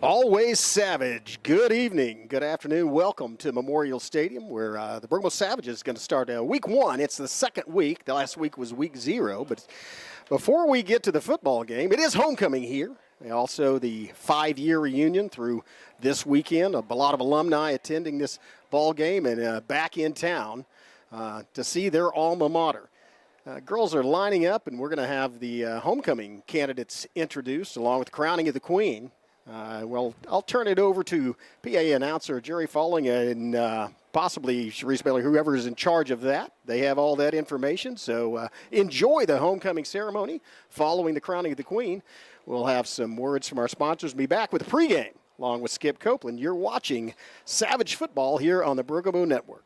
Always Savage. Good evening, good afternoon. Welcome to Memorial Stadium, where the Bergamo Savages is going to start week one. It's the second week. The last week was week 0. But before we get to the football game, it is homecoming here. Also the 5-year reunion through this weekend. A lot of alumni attending this ball game and back in town to see their alma mater. Girls are lining up, and we're going to have the homecoming candidates introduced along with the crowning of the Queen. Well, I'll turn it over to PA announcer Jerry Falling and possibly Sharice Bailey, whoever is in charge of that. They have all that information, so enjoy the homecoming ceremony following the crowning of the Queen. We'll have some words from our sponsors and be back with the pregame along with Skip Copeland. You're watching Savage Football here on the Bergamo Network.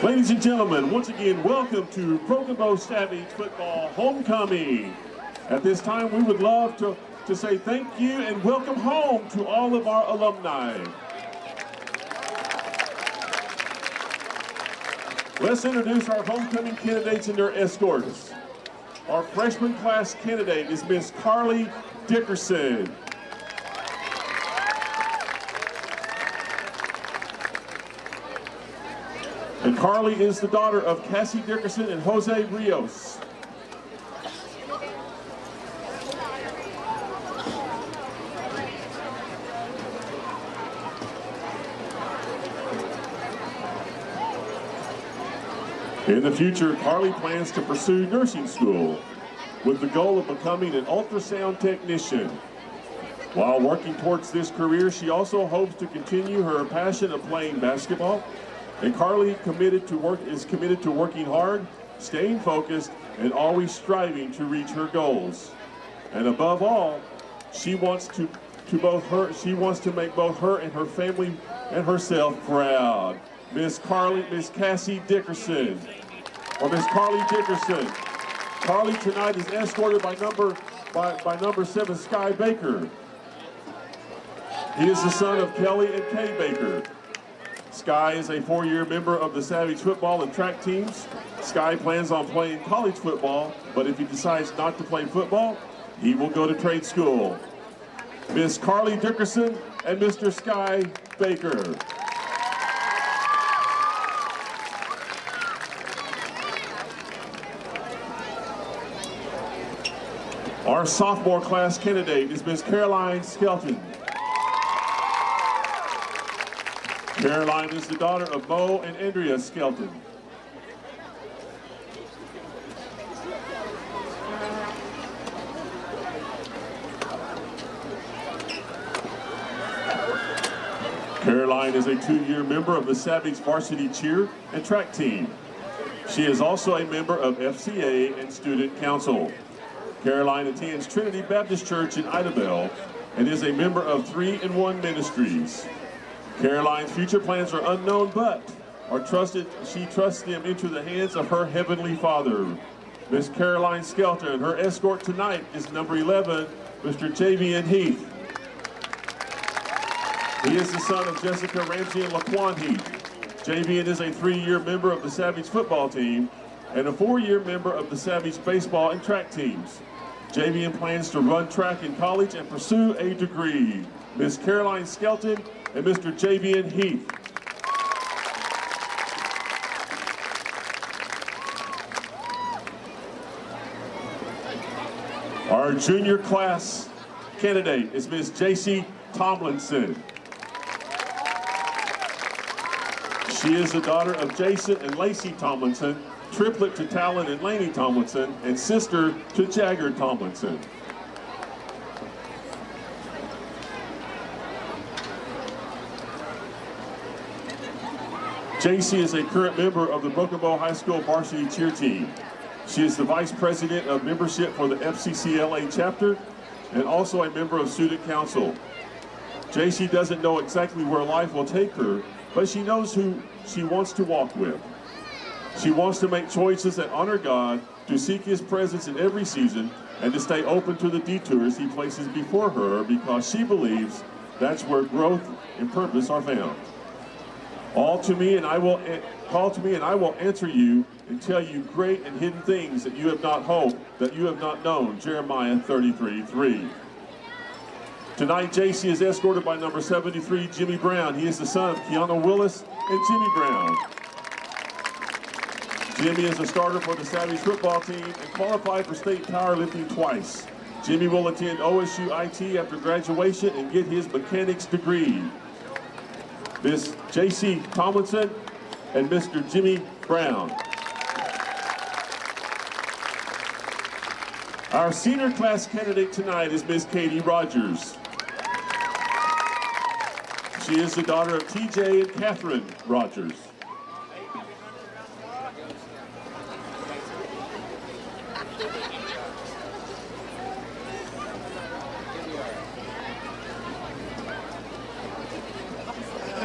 Ladies and gentlemen, once again, welcome to Bergamo Savage Football Homecoming. At this time, we would love to say thank you and welcome home to all of our alumni. Let's introduce our homecoming candidates and their escorts. Our freshman class candidate is Miss Carly Dickerson. And Carly is the daughter of Cassie Dickerson and Jose Rios. In the future, Carly plans to pursue nursing school with the goal of becoming an ultrasound technician. While working towards this career, she also hopes to continue her passion of playing basketball. And Carly is committed to working hard, staying focused, and always striving to reach her goals. And above all, she wants to make both her and her family and herself proud. Miss Cassie Dickerson, or Miss Carly Dickerson. Carly tonight is escorted by number 7, Sky Baker. He is the son of Kelly and Kay Baker. Sky is a 4-year member of the Savage football and track teams. Sky plans on playing college football, but if he decides not to play football, he will go to trade school. Miss Carly Dickerson and Mr. Sky Baker. Our sophomore class candidate is Miss Caroline Skelton. Caroline is the daughter of Mo and Andrea Skelton. Caroline is a 2-year member of the Savage Varsity cheer and track team. She is also a member of FCA and Student Council. Caroline attends Trinity Baptist Church in Idabel and is a member of 3-in-1 Ministries. Caroline's future plans are unknown, but she trusts them into the hands of her Heavenly Father. Miss Caroline Skelton, her escort tonight is number 11, Mr. Javian Heath. He is the son of Jessica Ramsey and Laquan Heath. Javian is a 3-year member of the Savage football team and a 4-year member of the Savage baseball and track teams. Javian plans to run track in college and pursue a degree. Miss Caroline Skelton and Mr. Javian Heath. Our junior class candidate is Miss J.C. Tomlinson. She is the daughter of Jason and Lacey Tomlinson, triplet to Talon and Laney Tomlinson, and sister to Jagger Tomlinson. J.C. is a current member of the Broken Bow High School varsity cheer team. She is the vice president of membership for the FCCLA chapter and also a member of student council. J.C. doesn't know exactly where life will take her, but she knows who she wants to walk with. She wants to make choices that honor God, to seek His presence in every season, and to stay open to the detours He places before her, because she believes that's where growth and purpose are found. Call to me and I will answer you and tell you great and hidden things that you have not hoped, that you have not known. Jeremiah 33:3. Tonight, JC is escorted by number 73, Jimmy Brown. He is the son of Kiana Willis and Jimmy Brown. Jimmy is a starter for the Savage football team and qualified for state powerlifting twice. Jimmy will attend OSU IT after graduation and get his mechanics degree. Miss J.C. Tomlinson and Mr. Jimmy Brown. Our senior class candidate tonight is Miss Katie Rogers. She is the daughter of TJ and Catherine Rogers.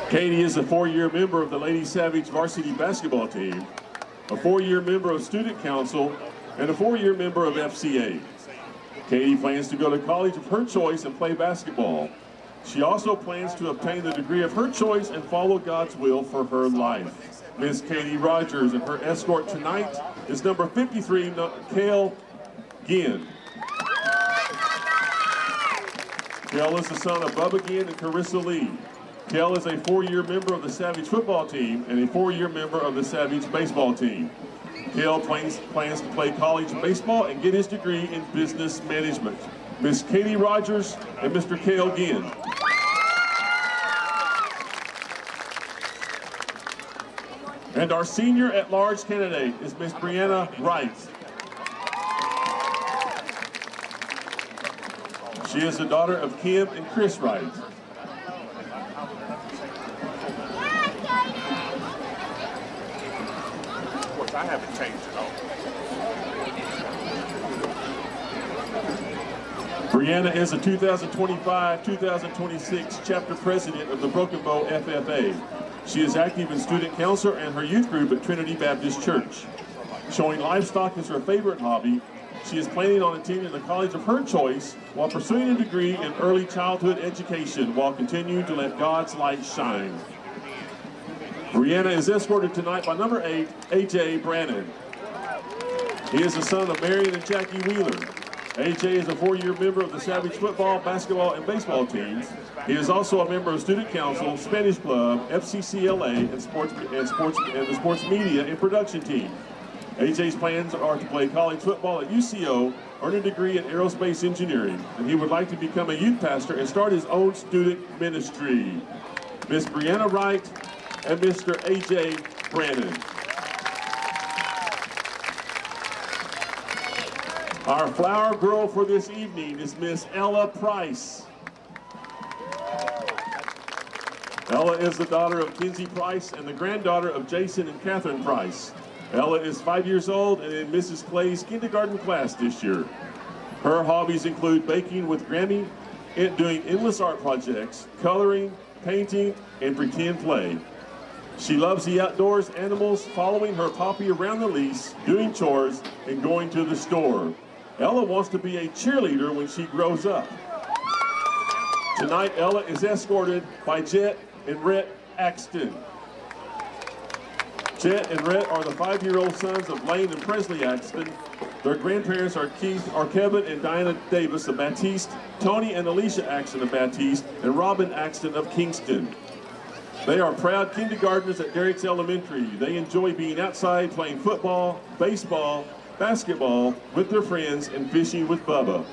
Katie is a 4-year member of the Lady Savage varsity basketball team, a 4-year member of student council, and a 4-year member of FCA. Katie plans to go to college of her choice and play basketball. She also plans to obtain the degree of her choice and follow God's will for her life. Miss Katie Rogers and her escort tonight is number 53, Kale Ginn. Kale is the son of Bubba Ginn and Carissa Lee. Kale is a 4-year member of the Savage football team and a 4-year member of the Savage baseball team. Kale plans to play college baseball and get his degree in business management. Miss Katie Rogers and Mr. Kale Ginn. And our senior at-large candidate is Miss Brianna Wright. She is the daughter of Kim and Chris Wright. Of course, I haven't changed at all. Brianna is a 2025-2026 chapter president of the Broken Bow FFA. She is active in student council and her youth group at Trinity Baptist Church. Showing livestock is her favorite hobby, she is planning on attending the college of her choice while pursuing a degree in early childhood education while continuing to let God's light shine. Brianna is escorted tonight by number 8, AJ Brannon. He is the son of Marion and Jackie Wheeler. AJ is a 4-year member of the Savage football, basketball, and baseball teams. He is also a member of Student Council, Spanish Club, FCCLA, and the Sports Media and Production Team. AJ's plans are to play college football at UCO, earn a degree in aerospace engineering, and he would like to become a youth pastor and start his own student ministry. Miss Brianna Wright and Mr. AJ Brannon. Our flower girl for this evening is Miss Ella Price. Ella is the daughter of Kinsey Price and the granddaughter of Jason and Catherine Price. Ella is 5 years old and in Mrs. Clay's kindergarten class this year. Her hobbies include baking with Grammy, and doing endless art projects, coloring, painting, and pretend play. She loves the outdoors, animals, following her poppy around the lease, doing chores, and going to the store. Ella wants to be a cheerleader when she grows up. Tonight, Ella is escorted by Jet and Rhett Axton. Jet and Rhett are the 5-year-old sons of Lane and Presley Axton. Their grandparents are Kevin and Diana Davis of Baptiste, Tony and Alicia Axton of Baptiste, and Robin Axton of Kingston. They are proud kindergartners at Derricks Elementary. They enjoy being outside playing football, baseball, basketball with their friends, and fishing with Bubba.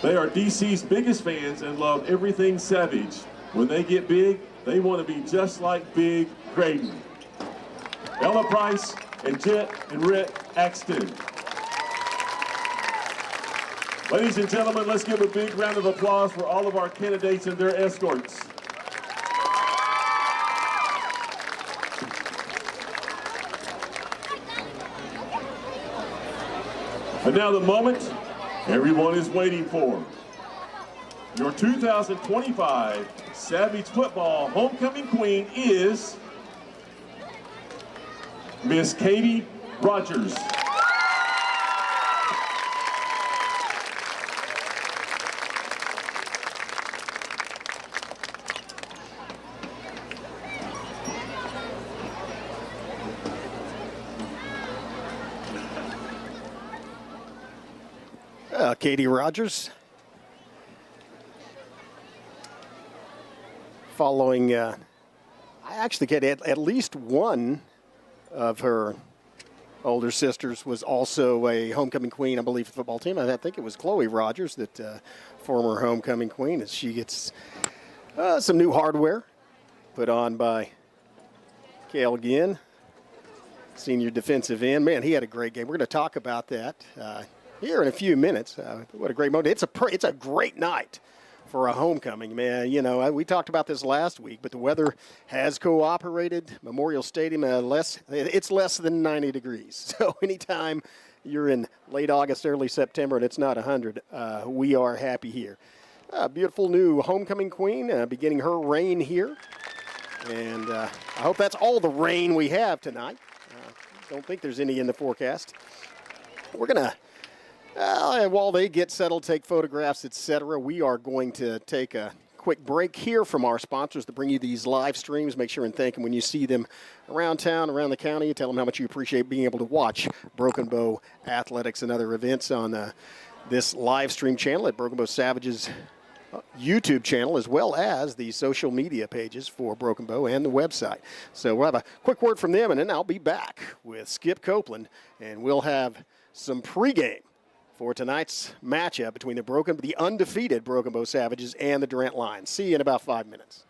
They are DC's biggest fans and love everything Savage. When they get big, they want to be just like Big Graydon. Ella Price and Jet and Rhett Axton. Ladies and gentlemen, let's give a big round of applause for all of our candidates and their escorts. And now the moment everyone is waiting for. Your 2025 Savage Football Homecoming Queen is Miss Katie Rogers. Katie Rogers. Following, I actually get at least one of her older sisters was also a homecoming queen, I believe, for the football team. I think it was Chloe Rogers, that former homecoming queen, as she gets some new hardware put on by Cale Ginn, senior defensive end. Man, he had a great game. We're going to talk about that here in a few minutes. What a great moment. It's a great night for a homecoming, man. You know, we talked about this last week, but the weather has cooperated. Memorial Stadium, it's less than 90 degrees. So anytime you're in late August, early September, and it's not 100, we are happy here. Beautiful new homecoming queen beginning her reign here. And I hope that's all the rain we have tonight. Don't think there's any in the forecast. We're going to, while they get settled, take photographs, etc., we are going to take a quick break here from our sponsors to bring you these live streams. Make sure and thank them when you see them around town, around the county. Tell them how much you appreciate being able to watch Broken Bow athletics and other events on this live stream channel at Broken Bow Savages YouTube channel, as well as the social media pages for Broken Bow and the website. So we'll have a quick word from them, and then I'll be back with Skip Copeland, and we'll have some pregame for tonight's matchup between the undefeated Broken Bow Savages and the Durant Lions. See you in about 5 minutes.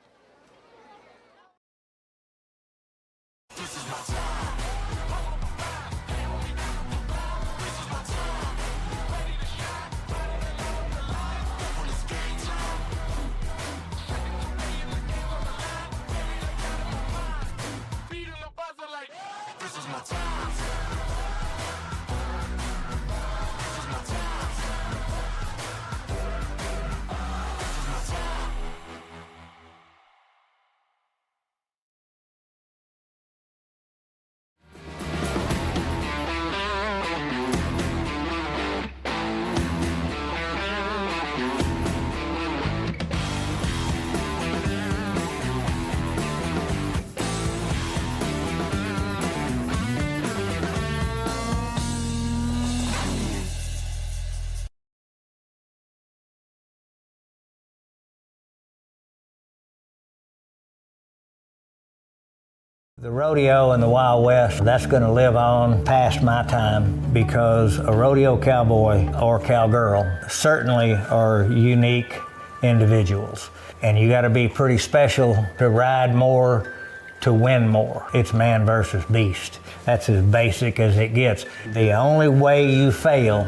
The rodeo and the Wild West, that's going to live on past my time, because a rodeo cowboy or cowgirl certainly are unique individuals. And you got to be pretty special to ride more, to win more. It's man versus beast. That's as basic as it gets. The only way you fail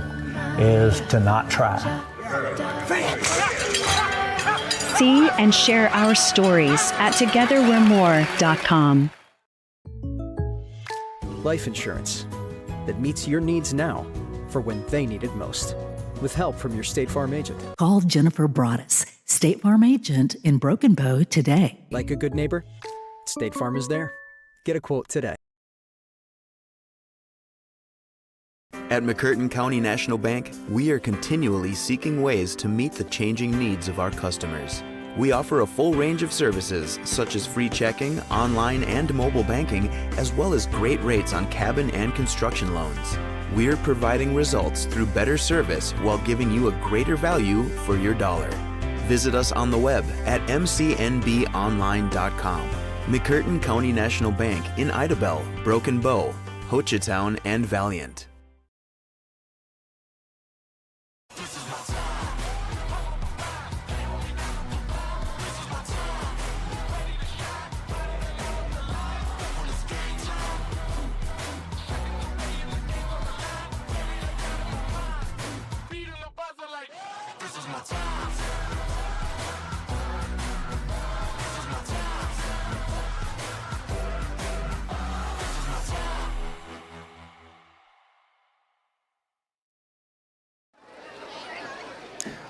is to not try. See and share our stories at togetherwe'remore.com. Life insurance that meets your needs now for when they need it most. With help from your State Farm agent. Call Jennifer Broaddus, State Farm agent in Broken Bow today. Like a good neighbor, State Farm is there. Get a quote today. At McCurtain County National Bank, we are continually seeking ways to meet the changing needs of our customers. We offer a full range of services such as free checking, online and mobile banking, as well as great rates on cabin and construction loans. We're providing results through better service while giving you a greater value for your dollar. Visit us on the web at mcnbonline.com. McCurtain County National Bank in Idabel, Broken Bow, Hochatown, and Valiant.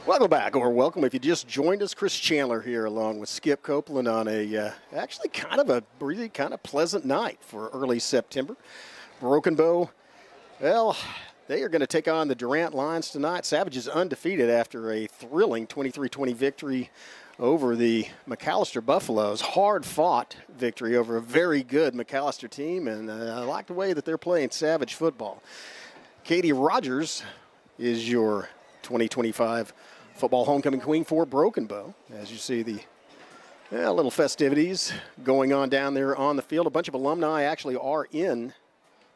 Welcome back, or welcome if you just joined us. Chris Chandler here along with Skip Copeland on a actually kind of a really kind of pleasant night for early September. Broken Bow, well, they are going to take on the Durant Lions tonight. Savages undefeated after a thrilling 23-20 victory over the McAllister Buffaloes. Hard-fought victory over a very good McAllister team, and I like the way that they're playing Savage football. Katie Rogers is your 2025 football homecoming queen for Broken Bow. As you see the little festivities going on down there on the field. A bunch of alumni actually are in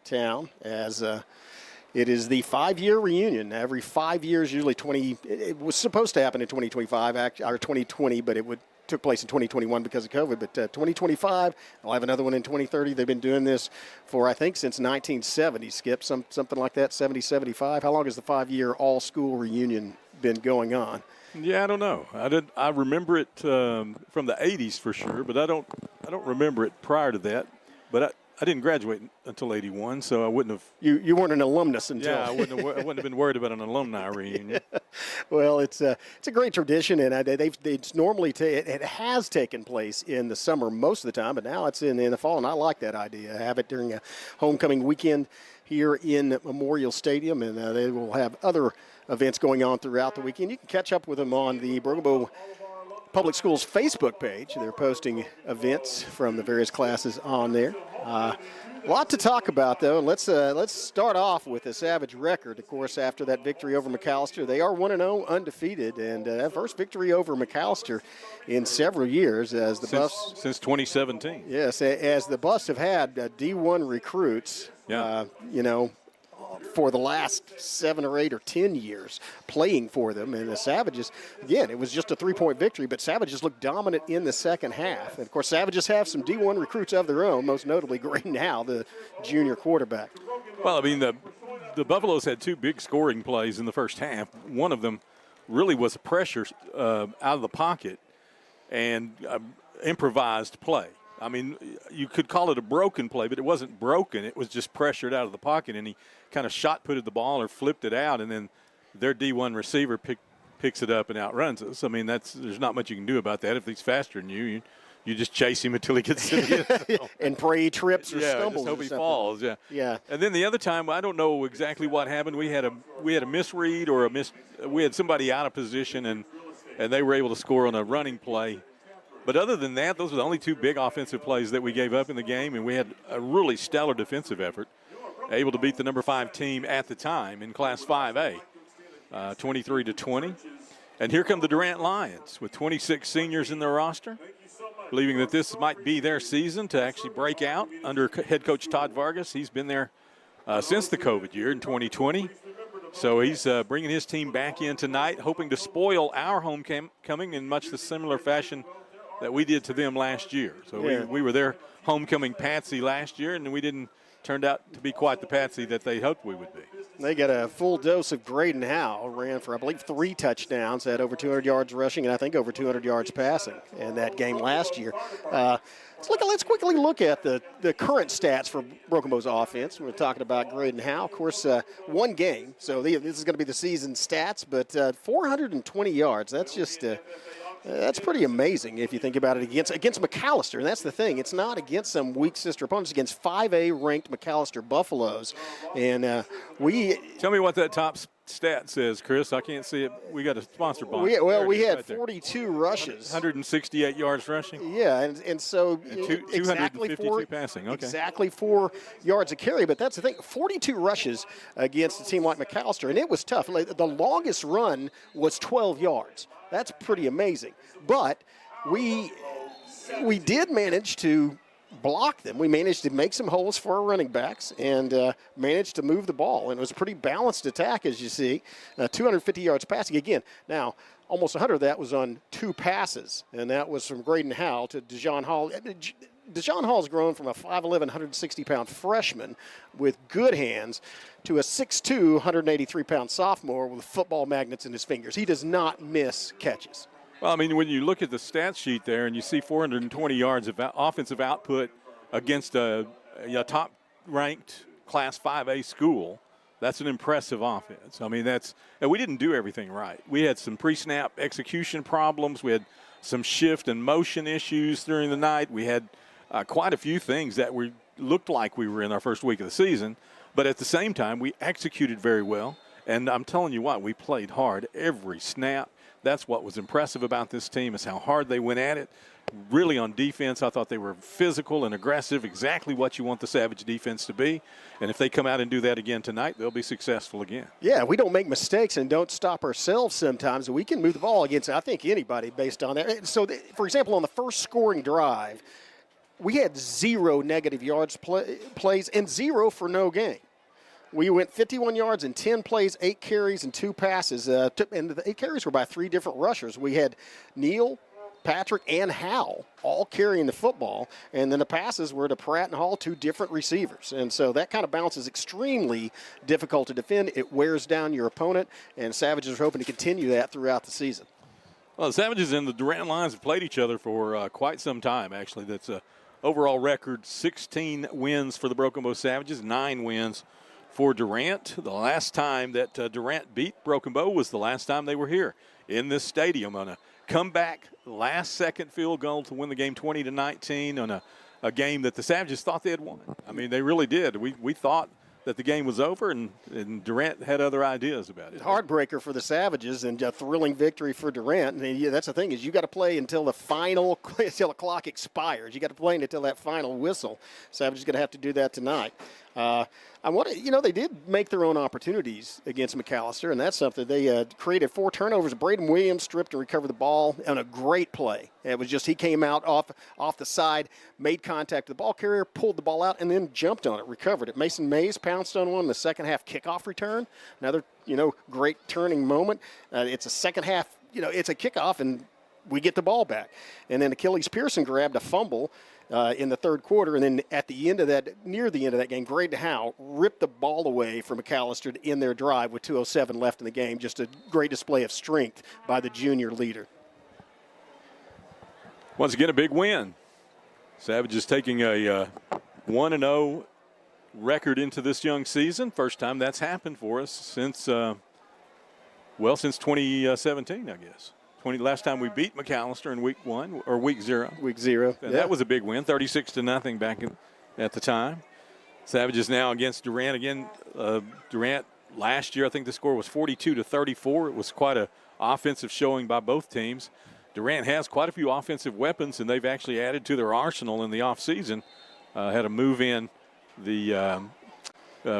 town as it is the 5-year reunion. Every 5 years, usually it was supposed to happen in 2025 or 2020, but took place in 2021 because of COVID. But 2025, I'll have another one in 2030. They've been doing this for, I think, since 1970, Skip, something like that, 70, 75. How long has the 5-year all-school reunion been going on? Yeah, I don't know. I remember it from the 80s for sure, but I don't remember it prior to that. But I didn't graduate until 81, so I wouldn't have. You weren't an alumnus until. Yeah, I wouldn't have been worried about an alumni reunion. Yeah. Well, it's a great tradition, and it's normally it has taken place in the summer most of the time, but now it's in the fall, and I like that idea. Have it during a homecoming weekend here in Memorial Stadium, and they will have other events going on throughout the weekend. You can catch up with them on the Broken Bow Public Schools Facebook page. They're posting events from the various classes on there. A lot to talk about, though. Let's start off with the Savage record. Of course, after that victory over McAllister, they are 1-0 undefeated, and that first victory over McAllister in several years as the Buffs. Since 2017. Yes, as the Buffs have had D1 recruits, for the last 7 or 8 or 10 years playing for them. And the Savages, again, it was just a 3-point victory, but Savages looked dominant in the second half. And, of course, Savages have some D1 recruits of their own, most notably Gray Now, the junior quarterback. Well, I mean, the Buffaloes had 2 big scoring plays in the first half. One of them really was a pressure out of the pocket and improvised play. I mean, you could call it a broken play, but it wasn't broken. It was just pressured out of the pocket, and he kind of shot-putted the ball or flipped it out, and then their D1 receiver picks it up and outruns us. I mean, there's not much you can do about that. If he's faster than you just chase him until he gets to the end zone. And pray he trips or stumbles. Just hope or he something. falls. Yeah. And then the other time, I don't know exactly what happened. We had a misread or we had somebody out of position, and they were able to score on a running play. But other than that, those were the only 2 big offensive plays that we gave up in the game, and we had a really stellar defensive effort, able to beat the number 5 team at the time in Class 5A, 23-20. And here come the Durant Lions with 26 seniors in their roster, believing that this might be their season to actually break out under head coach Todd Vargas. He's been there since the COVID year in 2020. So he's bringing his team back in tonight, hoping to spoil our homecoming in much the similar fashion that we did to them last year. So we were their homecoming patsy last year, and we didn't turned out to be quite the patsy that they hoped we would be. They got a full dose of Graydon Howe. Ran for, I believe, 3 touchdowns, had over 200 yards rushing, and I think over 200 yards passing in that game last year. Let's quickly look at the current stats for Broken Bow's offense. We're talking about Graydon Howe. Of course, 1 game, so this is going to be the season stats, but 420 yards. That's just that's pretty amazing if you think about it against McAllister. And that's the thing. It's not against some weak sister opponents. It's against 5A ranked McAllister Buffaloes. And Tell me what that top stat says, Chris. I can't see it. We got a sponsor bond. We had 42 rushes. 168 yards rushing. Yeah, and so and 252 passing. Okay. Exactly 4 yards a carry. But that's the thing. 42 rushes against a team like McAllister, and it was tough. The longest run was 12 yards. That's pretty amazing. But we did manage to block them. We managed to make some holes for our running backs and managed to move the ball. And it was a pretty balanced attack, as you see. 250 yards passing. Again, now almost 100 of that was on 2 passes, and that was from Graydon Howe to Dejon Hall. Dejon Hall's grown from a 5'11", 160-pound freshman with good hands to a 6'2", 183-pound sophomore with football magnets in his fingers. He does not miss catches. Well, I mean, when you look at the stat sheet there and you see 420 yards of offensive output against a top-ranked Class 5A school, that's an impressive offense. I mean, and we didn't do everything right. We had some pre-snap execution problems. We had some shift and motion issues during the night. We had quite a few things that looked like we were in our first week of the season, but at the same time, we executed very well. And I'm telling you what, we played hard every snap. That's what was impressive about this team is how hard they went at it. Really on defense, I thought they were physical and aggressive, exactly what you want the Savage defense to be. And if they come out and do that again tonight, they'll be successful again. Yeah, we don't make mistakes and don't stop ourselves sometimes. We can move the ball against, I think, anybody based on that. So, for example, on the first scoring drive, we had 0 negative yards plays and 0 for no gain. We went 51 yards in 10 plays, 8 carries, and 2 passes. And the 8 carries were by 3 different rushers. We had Neal, Patrick, and Howell all carrying the football. And then the passes were to Pratt and Hall, 2 different receivers. And so that kind of balance is extremely difficult to defend. It wears down your opponent, and Savages are hoping to continue that throughout the season. Well, the Savages and the Durant Lions have played each other for quite some time, actually. That's a overall record, 16 wins for the Broken Bow Savages, 9 wins for Durant. The last time that Durant beat Broken Bow was the last time they were here in this stadium on a comeback last-second field goal to win the game 20-19 on a game that the Savages thought they had won. I mean, they really did. We thought that the game was over, and Durant had other ideas about it. Heartbreaker for the Savages and a thrilling victory for Durant. And that's the thing is you got to play until the clock expires. You got to play until that final whistle. Savages going to have to do that tonight. They did make their own opportunities against McAllister, and that's something. They created 4 turnovers. Braden Williams stripped and recovered the ball on a great play. It was just he came out off the side, made contact with the ball carrier, pulled the ball out, and then jumped on it, recovered it. Mason Mays pounced on one in the second half kickoff return. Another, great turning moment. It's a second half, it's a kickoff, and we get the ball back. And then Achilles Pearson grabbed a fumble in the third quarter, and then near the end of that game, Graydon Howe ripped the ball away from McAllister to end their drive with 2:07 left in the game. Just a great display of strength by the junior leader. Once again, a big win. Savages taking a 1-0 record into this young season. First time that's happened for us since 2017, I guess. Last time we beat McAllister in week 1 or week 0. Week 0. And that was a big win, 36-0 back at the time. Savages now against Durant again. Durant last year, I think the score was 42-34. It was quite an offensive showing by both teams. Durant has quite a few offensive weapons, and they've actually added to their arsenal in the offseason. Had a move in the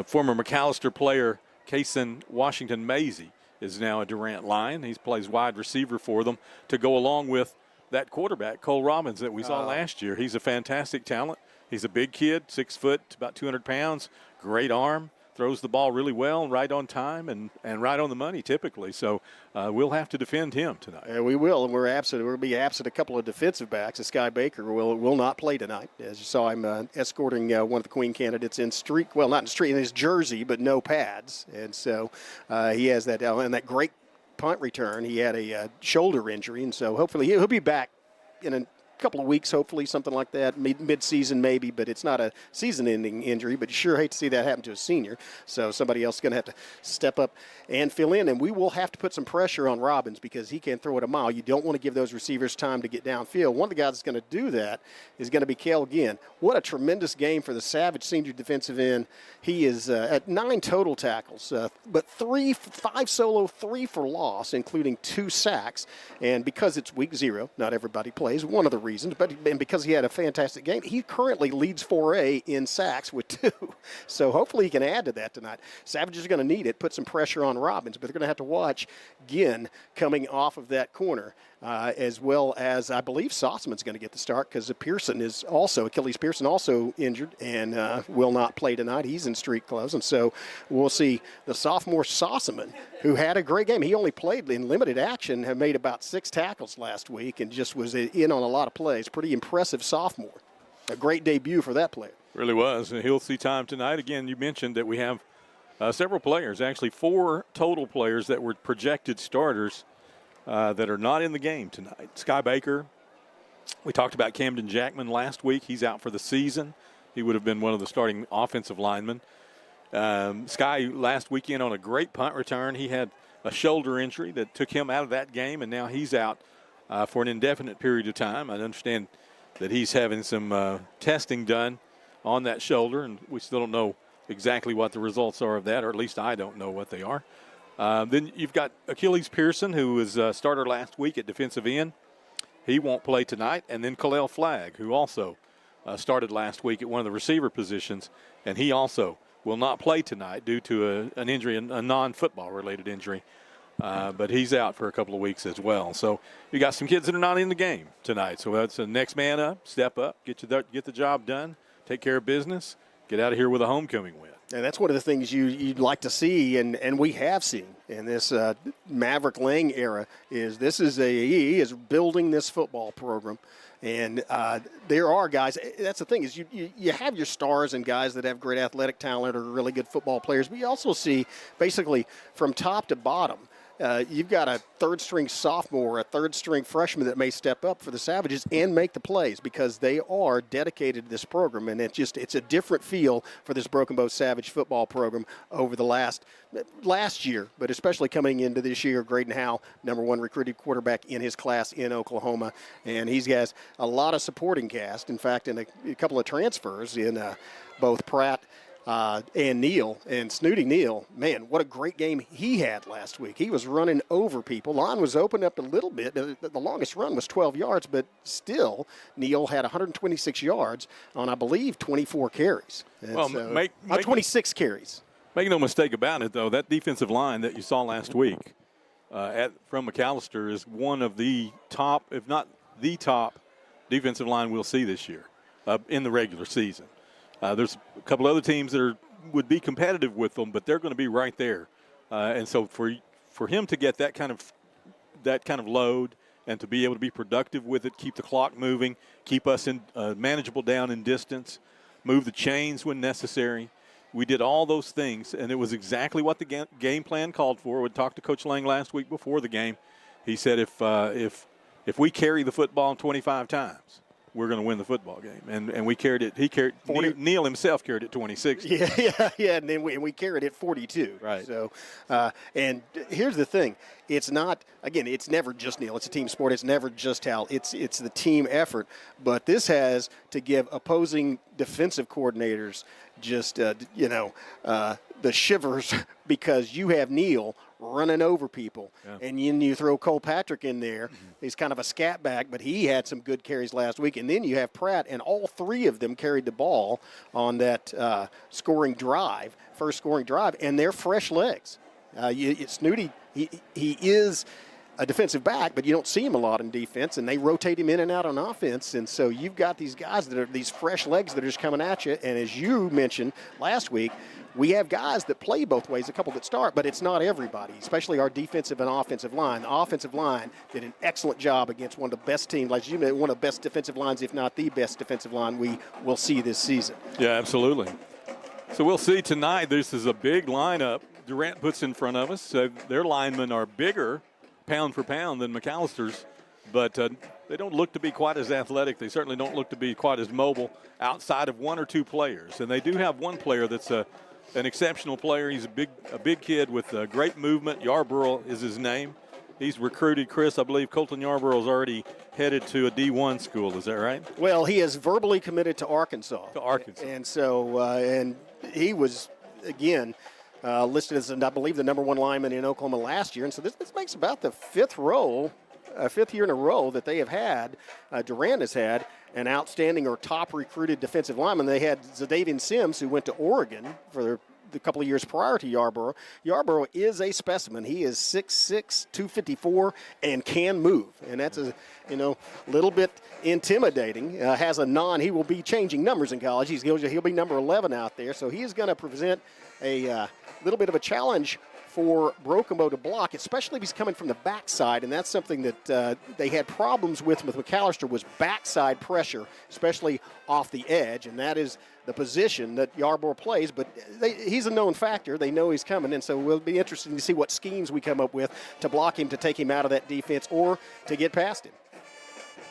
former McAllister player, Kason Washington Mazie, is now a Durant Lion. He plays wide receiver for them to go along with that quarterback, Cole Robbins, that we saw last year. He's a fantastic talent. He's a big kid, 6 foot, about 200 pounds, great arm, throws the ball really well, right on time, and right on the money typically. So we'll have to defend him tonight. Yeah, we will, and we'll be absent a couple of defensive backs. Sky Baker will not play tonight. As you saw him escorting one of the Queen candidates in streak, well, not in streak, in his jersey, but no pads. And so he has that, and that great punt return. He had a shoulder injury, and so hopefully he'll be back in a couple of weeks, hopefully, something like that, mid-season maybe, but it's not a season-ending injury, but you sure hate to see that happen to a senior. So somebody else is going to have to step up and fill in, and we will have to put some pressure on Robbins because he can throw it a mile. You don't want to give those receivers time to get downfield. One of the guys that's going to do that is going to be Cale Ginn. What a tremendous game for the Savage senior defensive end. He is at 9 total tackles, but 5 solo, 3 for loss, including 2 sacks. And because it's week 0, not everybody plays, one of the reasons, and because he had a fantastic game, he currently leads 4A in sacks with 2. So hopefully he can add to that tonight. Savages are going to need it, put some pressure on Robbins, but they're going to have to watch Ginn coming off of that corner, as well as I believe Sosman's going to get the start because Achilles Pearson also injured and will not play tonight. He's in street clothes, and so we'll see the sophomore Sosman, who had a great game. He only played in limited action, had made about 6 tackles last week, and just was in on a lot of plays. Pretty impressive sophomore. A great debut for that player. Really was. And he'll see time tonight. Again, you mentioned that we have several players, actually 4 total players that were projected starters that are not in the game tonight. Sky Baker, we talked about Camden Jackman last week. He's out for the season. He would have been one of the starting offensive linemen. Sky last weekend on a great punt return. He had a shoulder injury that took him out of that game, and now he's out for an indefinite period of time. I understand that he's having some testing done on that shoulder, and we still don't know exactly what the results are of that, or at least I don't know what they are. Then you've got Achilles Pearson, who was a starter last week at defensive end. He won't play tonight. And then Kalel Flagg, who also started last week at one of the receiver positions, and he also will not play tonight due to an injury, a non-football related injury. But he's out for a couple of weeks as well. So you got some kids that are not in the game tonight. So that's the next man up, step up, get the job done, take care of business, get out of here with a homecoming win. And that's one of the things you'd like to see, and we have seen in this Maverick Lang era, he is building this football program. And there are guys, that's the thing, is you have your stars and guys that have great athletic talent or really good football players, but you also see basically from top to bottom, you've got a third-string sophomore, a third-string freshman that may step up for the Savages and make the plays because they are dedicated to this program. And it's a different feel for this Broken Bow Savage football program over the last year, but especially coming into this year. Graydon Howe, #1 recruited quarterback in his class in Oklahoma. And he has a lot of supporting cast. In fact, in a couple of transfers in both Pratt and Neal, and Snooty Neal, man, what a great game he had last week. He was running over people. Line was opened up a little bit. The longest run was 12 yards, but still, Neal had 126 yards on, I believe, 24 carries. And well, 26 carries. Make no mistake about it, though, that defensive line that you saw last week from McAllister is one of the top, if not the top, defensive line we'll see this year in the regular season. There's a couple other teams that would be competitive with them, but they're going to be right there. And so for him to get that kind of load and to be able to be productive with it, keep the clock moving, keep us in manageable down in distance, move the chains when necessary. We did all those things, and it was exactly what the game plan called for. We talked to Coach Lang last week before the game. He said if we carry the football 25 times, we're going to win the football game. And we carried it. Neal himself carried it 26. Yeah. And then we carried it 42. Right. So, and here's the thing. It's never just Neal. It's a team sport. It's never just Hal. It's the team effort. But this has to give opposing defensive coordinators just, the shivers because you have Neal running over people. Yeah. And then you throw Cole Patrick in there. Mm-hmm. He's kind of a scat back, but he had some good carries last week. And then you have Pratt, and all 3 of them carried the ball on that first scoring drive, and they're fresh legs. Snooty, he is a defensive back, but you don't see him a lot in defense, and they rotate him in and out on offense. And so you've got these guys that are these fresh legs that are just coming at you. And as you mentioned last week, we have guys that play both ways, a couple that start, but it's not everybody, especially our defensive and offensive line. The offensive line did an excellent job against one of the best teams, like you know, one of the best defensive lines, if not the best defensive line we will see this season. Yeah, absolutely. So we'll see tonight. This is a big lineup Durant puts in front of us. So their linemen are bigger, pound for pound, than McAllister's, but they don't look to be quite as athletic. They certainly don't look to be quite as mobile outside of one or two players. And they do have one player that's an exceptional player. He's a big kid with great movement. Yarborough is his name. He's recruited, Chris. I believe Colton Yarborough's already headed to a D1 school. Is that right? Well, he is verbally committed to Arkansas. And so, and he was, again, listed as, I believe, the #1 lineman in Oklahoma last year. And so this makes about the fifth year in a row that they have had, Durant has had, an outstanding or top recruited defensive lineman. They had Zadavian Sims, who went to Oregon for the couple of years prior to Yarborough. Yarborough is a specimen. He is 6'6", 254, and can move. And that's a little bit intimidating. He will be changing numbers in college. He'll be number 11 out there. So he is going to present a little bit of a challenge for Broken Bow to block, especially if he's coming from the backside, and that's something that they had problems with McAllister, was backside pressure, especially off the edge, and that is the position that Yarborough plays, but he's a known factor. They know he's coming, and so we'll be interested to see what schemes we come up with to block him, to take him out of that defense, or to get past him.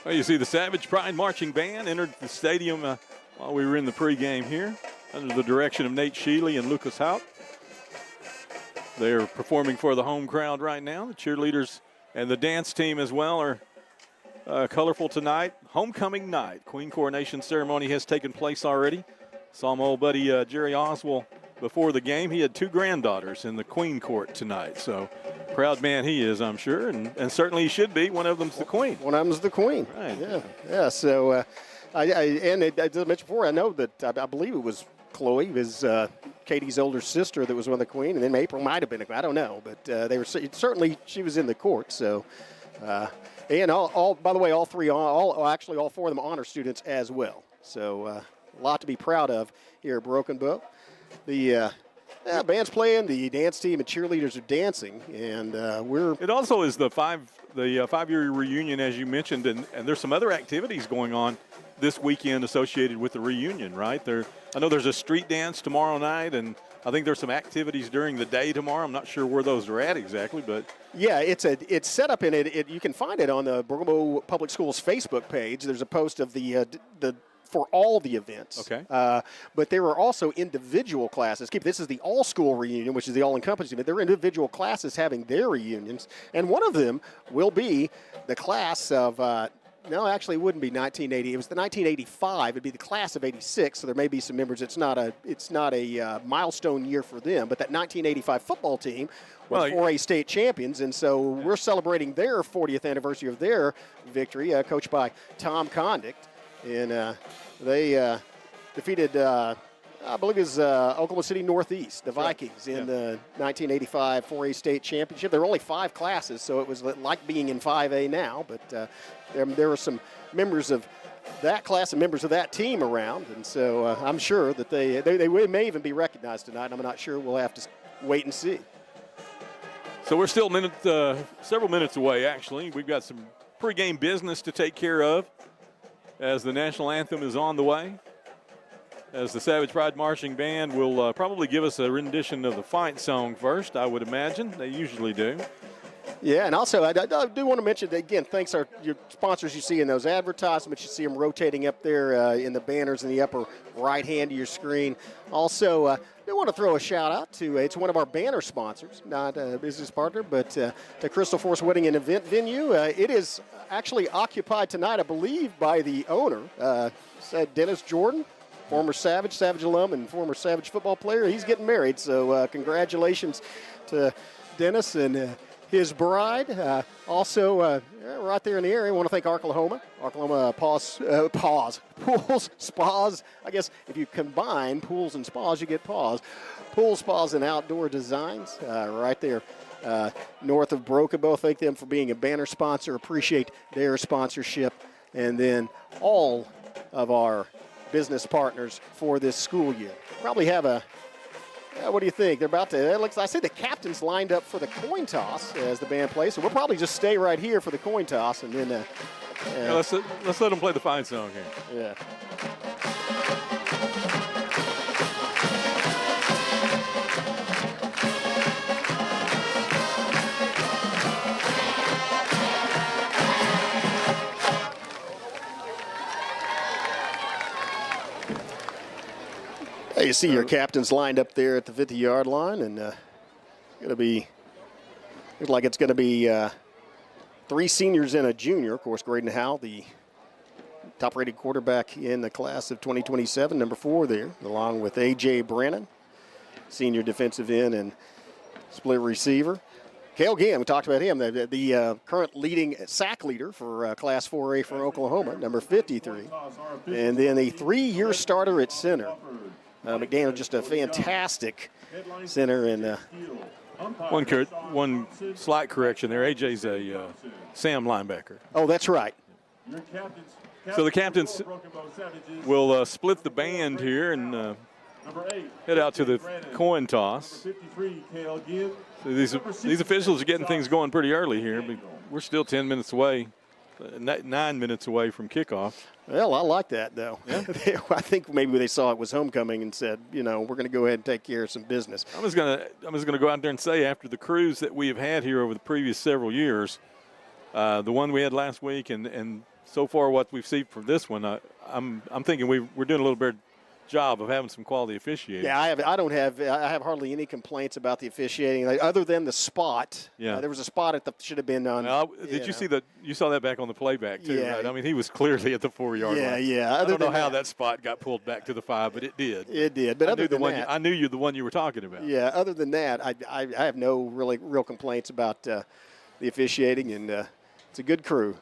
Well, you see the Savage Pride Marching Band entered the stadium while we were in the pregame here under the direction of Nate Shealy and Lucas Hout. They're performing for the home crowd right now. The cheerleaders and the dance team as well are colorful tonight. Homecoming night. Queen coronation ceremony has taken place already. Saw my old buddy Jerry Oswald before the game. He had 2 granddaughters in the Queen court tonight. So proud man he is, I'm sure, and certainly he should be. One of them's the Queen. One of them's the Queen. Right. Yeah. So I mentioned before, I know that I believe it was Chloe, was Katie's older sister, that was one of the Queen, and then April might have been. I don't know, but they were certainly, she was in the court. So, and all by the way, all 4 of them honor students as well. So a lot to be proud of here at Broken Bow. The band's playing, the dance team and cheerleaders are dancing, and It also is the 5-year reunion, as you mentioned, and there's some other activities going on this weekend associated with the reunion, right? I know there's a street dance tomorrow night, and I think there's some activities during the day tomorrow. I'm not sure where those are at exactly, but yeah, it's set up in it. You can find it on the Broken Bow Public Schools Facebook page. There's a post of the for all the events. Okay. But there are also individual classes. This is the all-school reunion, which is the all-encompassing event. There are individual classes having their reunions, and one of them will be the class of no, actually, it wouldn't be 1980. It was the 1985. It'd be the class of '86. So there may be some members. It's not a milestone year for them. But that 1985 football team was 4A state champions, and so we're celebrating their 40th anniversary of their victory, coached by Tom Condict, and they defeated. I believe it's Oklahoma City Northeast, the Vikings, in the 1985 4A state championship. There were only 5 classes, so it was like being in 5A now. But there were some members of that class and members of that team around, and so I'm sure that they may even be recognized tonight. I'm not sure. We'll have to wait and see. So we're still several minutes away, actually. We've got some pregame business to take care of as the national anthem is on the way. As the Savage Pride Marching Band will probably give us a rendition of the fight song first, I would imagine. They usually do. Yeah, and also I do want to mention that, again, thanks to your sponsors you see in those advertisements. You see them rotating up there in the banners in the upper right hand of your screen. Also, I do want to throw a shout out to, it's one of our banner sponsors, not a business partner, but to Crystal Force Wedding and Event Venue. It is actually occupied tonight, I believe, by the owner, Dennis Jordan. Former Savage alum and former Savage football player. He's getting married, so congratulations to Dennis and his bride. Also, right there in the area, I want to thank Oklahoma Pools, Spas. I guess if you combine pools and spas, you get Paws. Pools, Spas, and Outdoor Designs right there north of Broken Bow. Thank them for being a banner sponsor. Appreciate their sponsorship. And then all of our business partners for this school year. Probably have a What do you think? They're about to. I see the captain's lined up for the coin toss as the band plays. So we'll probably just stay right here for the coin toss, and then. Yeah, let's let them play the fight song here. Yeah. You see your captains lined up there at the 50-yard line, and looks like it's going to be 3 seniors and a junior. Of course, Graydon Howell, the top-rated quarterback in the class of 2027, number 4 there, along with A.J. Brannon, senior defensive end and split receiver. Cale Ginn, we talked about him, the current leading sack leader for Class 4A for Oklahoma, number 53. And then a 3-year starter at center. McDaniel, just a fantastic center. And one slight correction there. AJ's a Sam linebacker. Oh, that's right. So the captains will split the band here and head out to the coin toss. So these officials are getting things going pretty early here, but we're still 10 minutes away. 9 minutes away from kickoff. Well, I like that, though. Yeah. I think maybe they saw it was homecoming and said, we're going to go ahead and take care of some business. I'm just gonna go out there and say, after the crews that we have had here over the previous several years, the one we had last week and so far what we've seen from this one, I'm thinking we're doing a little better job of having some quality officiating. Yeah, I have hardly any complaints about the officiating other than the spot. Yeah, there was a spot should have been on. Did you see that? You saw that back on the playback too, right? I mean, he was clearly at the 4-yard line. Yeah. I don't know how that spot got pulled back to the 5, but it did. It did. But I knew you're the one you were talking about. Yeah. Other than that, I have no real complaints about the officiating, and it's a good crew.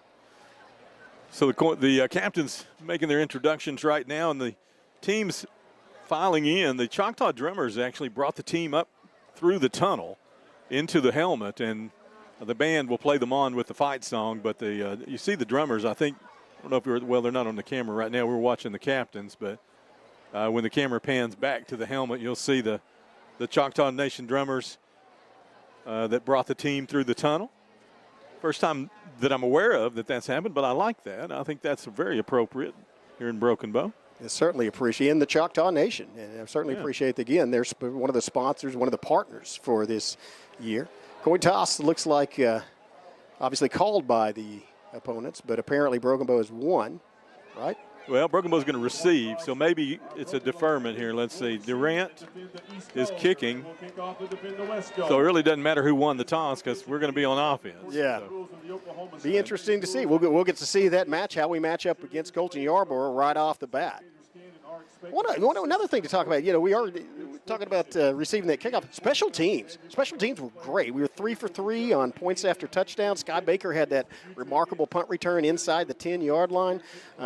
So the captains making their introductions right now, and the teams filing in. The Choctaw Drummers actually brought the team up through the tunnel into the helmet, and the band will play them on with the fight song. But you see the drummers, I think, I don't know if they're not on the camera right now. We're watching the captains, but when the camera pans back to the helmet, you'll see the Choctaw Nation drummers that brought the team through the tunnel. First time that I'm aware of that's happened, but I like that. I think that's very appropriate here in Broken Bow. I certainly appreciate the Choctaw Nation, and I certainly appreciate, again, they're one of the sponsors, one of the partners for this year. Coin toss looks like obviously called by the opponents, but apparently Broken Bow has won, right? Well, Broken Bow's going to receive, so maybe it's a deferment here. Let's see. Durant is kicking, so it really doesn't matter who won the toss because we're going to be on offense. Yeah. So. Be interesting to see. We'll get to see that match, how we match up against Colton Yarborough right off the bat. Another thing to talk about, we are talking about receiving that kickoff. Special teams. Special teams were great. We were 3 for 3 on points after touchdown. Sky Baker had that remarkable punt return inside the 10-yard line.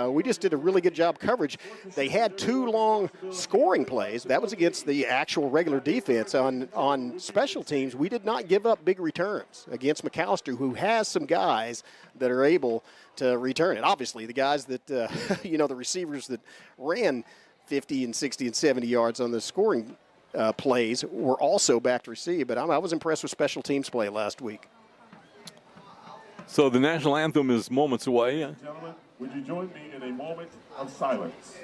We just did a really good job coverage. They had 2 long scoring plays. That was against the actual regular defense. On special teams, we did not give up big returns against McAllister, who has some guys that are able to return it. Obviously, the guys that, the receivers that ran 50 and 60 and 70 yards on the scoring plays were also back to receive, but I was impressed with special teams play last week. So the national anthem is moments away. Gentlemen, would you join me in a moment of silence?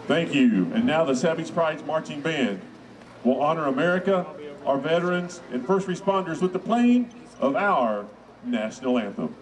Thank you. And now the Savage Pride's Marching Band will honor America, our veterans, and first responders with the playing of our national anthem.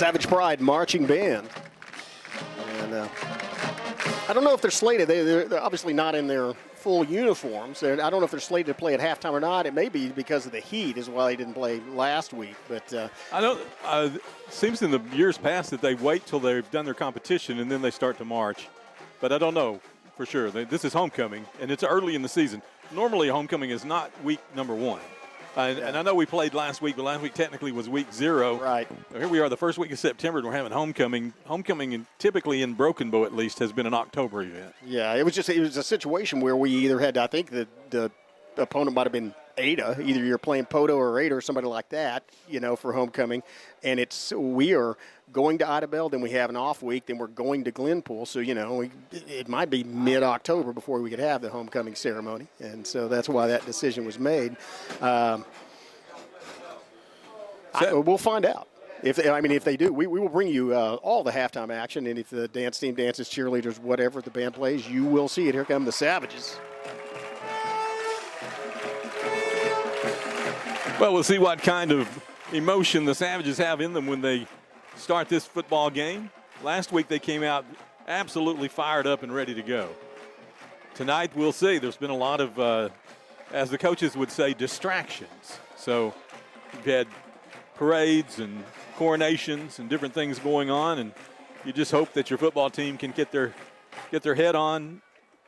Savage Pride Marching Band. And I don't know if they're slated. They're obviously not in their full uniforms. I don't know if they're slated to play at halftime or not. It may be because of the heat is why they didn't play last week. But I know it seems in the years past that they wait till they've done their competition and then they start to march. But I don't know for sure. This is homecoming, and it's early in the season. Normally, homecoming is not week number 1. And I know we played last week, but last week technically was week 0. Right. Here we are, the first week of September, and we're having homecoming. Homecoming, typically in Broken Bow at least, has been an October event. Yeah, it was a situation where we either had, I think the opponent might have been Ada, either you're playing Poto or Ada or somebody like that, for homecoming. And we are going to Idabel, then we have an off week, then we're going to Glenpool. So, it might be mid-October before we could have the homecoming ceremony. And so that's why that decision was made. We'll find out. If they do, we will bring you all the halftime action. And if the dance team dances, cheerleaders, whatever the band plays, you will see it. Here come the Savages. Well, we'll see what kind of emotion the Savages have in them when they start this football game. Last week they came out absolutely fired up and ready to go. Tonight we'll see. There's been a lot of, as the coaches would say, distractions. So you've had parades and coronations and different things going on, and you just hope that your football team can get their head on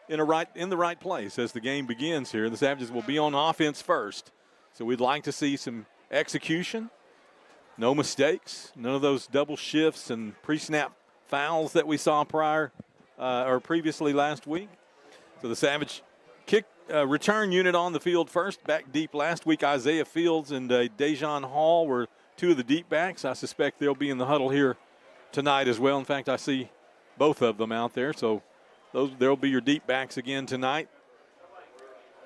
in the right place as the game begins here. The Savages will be on offense first. So we'd like to see some execution, no mistakes, none of those double shifts and pre-snap fouls that we saw previously last week. So the Savage kick return unit on the field first, back deep last week. Isaiah Fields and Dejon Hall were 2 of the deep backs. I suspect they'll be in the huddle here tonight as well. In fact, I see both of them out there. So there'll be your deep backs again tonight.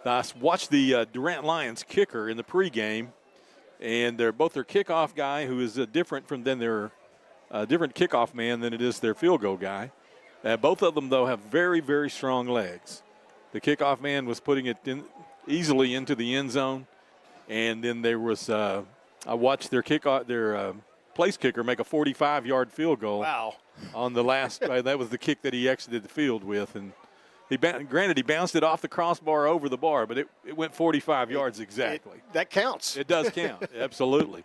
I watched the Durant Lions kicker in the pregame, and they're both their kickoff guy, who is different kickoff man than it is their field goal guy. Both of them, though, have very, very strong legs. The kickoff man was putting it easily into the end zone, and then there was I watched their place kicker make a 45-yard field goal. Wow! On the last that was the kick that he exited the field with, and. He bounced it off the crossbar over the bar, but it went 45 yards exactly. That counts. It does count, absolutely.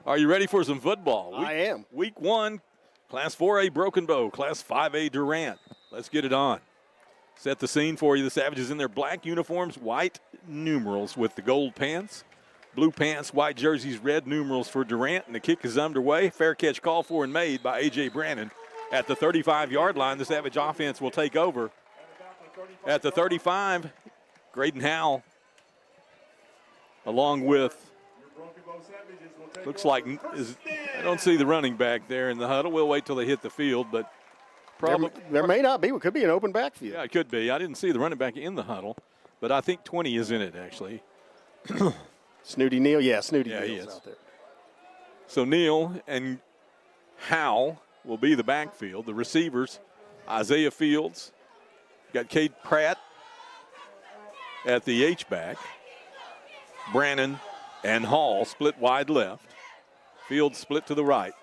Are you ready for some football? I am. Week 1, Class 4A Broken Bow, Class 5A Durant. Let's get it on. Set the scene for you. The Savages in their black uniforms, white numerals with the gold pants. Blue pants, white jerseys, red numerals for Durant, and the kick is underway. Fair catch called for and made by A.J. Brannon. At the 35-yard line, the Savage offense will take over. At the 35, Graydon Howell, along with, looks like, I don't see the running back there in the huddle. We'll wait till they hit the field, but probably. There may not be. It could be an open backfield. Yeah, it could be. I didn't see the running back in the huddle, but I think 20 is in it, actually. Snooty Neal, Snooty Neal's he is out there. So Neal and Howell will be the backfield. The receivers, Isaiah Fields. Got Cade Pratt at the H-back. Brannon and Hall split wide left. Fields split to the right.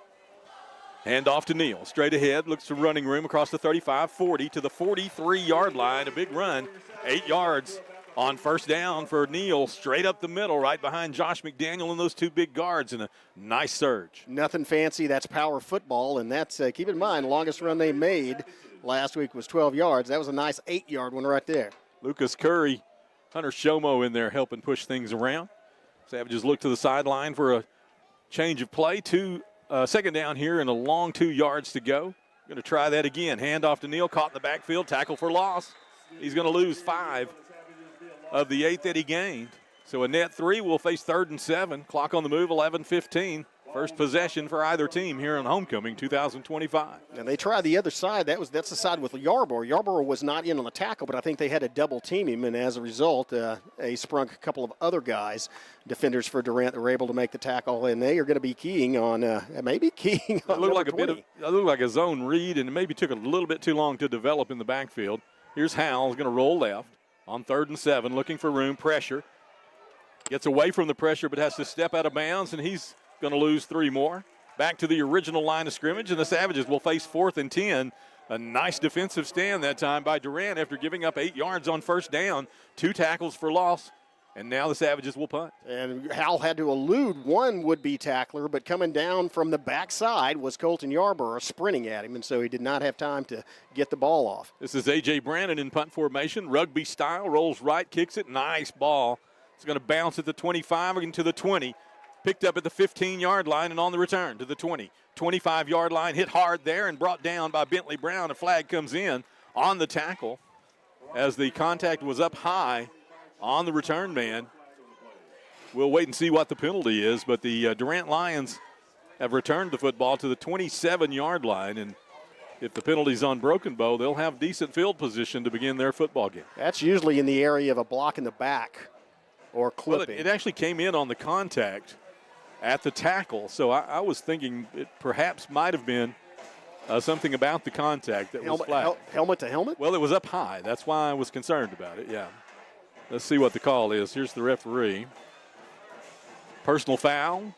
Hand off to Neal. Straight ahead, looks for running room across the 35, 40 to the 43-yard line. A big run, 8 yards on first down for Neal. Straight up the middle, right behind Josh McDaniel and those 2 big guards, and a nice surge. Nothing fancy. That's power football, and that's, keep in mind, longest run they made last week was 12 yards. That was a nice 8-yard one right there. Lucas Curry, Hunter Shomo in there helping push things around. Savages look to the sideline for a change of play. Second down here and a long 2 yards to go. Going to try that again. Hand off to Neal, caught in the backfield, tackle for loss. He's going to lose 5 of the 8 that he gained. So a net 3 will face 3rd and 7. Clock on the move, 11:15. First possession for either team here on homecoming 2025. And they tried the other side. That's the side with Yarborough. Yarborough was not in on the tackle, but I think they had to double team him, and as a result, they sprung a couple of other guys, defenders for Durant, that were able to make the tackle, and they are going to be keying on maybe keying on. It looked like 20. it looked like a zone read, and it maybe took a little bit too long to develop in the backfield. Here's Howell, going to roll left on 3rd and 7, looking for room, pressure. Gets away from the pressure, but has to step out of bounds, and he's going to lose 3 more. back to the original line of scrimmage, and the Savages will face 4th and 10. A nice defensive stand that time by Durant after giving up 8 yards on first down, 2 tackles for loss, and now the Savages will punt. And Hal had to elude one would-be tackler, but coming down from the backside was Colton Yarborough sprinting at him, and so he did not have time to get the ball off. This is A.J. Brandon in punt formation, rugby style, rolls right, kicks it, nice ball. It's going to bounce at the 25 into the 20. Picked up at the 15-yard line and on the return to the 20. 25-yard line, hit hard there and brought down by Bentley Brown. A flag comes in on the tackle as the contact was up high on the return man. We'll wait and see what the penalty is, but the Durant Lions have returned the football to the 27-yard line, and if the penalty's on Broken Bow, they'll have decent field position to begin their football game. That's usually in the area of a block in the back or clipping. Well, it actually came in on the contact at the tackle, so I was thinking it perhaps might have been something about the contact that was flagged. Helmet to helmet? Well, it was up high. That's why I was concerned about it, yeah. Let's see what the call is. Here's the referee. Personal foul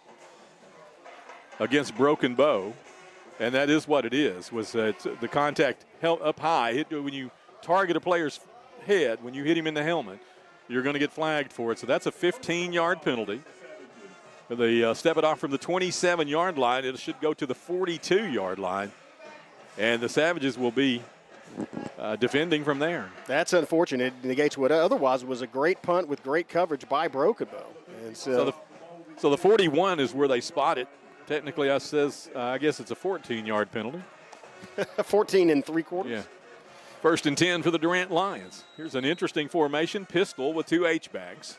against Broken Bow, and that is what it is. Was the contact held up high. When you target a player's head, when you hit him in the helmet, you're going to get flagged for it. So that's a 15-yard penalty. They step it off from the 27-yard line. It should go to the 42-yard line. And the Savages will be defending from there. That's unfortunate. It negates what otherwise was a great punt with great coverage by Broken Bow. And so the 41 is where they spot it. Technically, I guess it's a 14-yard penalty. 14 3/4. Yeah. 1st and 10 for the Durant Lions. Here's an interesting formation. Pistol with 2 H-backs.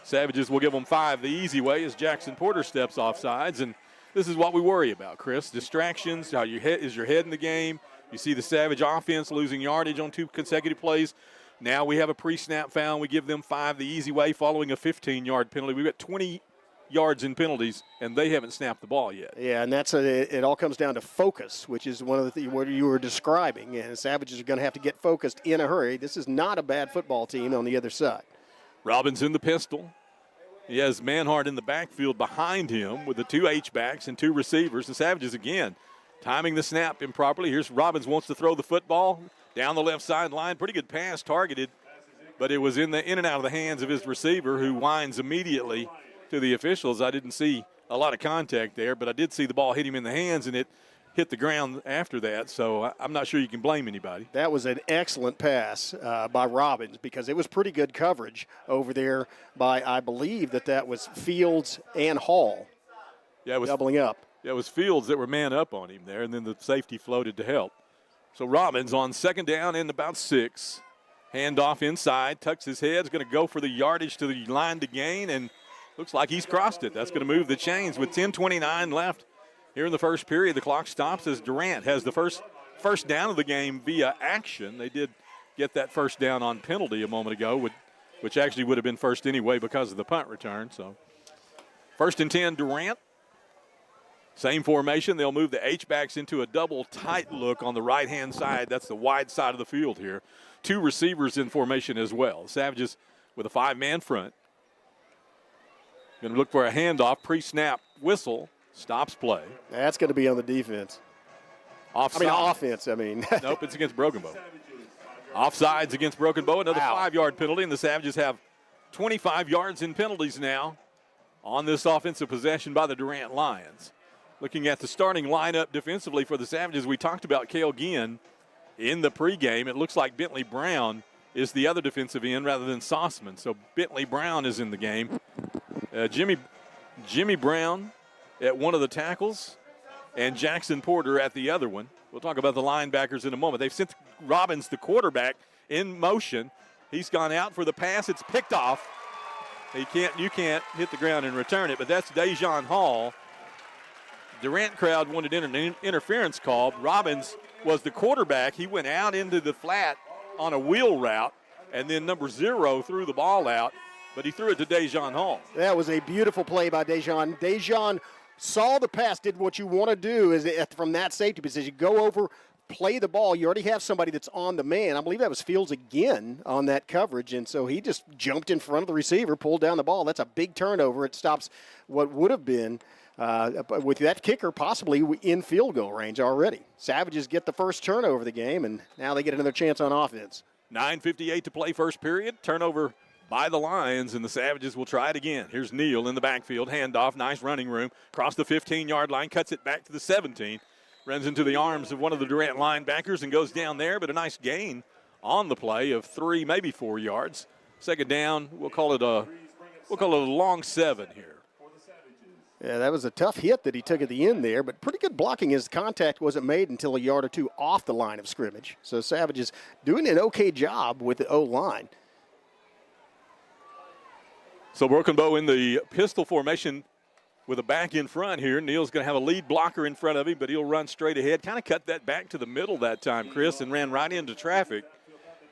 Savages will give them 5 the easy way as Jackson Porter steps off sides. And this is what we worry about, Chris. Distractions, how your head is your head in the game. You see the Savage offense losing yardage on 2 consecutive plays. Now we have a pre-snap foul. We give them 5 the easy way following a 15-yard penalty. We've got 20 yards in penalties, and they haven't snapped the ball yet. Yeah, and it all comes down to focus, which is one of the things what you were describing. And the Savages are going to have to get focused in a hurry. This is not a bad football team on the other side. Robbins in the pistol. He has Manhart in the backfield behind him with the 2 H-backs and 2 receivers. The Savages again timing the snap improperly. Here's Robbins wants to throw the football down the left sideline. Pretty good pass targeted, but it was in and out of the hands of his receiver who winds immediately to the officials. I didn't see a lot of contact there, but I did see the ball hit him in the hands, and it hit the ground after that, so I'm not sure you can blame anybody. That was an excellent pass by Robbins because it was pretty good coverage over there by, I believe that was Fields and Hall. Yeah, it was doubling up. Yeah, it was Fields that were man up on him there, and then the safety floated to help. So Robbins on 2nd down and about 6. Handoff inside, tucks his head, is going to go for the yardage to the line to gain, and looks like he's crossed it. That's going to move the chains with 10:29 left. Here in the first period, the clock stops as Durant has the first down of the game via action. They did get that first down on penalty a moment ago, which actually would have been first anyway because of the punt return. So 1st and 10, Durant. Same formation. They'll move the H-backs into a double tight look on the right-hand side. That's the wide side of the field here. 2 receivers in formation as well. Savages with a 5-man front. Going to look for a handoff, pre-snap whistle. Stops play. That's going to be on the defense. Offside. Offense. Nope, it's against Broken Bow. Offsides against Broken Bow. Another 5-yard penalty, and the Savages have 25 yards in penalties now on this offensive possession by the Durant Lions. Looking at the starting lineup defensively for the Savages, we talked about Cale Ginn in the pregame. It looks like Bentley Brown is the other defensive end rather than Sossman. So Bentley Brown is in the game. Jimmy Brown at one of the tackles, and Jackson Porter at the other one. We'll talk about the linebackers in a moment. They've sent Robbins, the quarterback, in motion. He's gone out for the pass. It's picked off. You can't hit the ground and return it, but that's Dejon Hall. Durant crowd wanted an interference called. Robbins was the quarterback. He went out into the flat on a wheel route, and then number 0 threw the ball out, but he threw it to Dejon Hall. That was a beautiful play by Dejon. Dejon saw the pass, did what you want to do is from that safety position. Go over, play the ball. You already have somebody that's on the man. I believe that was Fields again on that coverage, and so he just jumped in front of the receiver, pulled down the ball. That's a big turnover. It stops what would have been But with that kicker possibly in field goal range already. Savages get the first turnover of the game, and now they get another chance on offense. 9:58 to play first period. Turnover by the Lions, and the Savages will try it again. Here's Neal in the backfield. Handoff, nice running room. Across the 15-yard line, cuts it back to the 17. Runs into the arms of one of the Durant linebackers and goes down there, but a nice gain on the play of 3, maybe 4 yards. Second down, we'll call it a long 7 here. Yeah, that was a tough hit that he took at the end there, but pretty good blocking. His contact wasn't made until a yard or two off the line of scrimmage. So Savages doing an okay job with the O-line. So Broken Bow in the pistol formation with a back in front here. Neal's going to have a lead blocker in front of him, but he'll run straight ahead. Kind of cut that back to the middle that time, Chris, and ran right into traffic.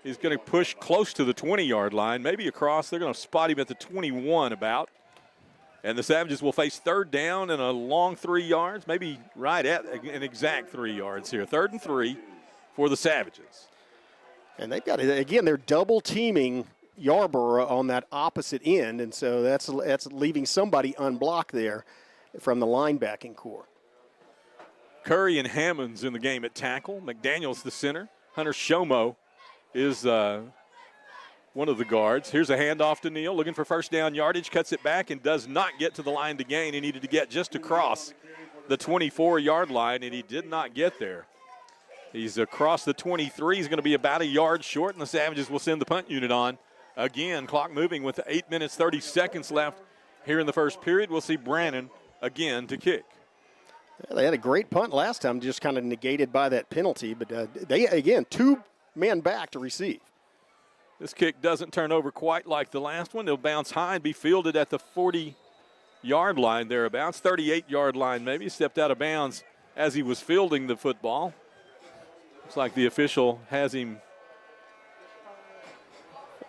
He's going to push close to the 20-yard line, maybe across. They're going to spot him at the 21 about. And the Savages will face third down and a long 3 yards, maybe right at an exact 3 yards here. 3rd and 3 for the Savages. And they've got it again. They're double teaming Yarborough on that opposite end, and so that's leaving somebody unblocked there from the linebacking core. Curry and Hammond's in the game at tackle. McDaniel's the center. Hunter Shomo is one of the guards. Here's a handoff to Neal, looking for first down yardage, cuts it back and does not get to the line to gain. He needed to get just across the 24-yard line, and he did not get there. He's across the 23. He's going to be about a yard short, and the Savages will send the punt unit on. Again, clock moving with 8 minutes, 30 seconds left here in the first period. We'll see Brannon again to kick. Yeah, they had a great punt last time, just kind of negated by that penalty, but they, again, 2 men back to receive. This kick doesn't turn over quite like the last one. It'll bounce high and be fielded at the 40-yard line thereabouts, 38-yard line maybe. Stepped out of bounds as he was fielding the football. Looks like the official has him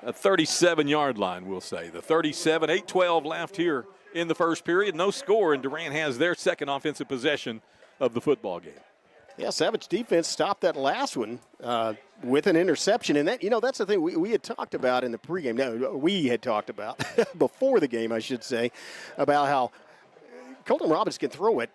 a 37-yard line, we'll say. The 37, 8:12 left here in the first period. No score, and Durant has their second offensive possession of the football game. Yeah, Savage defense stopped that last one with an interception. And, that's the thing we had talked about in the pregame. No, we had talked about before the game, I should say, about how Colton Robbins can throw it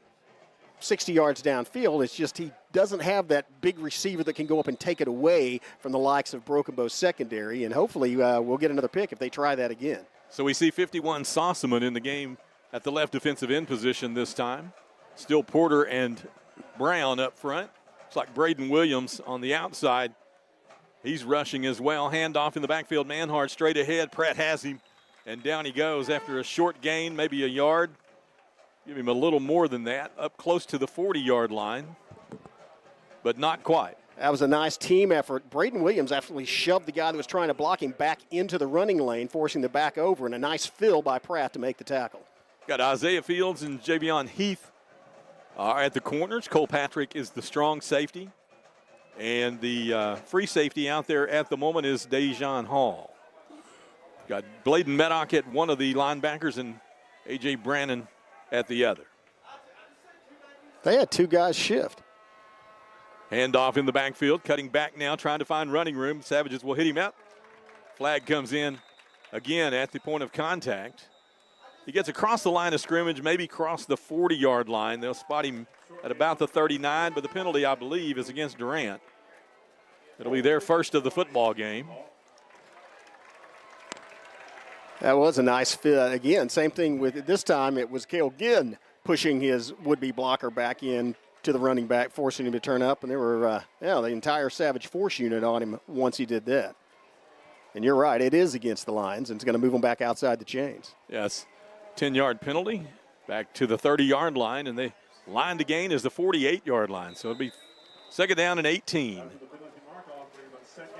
60 yards downfield. It's just he doesn't have that big receiver that can go up and take it away from the likes of Broken Bow's secondary. And hopefully we'll get another pick if they try that again. So we see 51 Sossaman in the game at the left defensive end position this time. Still Porter and Brown up front. It's like Braden Williams on the outside. He's rushing as well. Handoff in the backfield. Manhart straight ahead. Pratt has him, and down he goes after a short gain, maybe a yard. Give him a little more than that, up close to the 40-yard line, but not quite. That was a nice team effort. Braden Williams actually shoved the guy that was trying to block him back into the running lane, forcing the back over, and a nice fill by Pratt to make the tackle. Got Isaiah Fields and Javion Heath at the corners. Cole Patrick is the strong safety. And the free safety out there at the moment is Dejan Hall. Got Bladen Meddock at one of the linebackers and A.J. Brannon at the other. They had 2 guys shift. Handoff in the backfield, cutting back now, trying to find running room. Savages will hit him out. Flag comes in again at the point of contact. He gets across the line of scrimmage, maybe cross the 40-yard line. They'll spot him at about the 39, but the penalty, I believe, is against Durant. It'll be their first of the football game. That was a nice fit. Again, same thing with this time. It was Cale Ginn pushing his would-be blocker back in to the running back, forcing him to turn up. And there were, the entire Savage force unit on him once he did that. And you're right, it is against the lines, and it's going to move them back outside the chains. Yes, 10-yard penalty back to the 30-yard line, and the line to gain is the 48-yard line. So it'll be second down and 18.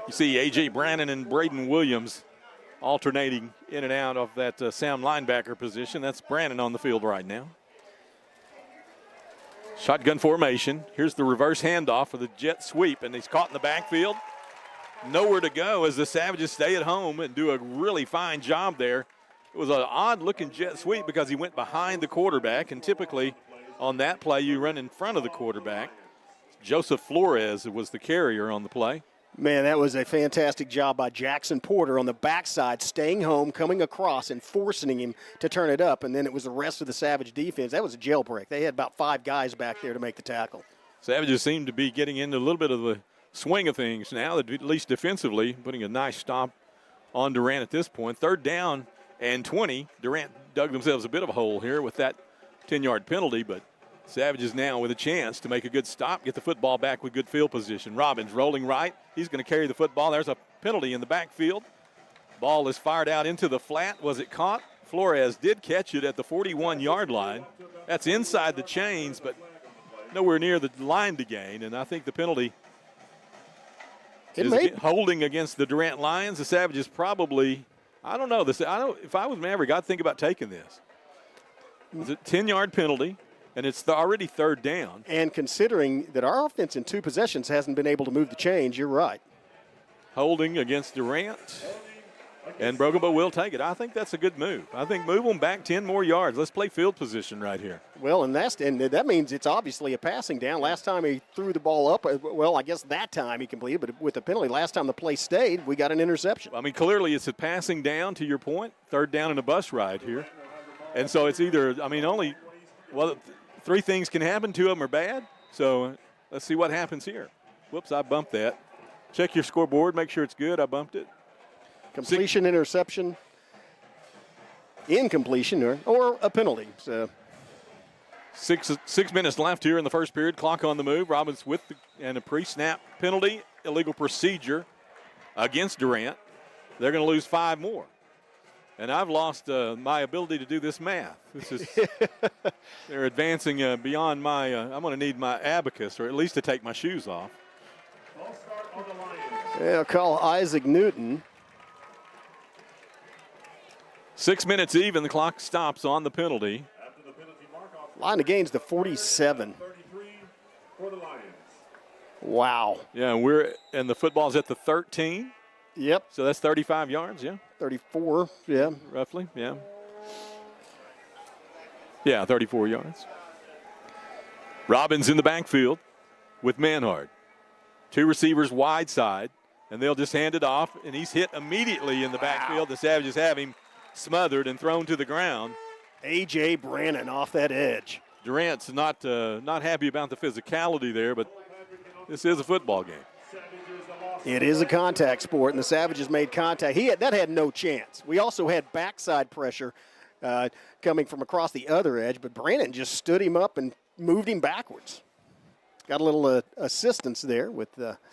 You see A.J. Brannon and Braden Williams alternating in and out of that sound linebacker position. That's Brannon on the field right now. Shotgun formation. Here's the reverse handoff for the jet sweep, and he's caught in the backfield. Nowhere to go as the Savages stay at home and do a really fine job there. It was an odd-looking jet sweep because he went behind the quarterback, and typically on that play you run in front of the quarterback. Joseph Flores was the carrier on the play. Man, that was a fantastic job by Jackson Porter on the backside, staying home, coming across, and forcing him to turn it up. And then it was the rest of the Savage defense. That was a jailbreak. They had about 5 guys back there to make the tackle. Savages seem to be getting into a little bit of the swing of things now, at least defensively, putting a nice stop on Durant at this point. 3rd down and 20. Durant dug themselves a bit of a hole here with that 10-yard penalty, but Savages now with a chance to make a good stop, get the football back with good field position. Robbins rolling right. He's going to carry the football. There's a penalty in the backfield. Ball is fired out into the flat. Was it caught? Flores did catch it at the 41-yard line. That's inside the chains, but nowhere near the line to gain. And I think the penalty is holding against the Durant Lions. The Savages probably, I don't know. If I was Maverick, I'd think about taking this. It's a 10-yard penalty. And it's already 3rd down. And considering that our offense in 2 possessions hasn't been able to move the chains, you're right. Holding against Durant. And Broken Bow will take it. I think that's a good move. I think move them back 10 more yards. Let's play field position right here. Well, and that means it's obviously a passing down. Last time he threw the ball up, well, I guess that time he completed, but with the penalty, last time the play stayed, we got an interception. I mean, clearly it's a passing down, to your point. 3rd down and a bus ride here. And so it's either, well, 3 things can happen. 2 of them are bad. So let's see what happens here. Whoops, I bumped that. Check your scoreboard. Make sure it's good. I bumped it. Completion, interception, incompletion, or a penalty. So 6 minutes left here in the first period. Clock on the move. Robbins and a pre-snap penalty. Illegal procedure against Durant. They're going to lose 5 more. And I've lost my ability to do this math. They're advancing beyond my, I'm going to need my abacus, or at least to take my shoes off. Yeah, I'll call Isaac Newton. 6 minutes even, the clock stops on the penalty. Line of gains to 47. Wow. Yeah, and the football's at the 13. Yep. So that's 35 yards, yeah? 34, yeah. Roughly, yeah. Yeah, 34 yards. Robbins in the backfield with Manhard. 2 receivers wide side, and they'll just hand it off, and he's hit immediately in the backfield. The Savages have him smothered and thrown to the ground. A.J. Brannon off that edge. Durant's not happy about the physicality there, but this is a football game. It is a contact sport, and the Savages made contact. That had no chance. We also had backside pressure coming from across the other edge, but Brannon just stood him up and moved him backwards. Got a little assistance there with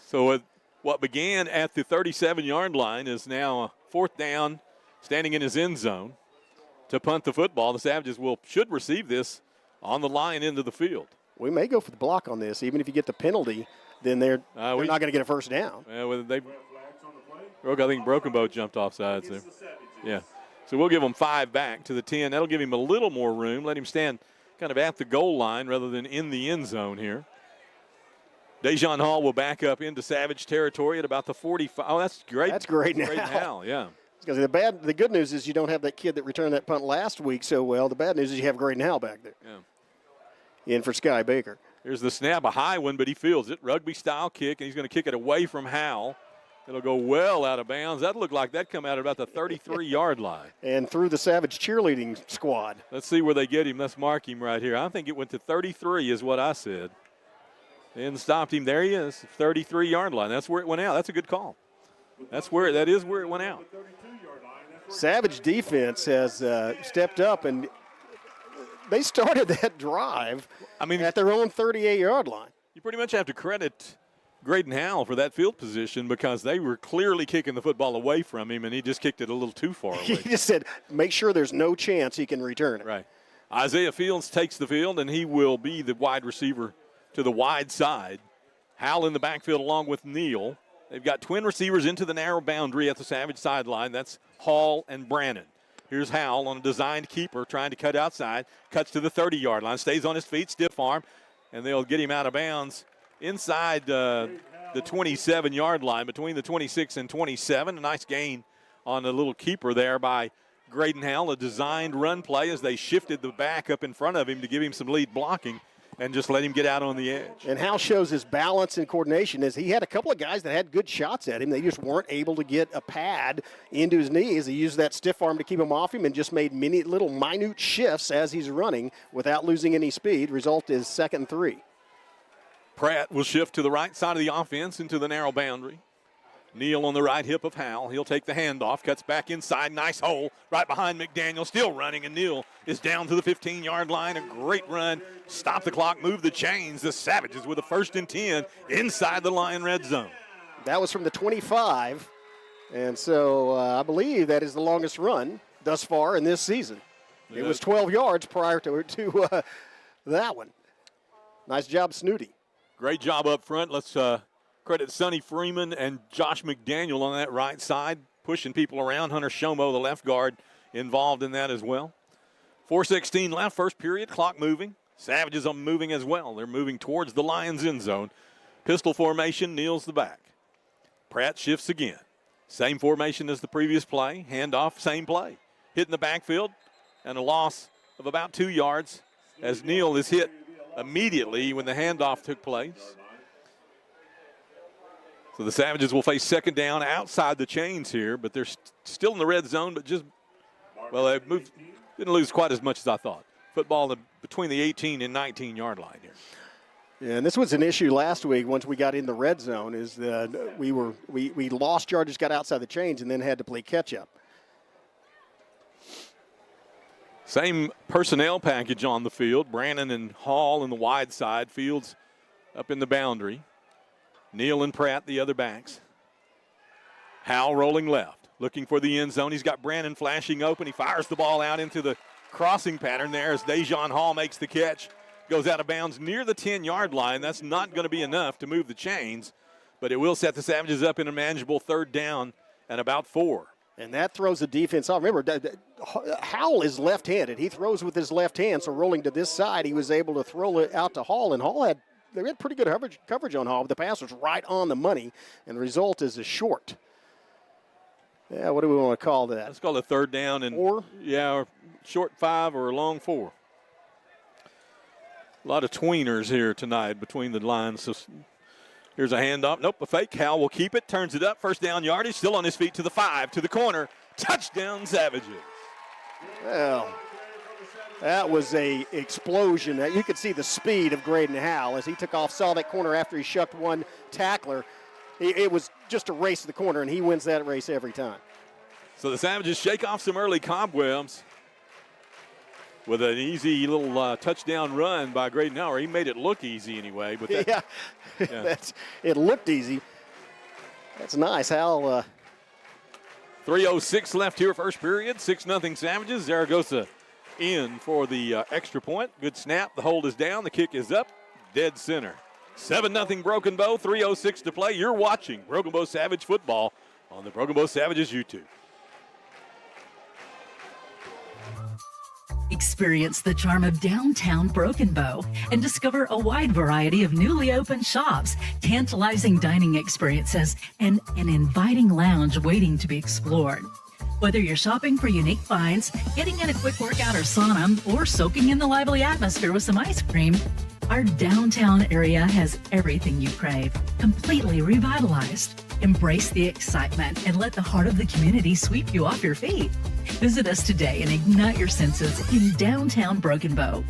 So what began at the 37-yard line is now 4th down, standing in his end zone to punt the football. The Savages should receive this on the line into the field. We may go for the block on this, even if you get the penalty. Then they're not going to get a first down. I think Broken Bow jumped off sides there. Yeah. So we'll give him 5 back to the 10. That'll give him a little more room. Let him stand kind of at the goal line rather than in the end zone here. Dejon Hall will back up into Savage territory at about the 45. Oh, that's great. That's great now. Great now, yeah. Because the good news is you don't have that kid that returned that punt last week so well. The bad news is you have Graydon Howell back there. Yeah. In for Sky Baker. Here's the snap, a high one, but he feels it. Rugby-style kick, and he's going to kick it away from Howell. It'll go well out of bounds. That looked like that come out at about the 33-yard line. And through the Savage cheerleading squad. Let's see where they get him. Let's mark him right here. I think it went to 33 is what I said. And stopped him. There he is, 33-yard line. That's where it went out. That's a good call. That is where it went out. Savage defense has stepped up, and they started that drive at their own 38-yard line. You pretty much have to credit Graydon Howell for that field position because they were clearly kicking the football away from him, and he just kicked it a little too far away. He just said, make sure there's no chance he can return it. Right. Isaiah Fields takes the field, and he will be the wide receiver to the wide side. Howell in the backfield along with Neal. They've got twin receivers into the narrow boundary at the Savage sideline. That's Hall and Brannon. Here's Howell on a designed keeper trying to cut outside. Cuts to the 30-yard line. Stays on his feet, stiff arm, and they'll get him out of bounds inside the 27-yard line, between the 26 and 27. A nice gain on a little keeper there by Graydon Howell. A designed run play as they shifted the back up in front of him to give him some lead blocking. and just let him get out on the edge. And Hal shows his balance and coordination as he had a couple of guys that had good shots at him. They just weren't able to get a pad into his knees. He used that stiff arm to keep him off him and just made many little minute shifts as he's running without losing any speed. Result is 2nd and 3. Pratt will shift to the right side of the offense into the narrow boundary. Neal on the right hip of Howell. He'll take the handoff, cuts back inside. Nice hole right behind McDaniel. Still running, and Neal is down to the 15-yard line. A great run. Stop the clock, move the chains. The Savages with a 1st and 10 inside the Lion red zone. That was from the 25, and so I believe that is the longest run thus far in this season. It was 12 yards prior to that one. Nice job, Snooty. Great job up front. Let's credit Sonny Freeman and Josh McDaniel on that right side, pushing people around. Hunter Shomo, the left guard, involved in that as well. 4:16 left, first period, clock moving. Savages are moving as well. They're moving towards the Lions' end zone. Pistol formation, Neal's the back. Pratt shifts again. Same formation as the previous play. Handoff, same play. Hitting the backfield, and a loss of about 2 yards as Neal is hit immediately when the handoff took place. So the Savages will face 2nd down outside the chains here, but they're still in the red zone, but just, well, they didn't lose quite as much as I thought. Football between the 18 and 19-yard line here. Yeah, and this was an issue last week once we got in the red zone is that we lost yardage, got outside the chains, and then had to play catch-up. Same personnel package on the field. Brannon and Hall in the wide side. Fields up in the boundary. Neal and Pratt, the other backs. Howell rolling left, looking for the end zone. He's got Brannon flashing open. He fires the ball out into the crossing pattern there as Dejon Hall makes the catch. Goes out of bounds near the 10-yard line. That's not going to be enough to move the chains, but it will set the Savages up in a manageable 3rd down and about 4. And that throws the defense off. Remember, Howell is left-handed. He throws with his left hand, so rolling to this side, he was able to throw it out to Hall, and Hall had pretty good coverage on Hall. The pass was right on the money, and the result is a short. Yeah, what do we want to call that? Let's call it 3rd down and 4? Yeah, or short 5 or a long 4. A lot of tweeners here tonight between the lines. So here's a handoff. Nope, a fake. Howell will keep it, turns it up. 1st down yardage, still on his feet to the 5, to the corner. Touchdown, Savages. Well, that was a explosion. You could see the speed of Graydon Howell as he took off, saw that corner after he shucked one tackler. It was just a race to the corner, and he wins that race every time. So the Savages shake off some early cobwebs with an easy little touchdown run by Graydon Howell. He made it look easy anyway. But that, yeah. It looked easy. That's nice. Howell. 3:06 left here, first period. 6-0 Savages. Zaragoza in for the extra point. Good snap. The hold is down. The kick is up. Dead center. 7-0 Broken Bow. 3:06 to play. You're watching Broken Bow Savage football on the Broken Bow Savages YouTube. Experience the charm of downtown Broken Bow and discover a wide variety of newly opened shops, tantalizing dining experiences, and an inviting lounge waiting to be explored. Whether you're shopping for unique finds, getting in a quick workout or sauna, or soaking in the lively atmosphere with some ice cream, our downtown area has everything you crave, completely revitalized. Embrace the excitement and let the heart of the community sweep you off your feet. Visit us today and ignite your senses in downtown Broken Bow.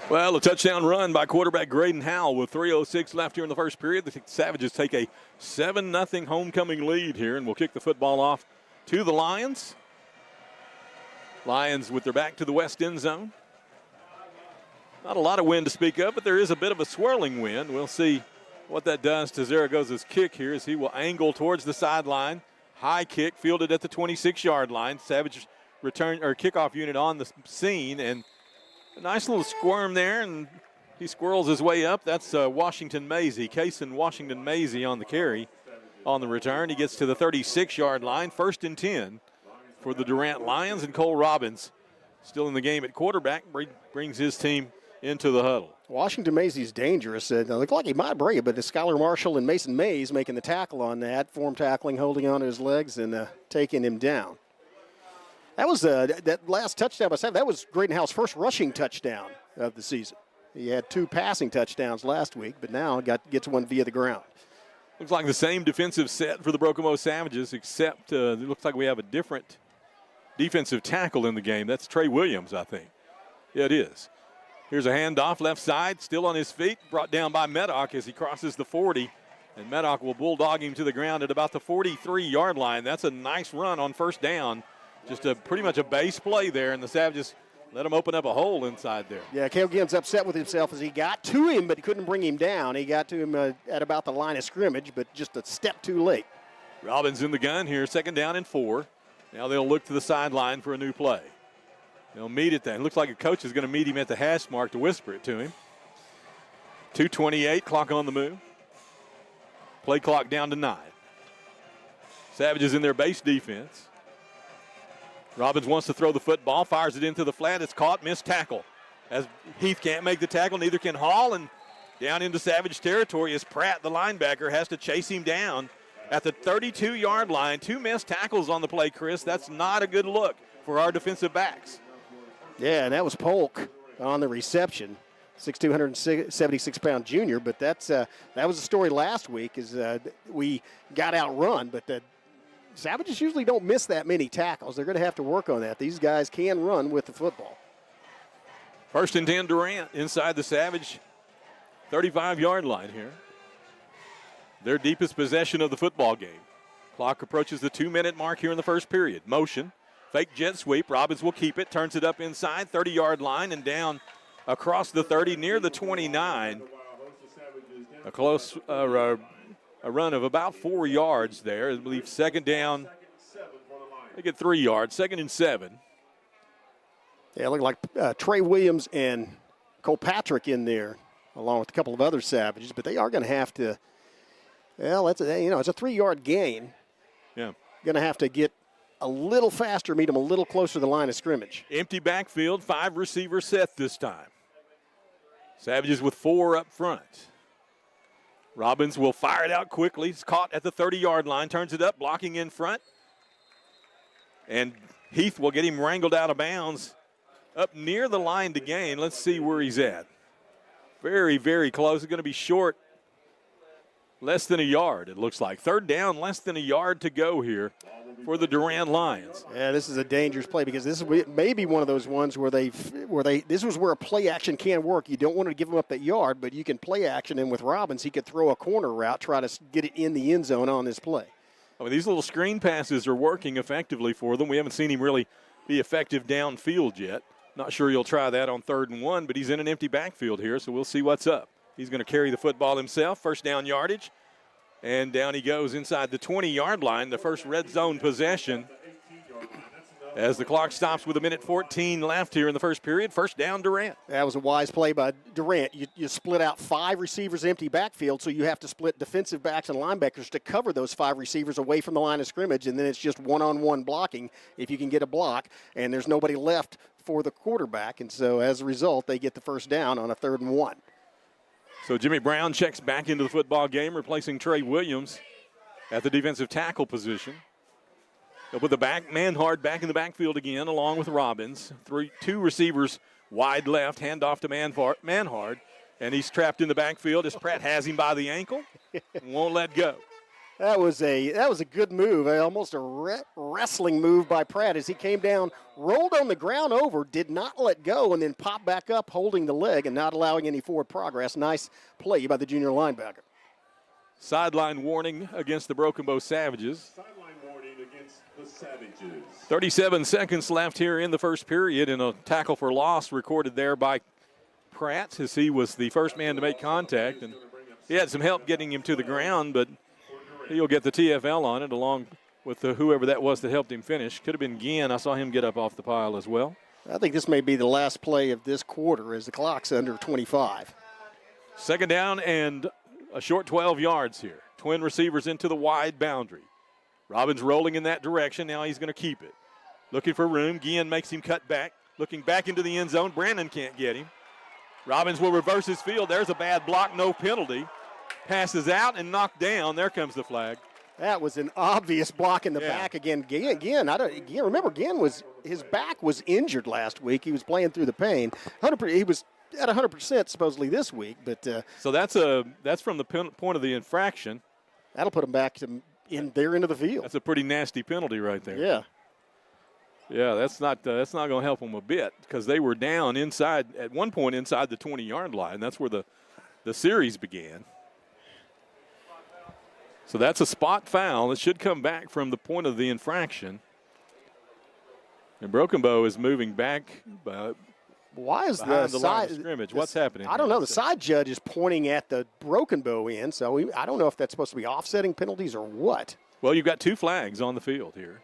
Well, a touchdown run by quarterback Graydon Howell with 3:06 left here in the first period. The Savages take a 7-0 homecoming lead here, and will kick the football off to the Lions. Lions with their back to the west end zone. Not a lot of wind to speak of, but there is a bit of a swirling wind. We'll see what that does to Zaragoza's kick here as he will angle towards the sideline. High kick fielded at the 26-yard line. Savage return or kickoff unit on the scene, and A nice little squirm there, and he squirrels his way up. That's Washington Maisie, Kaysen Washington Maisie on the carry. On the return, he gets to the 36-yard line, 1st and 10 for the Durant Lions, and Cole Robbins still in the game at quarterback, brings his team into the huddle. Washington Maisie's dangerous. It looked like he might bring it, but it's Skylar Marshall and Mason Mays making the tackle on that, form tackling, holding on to his legs, and taking him down. That was that last touchdown by Sam. That was Graydon Howe's first rushing touchdown of the season. He had 2 passing touchdowns last week, but now gets one via the ground. Looks like the same defensive set for the Broken Bow Savages, except it looks like we have a different defensive tackle in the game. That's Trey Williams, I think. Yeah, it is. Here's a handoff left side, still on his feet, brought down by Meddock as he crosses the 40. And Meddock will bulldog him to the ground at about the 43-yard line. That's a nice run on 1st down. Just pretty much a base play there, and the Savages let him open up a hole inside there. Yeah, Cale Gibbs upset with himself as he got to him, but he couldn't bring him down. He got to him at about the line of scrimmage, but just a step too late. Robbins in the gun here, 2nd down and 4. Now they'll look to the sideline for a new play. They'll meet it then. Looks like a coach is going to meet him at the hash mark to whisper it to him. 2:28, clock on the move. Play clock down to 9. Savages in their base defense. Robbins wants to throw the football, fires it into the flat. It's caught, missed tackle. As Heath can't make the tackle, neither can Hall, and down into Savage territory as Pratt, the linebacker, has to chase him down at the 32-yard line. 2 missed tackles on the play, Chris. That's not a good look for our defensive backs. Yeah, and that was Polk on the reception, 6'2", 176-pound junior. But that was the story last week is we got outrun, but the Savages usually don't miss that many tackles. They're going to have to work on that. These guys can run with the football. 1st and 10 Durant inside the Savage 35-yard line here. Their deepest possession of the football game. Clock approaches the 2-minute mark here in the first period. Motion, fake jet sweep. Robbins will keep it, turns it up inside, 30-yard line and down across the 30 near the 29. A close a run of about 4 yards there. I believe 2nd down. They get 3 yards, 2nd and 7. Yeah, it looked like Trey Williams and Cole Patrick in there, along with a couple of other Savages, but they are going to have to. Well, it's a 3-yard gain. Yeah, going to have to get a little faster, meet them a little closer to the line of scrimmage. Empty backfield, 5 receiver set this time. Savages with 4 up front. Robbins will fire it out quickly. It's caught at the 30-yard line, turns it up, blocking in front. And Heath will get him wrangled out of bounds up near the line to gain. Let's see where he's at. Very, very close. It's going to be short. Less than a yard, it looks like. 3rd down, less than a yard to go here for the Durant Lions. Yeah, this is a dangerous play because this is maybe one of those ones where this was where a play action can work. You don't want to give them up that yard, but you can play action. And with Robbins, he could throw a corner route, try to get it in the end zone on this play. I mean, these little screen passes are working effectively for them. We haven't seen him really be effective downfield yet. Not sure he'll try that on 3rd and 1, but he's in an empty backfield here, so we'll see what's up. He's going to carry the football himself, 1st down yardage. And down he goes inside the 20-yard line, the first red zone possession. As the clock stops with 1:14 left here in the first period, 1st down Durant. That was a wise play by Durant. You split out 5 receivers empty backfield, so you have to split defensive backs and linebackers to cover those 5 receivers away from the line of scrimmage, and then it's just one-on-one blocking if you can get a block, and there's nobody left for the quarterback. And so as a result, they get the 1st down on a 3rd and 1. So Jimmy Brown checks back into the football game, replacing Trey Williams at the defensive tackle position. They'll put the Manhard back in the backfield again, along with Robbins. 2 receivers wide left, handoff to Manhard, and he's trapped in the backfield as Pratt has him by the ankle and won't let go. That was a good move, almost a wrestling move by Pratt as he came down, rolled on the ground over, did not let go, and then popped back up holding the leg and not allowing any forward progress. Nice play by the junior linebacker. Sideline warning against the Broken Bow Savages. Sideline warning against the Savages. 37 seconds left here in the first period, and a tackle for loss recorded there by Pratt as he was the first man to make contact. And he had some help getting him to the ground, but he'll get the TFL on it along with whoever that was that helped him finish. Could have been Ginn. I saw him get up off the pile as well. I think this may be the last play of this quarter as the clock's under 25. Second down and a short 12 yards here. Twin receivers into the wide boundary. Robbins rolling in that direction. Now he's going to keep it. Looking for room. Guillen makes him cut back. Looking back into the end zone. Brandon can't get him. Robbins will reverse his field. There's a bad block, no penalty. Passes out and knocked down. There comes the flag. That was an obvious block in the back again. Remember, his back was injured last week. He was playing through the pain. He was at 100% supposedly this week, but so that's from the point of the infraction. That'll put him back into the field. That's a pretty nasty penalty right there. Yeah. Yeah, that's not going to help them a bit because they were down at one point inside the 20-yard line. That's where the series began. So that's a spot foul. It should come back from the point of the infraction. And Broken Bow is moving back. Why is the side line of scrimmage? What's happening? I don't know. The side judge is pointing at the Broken Bow end, so I don't know if that's supposed to be offsetting penalties or what. Well, you've got two flags on the field here.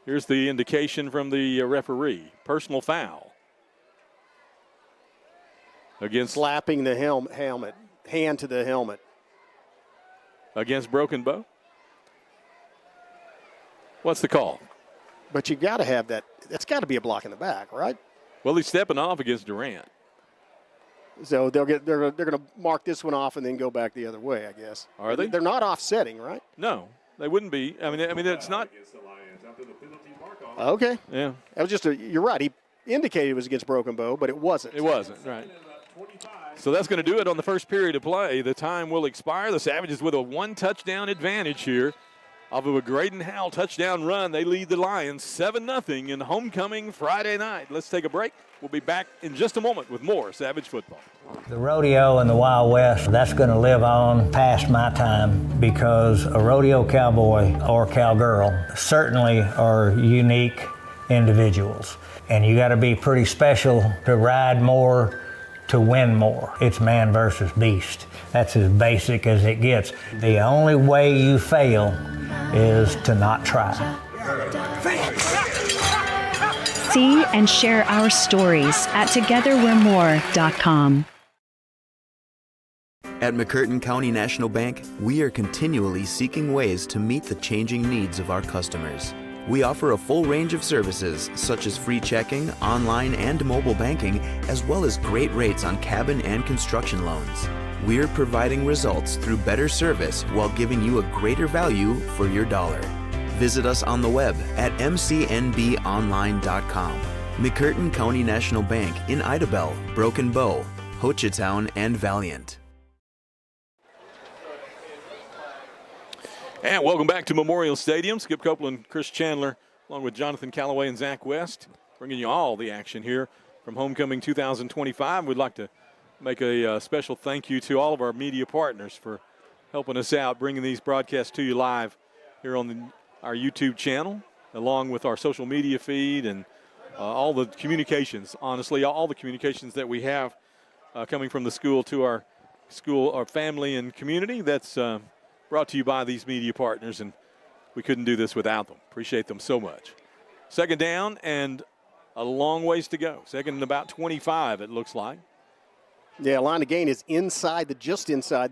Here's the indication from the referee. Personal foul. Against slapping the helmet, hand to the helmet. Against Broken Bow. What's the call? But you got to have that. That's got to be a block in the back, right? Well, he's stepping off against Durant. So they're going to mark this one off and then go back the other way, I guess. Are they? They're not offsetting, right? No, they wouldn't be. I mean, it's not. Okay. Yeah. That was just you're right. He indicated it was against Broken Bow, but it wasn't. It wasn't, right. So that's going to do it on the first period of play. The time will expire. The Savages with a one-touchdown advantage here. Off of a Graydon Howell touchdown run, they lead the Lions 7-0 in homecoming Friday night. Let's take a break. We'll be back in just a moment with more Savage football. The rodeo and the Wild West, that's going to live on past my time because a rodeo cowboy or cowgirl certainly are unique individuals. And you got to be pretty special to ride more, to win more. It's man versus beast. That's as basic as it gets. The only way you fail is to not try. See and share our stories at togetherwe'remore.com. At McCurtain County National Bank, we are continually seeking ways to meet the changing needs of our customers. We offer a full range of services such as free checking, online and mobile banking, as well as great rates on cabin and construction loans. We're providing results through better service while giving you a greater value for your dollar. Visit us on the web at mcnbonline.com. McCurtain County National Bank in Idabel, Broken Bow, Hochatown, and Valiant. And welcome back to Memorial Stadium. Skip Copeland, Chris Chandler, along with Jonathan Callaway and Zach West, bringing you all the action here from Homecoming 2025. We'd like to make a special thank you to all of our media partners for helping us out, bringing these broadcasts to you live here on our YouTube channel, along with our social media feed and all the communications, honestly, all the communications that we have coming from the school to our family and community. That's brought to you by these media partners, and we couldn't do this without them. Appreciate them so much. Second down and a long ways to go. Second and about 25, it looks like. Yeah, line of gain is just inside the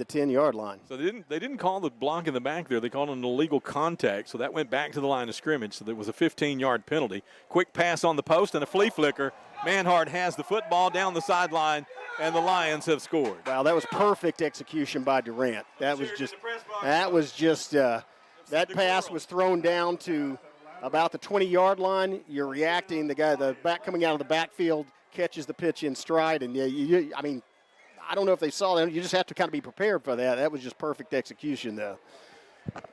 10-yard line. So they didn't call the block in the back there. They called it an illegal contact, so that went back to the line of scrimmage. So there was a 15-yard penalty. Quick pass on the post and a flea flicker. Manhart has the football down the sideline, and the Lions have scored. Wow, that was perfect execution by Durant. That pass was thrown down to about the 20-yard line. You're reacting. The back coming out of the backfield catches the pitch in stride, and I don't know if they saw that. You just have to kind of be prepared for that. That was just perfect execution, though.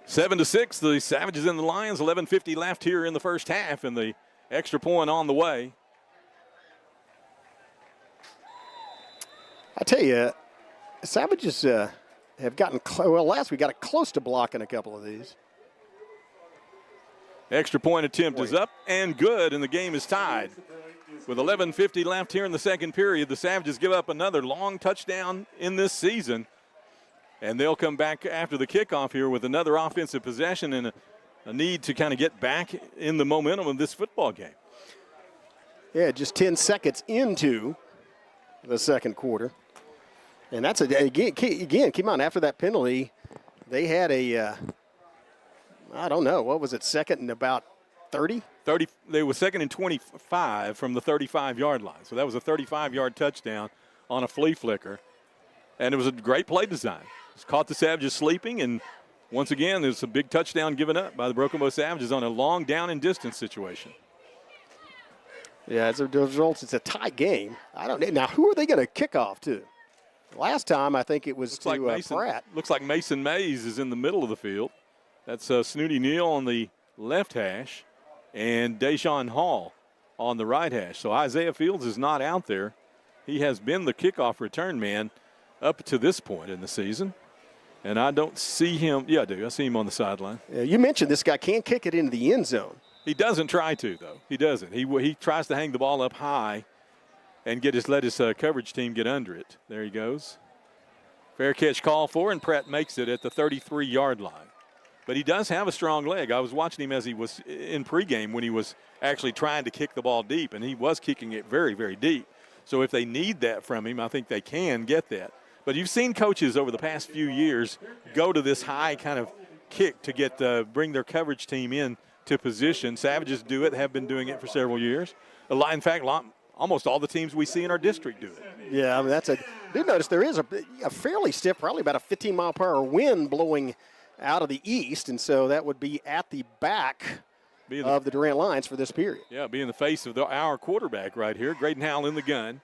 7-6, the Savages and the Lions. 11:50 left here in the first half, and the extra point on the way. I tell you, the Savages have gotten last week got it close to blocking a couple of these. Extra point attempt is up and good, and the game is tied. With 11:50 left here in the second period, the Savages give up another long touchdown in this season, and they'll come back after the kickoff here with another offensive possession and a need to kind of get back in the momentum of this football game. Yeah, just 10 seconds into the second quarter. And that's again, keep in mind, after that penalty, they had a, I don't know, what was it, second and about 30? They were second and 25 from the 35-yard line. So that was a 35-yard touchdown on a flea flicker. And it was a great play design. It's caught the Savages sleeping, and once again, there's a big touchdown given up by the Broken Bow Savages on a long down and distance situation. Yeah, as a result, it's a tight game. I don't know. Now, who are they going to kick off to? Last time, I think it was Pratt. Looks like Mason Mays is in the middle of the field. That's Snooty Neal on the left hash and Dejon Hall on the right hash. So Isaiah Fields is not out there. He has been the kickoff return man up to this point in the season. And I don't see him. Yeah, I do. I see him on the sideline. Yeah, you mentioned this guy can't kick it into the end zone. He doesn't try to, though. He doesn't. He tries to hang the ball up high and let his coverage team get under it. There he goes. Fair catch call for, and Pratt makes it at the 33-yard line. But he does have a strong leg. I was watching him as he was in pregame when he was actually trying to kick the ball deep, and he was kicking it very, very deep. So if they need that from him, I think they can get that. But you've seen coaches over the past few years go to this high kind of kick to bring their coverage team in to position. Savages do it, have been doing it for several years. In fact, almost all the teams we see in our district do it. Yeah, I mean, did notice there is a fairly stiff, probably about a 15-mile-per-hour wind blowing out of the east, and so that would be at the back of the Durant Lions for this period. Yeah, be in the face of our quarterback right here. Graydon Howell in the gun.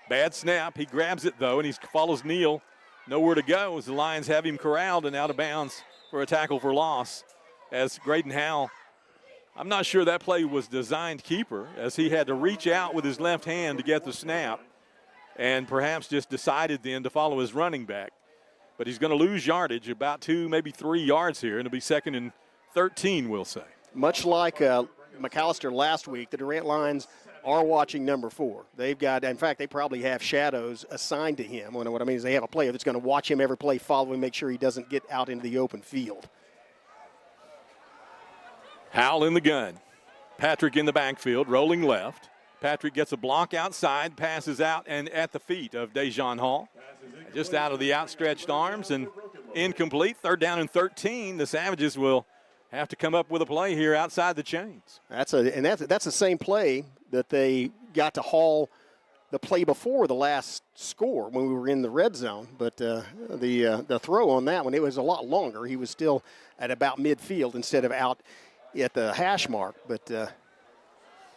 Bad snap. He grabs it, though, and he follows Neal. Nowhere to go as the Lions have him corralled and out of bounds for a tackle for loss. As Graydon Howell, I'm not sure that play was designed keeper, as he had to reach out with his left hand to get the snap and perhaps just decided then to follow his running back. But he's going to lose yardage, about 2, maybe 3 yards here, and it'll be 2nd and 13, we'll say. Much like McAllister last week, the Durant Lions are watching number 4. They've got, in fact, they probably have shadows assigned to him. What I mean is they have a player that's going to watch him every play, follow him, make sure he doesn't get out into the open field. Howell in the gun. Patrick in the backfield, rolling left. Patrick gets a block outside, passes out, and at the feet of Dejon Hall. Just out of the outstretched arms and incomplete. 3rd down and 13. The Savages will have to come up with a play here outside the chains. That's the same play that they got to Hall the play before the last score when we were in the red zone. But the throw on that one, it was a lot longer. He was still at about midfield instead of out at the hash mark. But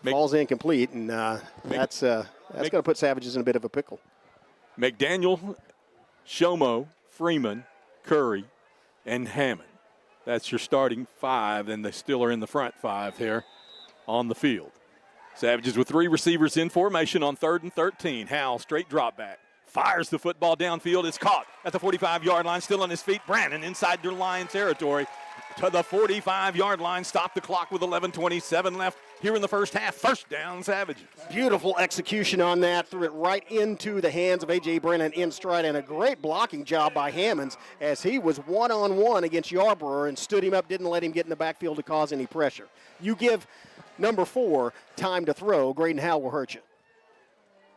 ball's incomplete, and that's going to put Savages in a bit of a pickle. McDaniel, Shomo, Freeman, Curry, and Hammond. That's your starting 5, and they still are in the front 5 here on the field. Savages with 3 receivers in formation on 3rd and 13. Howell, straight drop back. Fires the football downfield. It's caught at the 45-yard line, still on his feet. Brannon inside their line territory to the 45-yard line. Stop the clock with 11:27 left here in the first half. 1st down, Savages. Beautiful execution on that. Threw it right into the hands of A.J. Brennan in stride, and a great blocking job by Hammonds as he was one-on-one against Yarborough and stood him up, didn't let him get in the backfield to cause any pressure. You give number 4 time to throw, Graydon Howell will hurt you.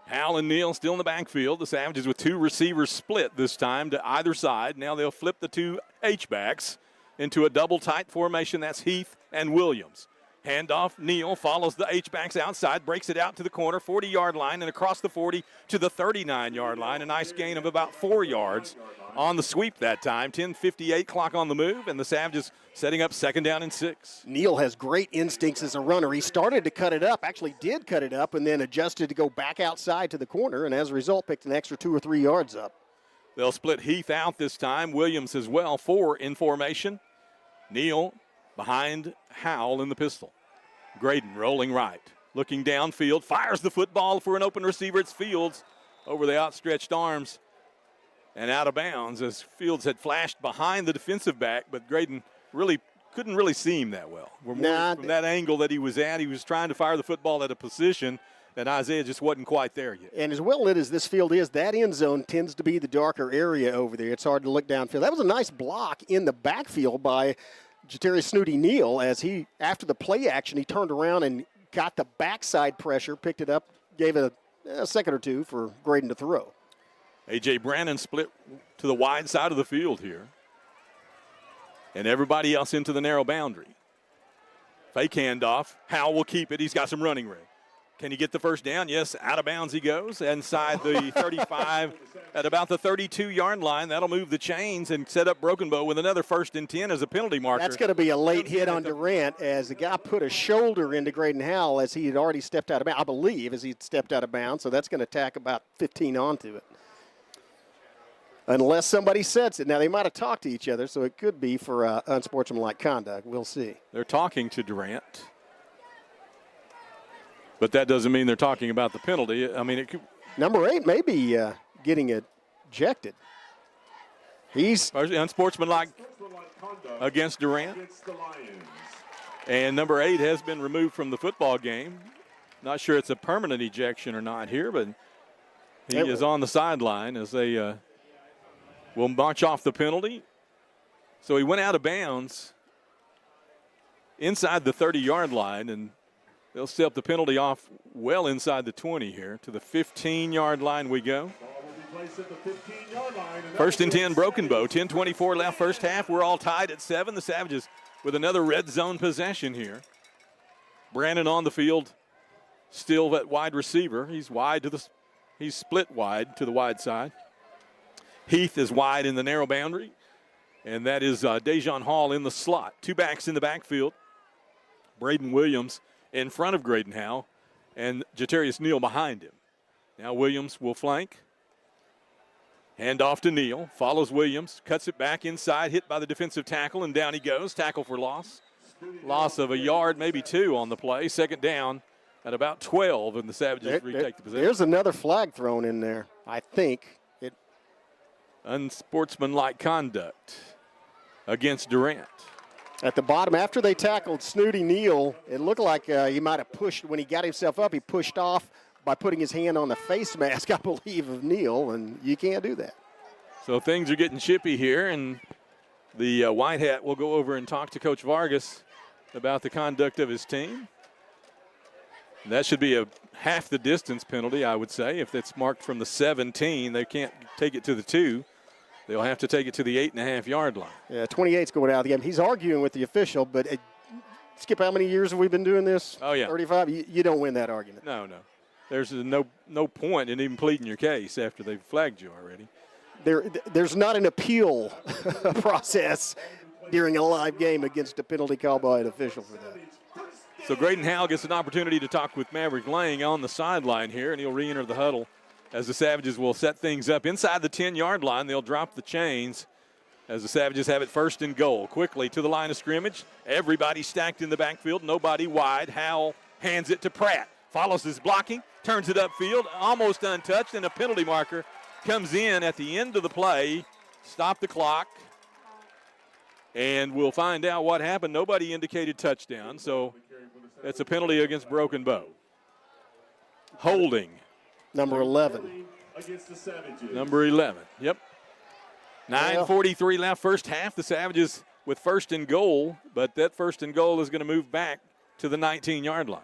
Howell and Neal still in the backfield. The Savages with 2 receivers split this time to either side. Now they'll flip the 2 H-backs into a double tight formation. That's Heath and Williams. Handoff, Neal follows the H-backs outside, breaks it out to the corner, 40-yard line, and across the 40 to the 39-yard line. A nice gain of about 4 yards on the sweep that time. 10:58 clock on the move, and the Savages setting up 2nd down and 6. Neal has great instincts as a runner. He started to cut it up, actually did cut it up, and then adjusted to go back outside to the corner, and as a result picked an extra 2 or 3 yards up. They'll split Heath out this time. Williams as well, 4 in formation. Neal behind Howell in the pistol. Graydon rolling right. Looking downfield. Fires the football for an open receiver. It's Fields over the outstretched arms and out of bounds as Fields had flashed behind the defensive back, but Graydon couldn't really see him that well. From that angle that he was at, he was trying to fire the football at a position and Isaiah just wasn't quite there yet. And as well lit as this field is, that end zone tends to be the darker area over there. It's hard to look downfield. That was a nice block in the backfield by Jatari Snooty Neal as he, after the play action, he turned around and got the backside pressure, picked it up, gave it a second or two for Graydon to throw. A.J. Brannon split to the wide side of the field here. And everybody else into the narrow boundary. Fake handoff. Howell will keep it. He's got some running room. Can he get the first down? Yes, out of bounds he goes. Inside the 35 at about the 32-yard line. That'll move the chains and set up Broken Bow with another 1st and 10 as a penalty marker. That's going to be a late hit on Durant as the guy put a shoulder into Graydon Howell as he had already stepped out of bounds, I believe, as he stepped out of bounds. So that's going to tack about 15 onto it. Unless somebody sets it. Now, they might have talked to each other, so it could be for unsportsmanlike conduct. We'll see. They're talking to Durant. But that doesn't mean they're talking about the penalty. I mean, it could. Number 8 may be getting ejected. He's unsportsmanlike against Durant. And number 8 has been removed from the football game. Not sure it's a permanent ejection or not here, but he is on the sideline as they will march off the penalty. So he went out of bounds inside the 30-yard line, and they'll step the penalty off well inside the 20 here. To the 15-yard line we go. 1st and 10, Broken Bow. 10:24 left first half. We're all tied at 7. The Savages with another red zone possession here. Brannon on the field, still at wide receiver. He's split wide to the wide side. Heath is wide in the narrow boundary, and that is Dejon Hall in the slot. 2 backs in the backfield. Braden Williams in front of Graydon Howell, and Jatarius Neal behind him. Now Williams will flank. Hand off to Neal. Follows Williams. Cuts it back inside. Hit by the defensive tackle, and down he goes. Tackle for loss. Loss of a yard, maybe 2 on the play. 2nd down at about 12, and the Savages retake the possession. There's another flag thrown in there, I think. Unsportsmanlike conduct against Durant. At the bottom, after they tackled Snooty Neal, it looked like he might have pushed, when he got himself up, he pushed off by putting his hand on the face mask, I believe, of Neal, and you can't do that. So things are getting chippy here, and the White Hat will go over and talk to Coach Vargas about the conduct of his team. And that should be a half the distance penalty, I would say. If it's marked from the 17, they can't take it to the 2. They'll have to take it to the 8.5-yard line. Yeah, 28's going out of the game. He's arguing with the official, but Skip, how many years have we been doing this? Oh, yeah. 35? You don't win that argument. No. There's no point in even pleading your case after they've flagged you already. There's not an appeal process during a live game against a penalty called by an official for that. So Graydon Howell gets an opportunity to talk with Maverick Lang on the sideline here, and he'll re-enter the huddle as the Savages will set things up. Inside the 10-yard line, they'll drop the chains as the Savages have it 1st and goal. Quickly to the line of scrimmage. Everybody stacked in the backfield, nobody wide. Howell hands it to Pratt. Follows his blocking, turns it upfield, almost untouched, and a penalty marker comes in at the end of the play. Stop the clock. And we'll find out what happened. Nobody indicated touchdown, so it's a penalty against Broken Bow. Holding. Number 11. Number 11, yep. 9:43 left first half. The Savages with 1st and goal, but that 1st and goal is going to move back to the 19-yard line.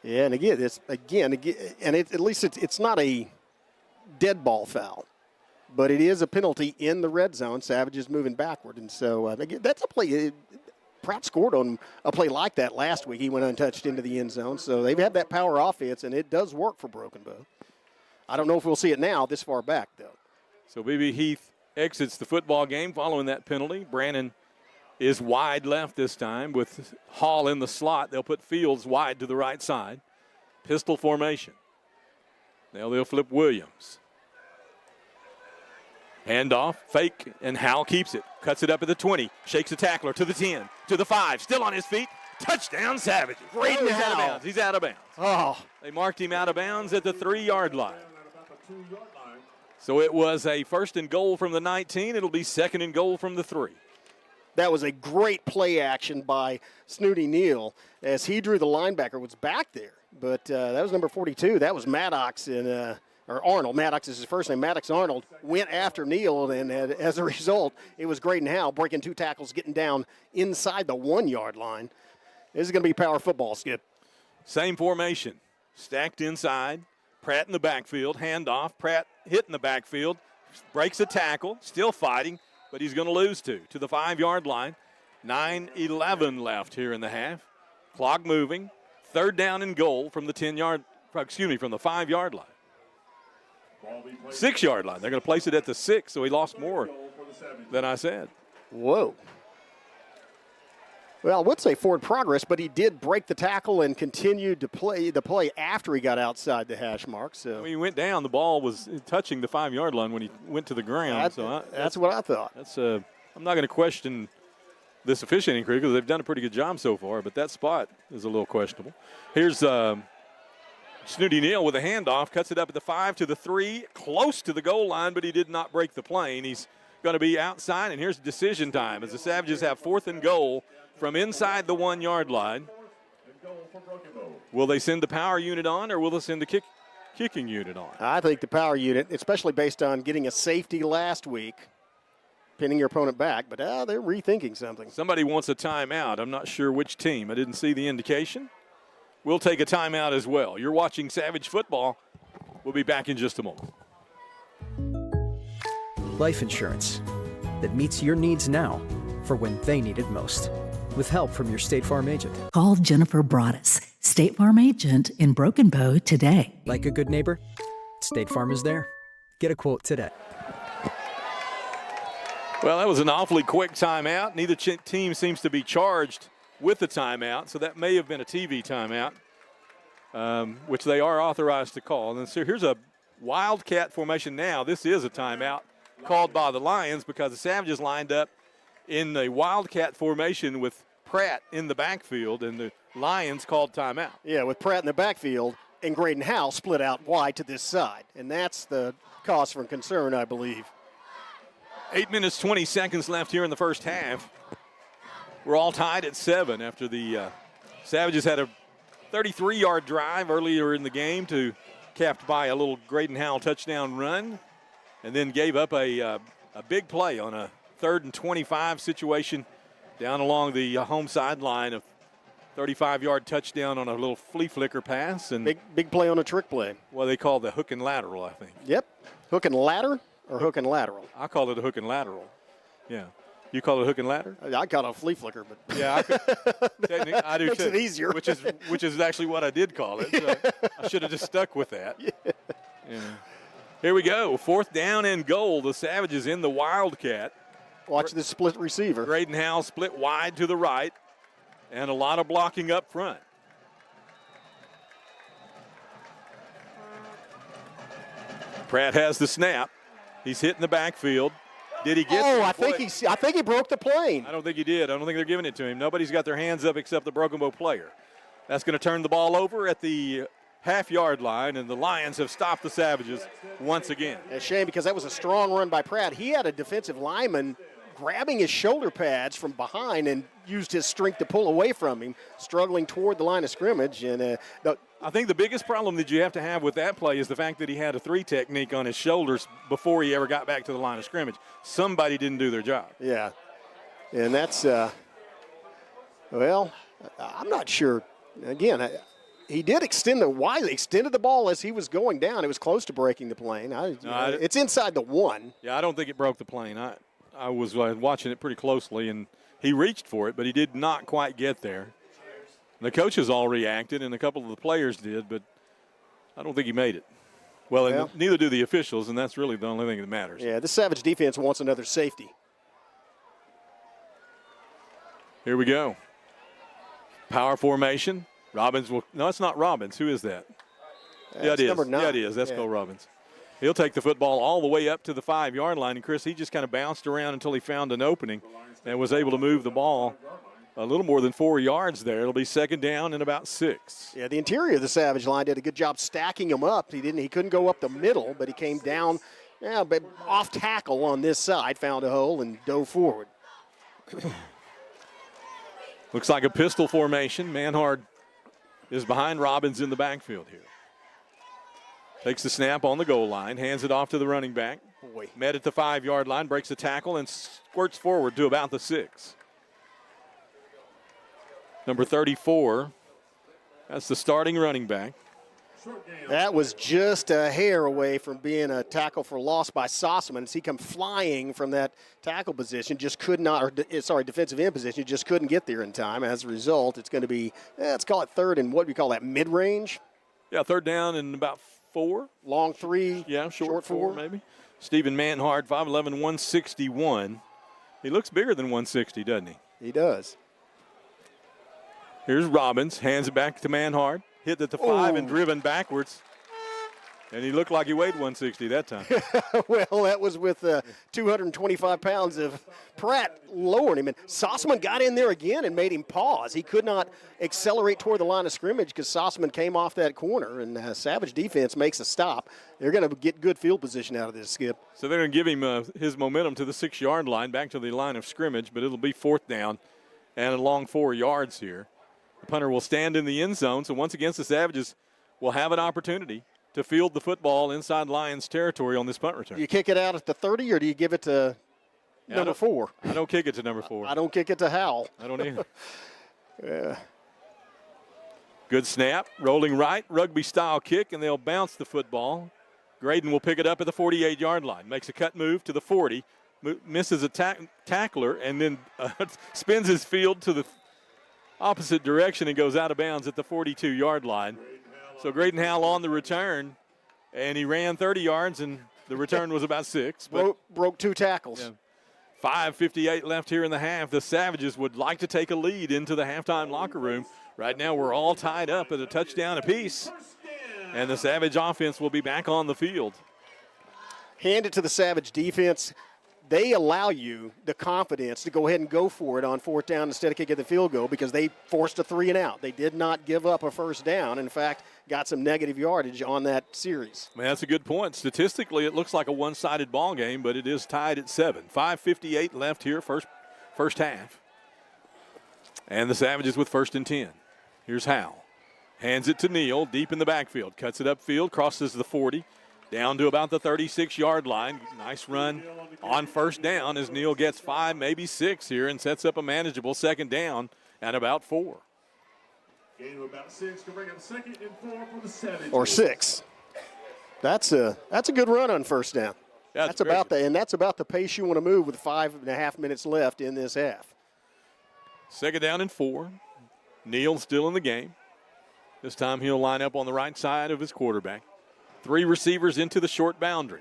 Yeah, and at least it's not a dead ball foul. But it is a penalty in the red zone. Savages moving backward. And so that's a play. Pratt scored on a play like that last week. He went untouched into the end zone. So they've had that power offense, and it does work for Broken Bow. I don't know if we'll see it now this far back, though. So B.B. Heath exits the football game following that penalty. Brannon is wide left this time with Hall in the slot. They'll put Fields wide to the right side. Pistol formation. Now they'll flip Williams. Handoff, fake, and Howell keeps it. Cuts it up at the 20. Shakes the tackler to the 10, to the 5. Still on his feet. Touchdown, Savages. Graydon Howell. He's out of bounds. Oh. They marked him out of bounds at the 3-yard line. So it was a 1st and goal from the 19. It'll be 2nd and goal from the 3. That was a great play action by Snooty Neal as he drew the linebacker, was back there. But that was number 42. That was Maddox or Arnold. Maddox is his first name. Maddox Arnold went after Neal, and as a result, it was Graydon Howell breaking 2 tackles, getting down inside the 1-yard line. This is going to be power football, Skip. Same formation. Stacked inside. Pratt in the backfield. Handoff. Pratt hit in the backfield. Breaks a tackle. Still fighting, but he's going to lose to the 5-yard line. 9:11 left here in the half. Clock moving. 3rd down and goal from the 5-yard line. 6-yard line. They're going to place it at the 6, so he lost more than I said. Whoa. Well, I would say forward progress, but he did break the tackle and continued to play the play after he got outside the hash mark. So When he went down, the ball was touching the 5-yard line when he went to the ground. That's what I thought. I'm not going to question this officiating crew because they've done a pretty good job so far, but that spot is a little questionable. Here's Snooty Neal with a handoff, cuts it up at the 5 to the 3, close to the goal line, but he did not break the plane. He's going to be outside, and here's decision time as the Savages have 4th and goal from inside the 1-yard line. Will they send the power unit on, or will they send the kicking unit on? I think the power unit, especially based on getting a safety last week, pinning your opponent back, but they're rethinking something. Somebody wants a timeout. I'm not sure which team. I didn't see the indication. We'll take a timeout as well. You're watching Savage Football. We'll be back in just a moment. Life insurance that meets your needs now for when they need it most. With help from your State Farm agent. Call Jennifer Broaddus, State Farm agent in Broken Bow today. Like a good neighbor, State Farm is there. Get a quote today. Well, that was an awfully quick timeout. Neither team seems to be charged with the timeout, so that may have been a TV timeout, which they are authorized to call. And so here's a Wildcat formation now. This is a timeout called by the Lions because the Savages lined up in the Wildcat formation with Pratt in the backfield, and the Lions called timeout. Yeah, with Pratt in the backfield and Graydon Howe split out wide to this side, and that's the cause for concern, I believe. 8 minutes, 20 seconds left here in the first half. We're all tied at 7 after the Savages had a 33-yard drive earlier in the game capped by a little Graydon Howell touchdown run, and then gave up a big play on a 3rd and 25 situation down along the home sideline, a 35-yard touchdown on a little flea flicker pass. And big play on a trick play. Well, they call the hook and lateral, I think. Yep. Hook and ladder or hook and lateral? I call it a hook and lateral. Yeah. You call it a hook and ladder? I call it a flea flicker, but yeah, I do makes too. it easier. Which is actually what I did call it. So I should have just stuck with that. Yeah. Here we go. 4th down and goal. The Savages in the Wildcat. Watch this split receiver. Graydon Howell split wide to the right, and a lot of blocking up front. Pratt has the snap. He's hitting the backfield. Did he get? Oh, I think he broke the plane. I don't think he did. I don't think they're giving it to him. Nobody's got their hands up except the Broken Bow player. That's going to turn the ball over at the half-yard line, and the Lions have stopped the Savages once again. A shame because that was a strong run by Pratt. He had a defensive lineman grabbing his shoulder pads from behind and used his strength to pull away from him, struggling toward the line of scrimmage. And I think the biggest problem that you have to have with that play is the fact that he had a 3 technique on his shoulders before he ever got back to the line of scrimmage. Somebody didn't do their job. Yeah, and that's, well, I'm not sure. Again, he did extended the ball as he was going down. It was close to breaking the plane. It's inside the 1. Yeah, I don't think it broke the plane. I was watching it pretty closely, and he reached for it, but he did not quite get there. The coaches all reacted, and a couple of the players did, but I don't think he made it. Well, and neither do the officials, and that's really the only thing that matters. Yeah, the Savage defense wants another safety. Here we go. Power formation. Robbins will – no, it's not Robbins. Who is that? Yeah, it is. Number 9. Yeah, it is. That's Cole Robbins. He'll take the football all the way up to the 5-yard line. And, Chris, he just kind of bounced around until he found an opening and was able to move the ball a little more than 4 yards there. It'll be 2nd down and about 6. Yeah, the interior of the Savage line did a good job stacking him up. He couldn't go up the middle, but he came down but off tackle on this side, found a hole, and dove forward. Looks like a pistol formation. Manhard is behind Robbins in the backfield here. Takes the snap on the goal line, hands it off to the running back. Met at the 5-yard line, breaks the tackle, and squirts forward to about the 6. Number 34, That's the starting running back. That was just a hair away from being a tackle for loss by Sossaman as he come flying from that tackle position, just could not, defensive end position, just couldn't get there in time. As a result, it's going to be, let's call it third and what do we call that, mid-range? Yeah, third down and about 4. Long 3. Yeah, short 4 maybe. Stephen Manhard, 5'11", 161. He looks bigger than 160, doesn't he? He does. Here's Robbins, hands it back to Manhard. Hit at the 5 and driven backwards. And he looked like he weighed 160 that time. Well, that was with 225 pounds of Pratt lowering him. And Sossaman got in there again and made him pause. He could not accelerate toward the line of scrimmage because Sossaman came off that corner, and Savage defense makes a stop. They're going to get good field position out of this, Skip. So they're going to give him his momentum to the 6-yard line, back to the line of scrimmage, but it'll be 4th down and a long 4 yards here. The punter will stand in the end zone, so once again the Savages will have an opportunity to field the football inside Lions territory on this punt return. Do you kick it out at the 30 or do you give it to number 4? I don't kick it to number 4. I don't kick it to Howell. I don't either. Yeah. Good snap, rolling right, rugby-style kick, and they'll bounce the football. Graydon will pick it up at the 48-yard line, makes a cut move to the 40, misses a tackler, and then spins his field to the opposite direction and goes out of bounds at the 42-yard line. So Graydon Howell on the return, and he ran 30 yards, and the return was about 6. Broke 2 tackles. Yeah. 5:58 left here in the half. The Savages would like to take a lead into the halftime locker room. Right now we're all tied up at a touchdown apiece, and the Savage offense will be back on the field. Hand it to the Savage defense. They allow you the confidence to go ahead and go for it on 4th down instead of kicking the field goal because they forced a 3 and out. They did not give up a first down. In fact, got some negative yardage on that series. Man, that's a good point. Statistically, it looks like a one-sided ball game, but it is tied at 7. 5:58 left here, first half. And the Savages with 1st and 10. Here's Howell. Hands it to Neal, deep in the backfield. Cuts it upfield, crosses the 40. Down to about the 36-yard line. Nice run on 1st down as Neal gets 5, maybe 6 here and sets up a manageable 2nd down at about 4. Gain of about 6 to bring up 2nd and 4 for the Savages. Or 6. That's a good run on 1st down. That's about the pace you want to move with 5.5 minutes left in this half. 2nd down and 4. Neal still in the game. This time he'll line up on the right side of his quarterback. 3 receivers into the short boundary.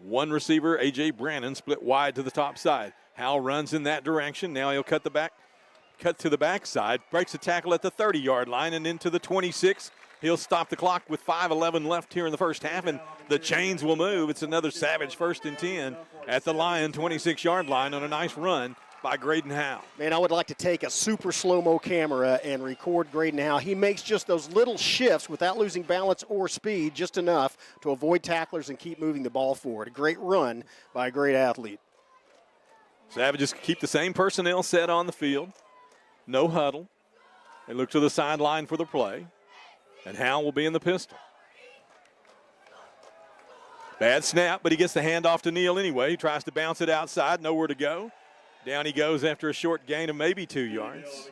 1 receiver, A.J. Brannon, split wide to the top side. Howell runs in that direction. Now he'll cut to the backside, breaks a tackle at the 30-yard line and into the 26. He'll stop the clock with 5:11 left here in the first half, and the chains will move. It's another Savage 1st and 10 at the Lion 26-yard line on a nice run by Graydon Howell. Man, I would like to take a super slow-mo camera and record Graydon Howell. He makes just those little shifts without losing balance or speed, just enough to avoid tacklers and keep moving the ball forward. A great run by a great athlete. Savages keep the same personnel set on the field. No huddle. They look to the sideline for the play. And Howell will be in the pistol. Bad snap, but he gets the handoff to Neal anyway. He tries to bounce it outside, nowhere to go. Down he goes after a short gain of maybe 2 yards.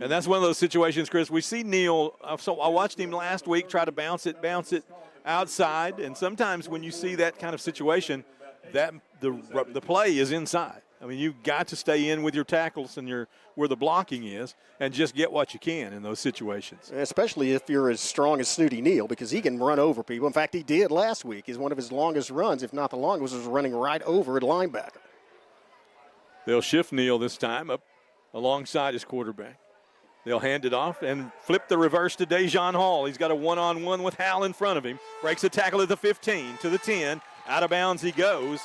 And that's one of those situations, Chris. We see Neal, so I watched him last week try to bounce it outside. And sometimes when you see that kind of situation, that the play is inside. I mean, you've got to stay in with your tackles and where the blocking is and just get what you can in those situations. Especially if you're as strong as Snooty Neal, because he can run over people. In fact, he did last week. One of his longest runs, if not the longest, was running right over a linebacker. They'll shift Neal this time up alongside his quarterback. They'll hand it off and flip the reverse to Dejon Hall. He's got a one-on-one with Howell in front of him. Breaks a tackle at the 15 to the 10. Out of bounds he goes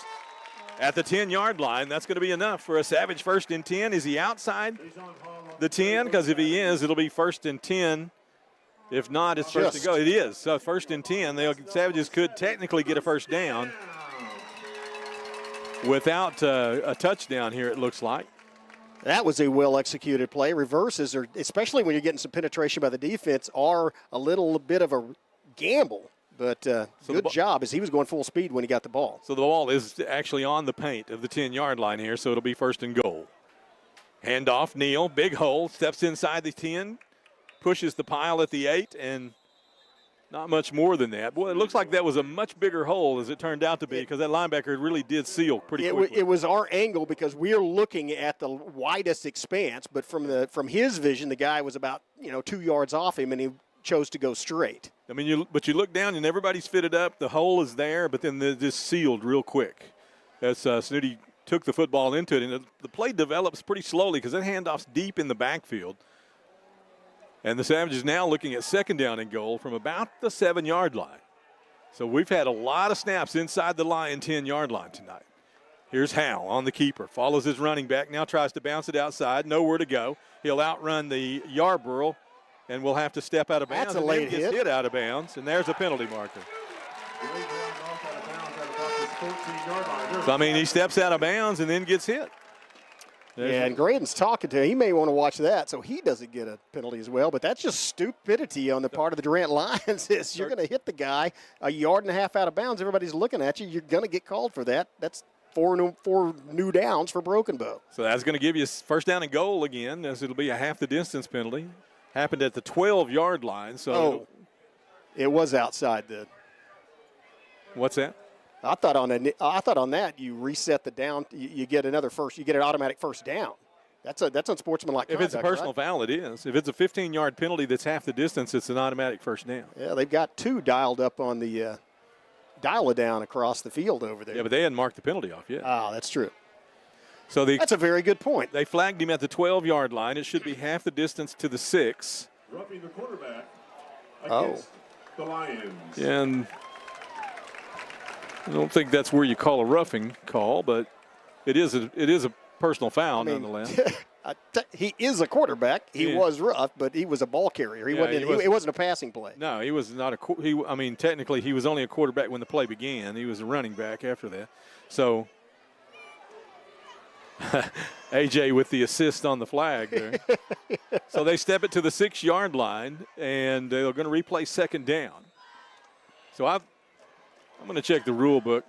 at the 10-yard line. That's going to be enough for a Savage 1st and 10. Is he outside the 10? Because if he is, it'll be 1st and 10. If not, it's first to go. It is. So 1st and 10. The Savages could technically get a first down without a touchdown here, it looks like. That was a well-executed play. Reverses, are, especially when you're getting some penetration by the defense, are a little bit of a gamble. But good job, as he was going full speed when he got the ball. So the ball is actually on the paint of the 10-yard line here, so it'll be 1st and goal. Handoff, Neal, big hole, steps inside the 10, pushes the pile at the 8, and not much more than that. Boy, it looks like that was a much bigger hole as it turned out to be, because that linebacker really did seal pretty quickly. It was our angle because we're looking at the widest expanse, but from his vision, the guy was about 2 yards off him, and he chose to go straight. I mean, you look down and everybody's fitted up. The hole is there, but then they're just sealed real quick as Snooty took the football into it. And the play develops pretty slowly because that handoff's deep in the backfield. And the Savages now looking at second down and goal from about the 7-yard line. So we've had a lot of snaps inside the Lion 10-yard line tonight. Here's Howell on the keeper, follows his running back, now tries to bounce it outside, nowhere to go. He'll outrun the Yarborough, and will have to step out of bounds. That's a late hit. Hit out of bounds, and there's a penalty marker. So, I mean, he steps out of bounds and then gets hit. And Graydon's talking to him. He may want to watch that so he doesn't get a penalty as well. But that's just stupidity on the part of the Durant Lions. You're going to hit the guy a yard and a half out of bounds. Everybody's looking at you. You're going to get called for that. That's four new downs for Broken Bow. So that's going to give you first down and goal again, as it'll be a half the distance penalty. Happened at the 12-yard line. So it was outside the. What's that? I thought on that you reset the down. You get another first. You get an automatic first down. That's unsportsmanlike conduct. If it's a personal foul, it is. If it's a 15-yard penalty that's half the distance, it's an automatic first down. Yeah, they've got 2 dialed up on the dial-a-down across the field over there. Yeah, but they hadn't marked the penalty off yet. Oh, that's true. So that's a very good point. They flagged him at the 12-yard line. It should be half the distance to the 6. Roughing the quarterback against the Lions. And I don't think that's where you call a roughing call, but it is a personal foul nonetheless. He is a quarterback. He was rough, but he was a ball carrier. It wasn't a passing play. No, he was not technically he was only a quarterback when the play began. He was a running back after that. So AJ with the assist on the flag there. So they step it to the 6-yard line, and they're going to replay second down. So I'm going to check the rule book.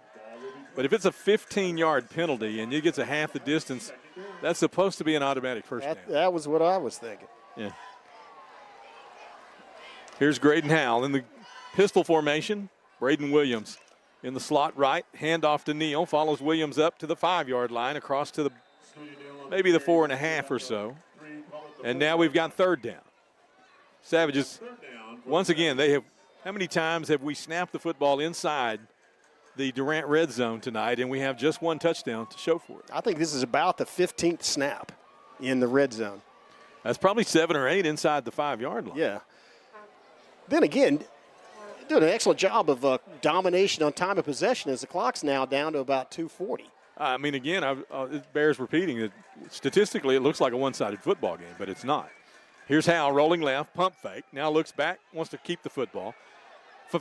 But if it's a 15-yard penalty and you get to half the distance, that's supposed to be an automatic first down. That was what I was thinking. Yeah. Here's Graydon Howell in the pistol formation. Braden Williams in the slot right. Handoff to Neal. Follows Williams up to the 5-yard line across to maybe the 4.5 or so. And now we've got third down. Savages, once again, how many times have we snapped the football inside the Durant red zone tonight, and we have just one touchdown to show for it? I think this is about the 15th snap in the red zone. That's probably 7 or 8 inside the 5-yard line. Yeah. Then again, doing an excellent job of domination on time of possession as the clock's now down to about 2:40. I mean, again, it bears repeating that statistically it looks like a one-sided football game, but it's not. Here's Howell rolling left, pump fake. Now looks back, wants to keep the football.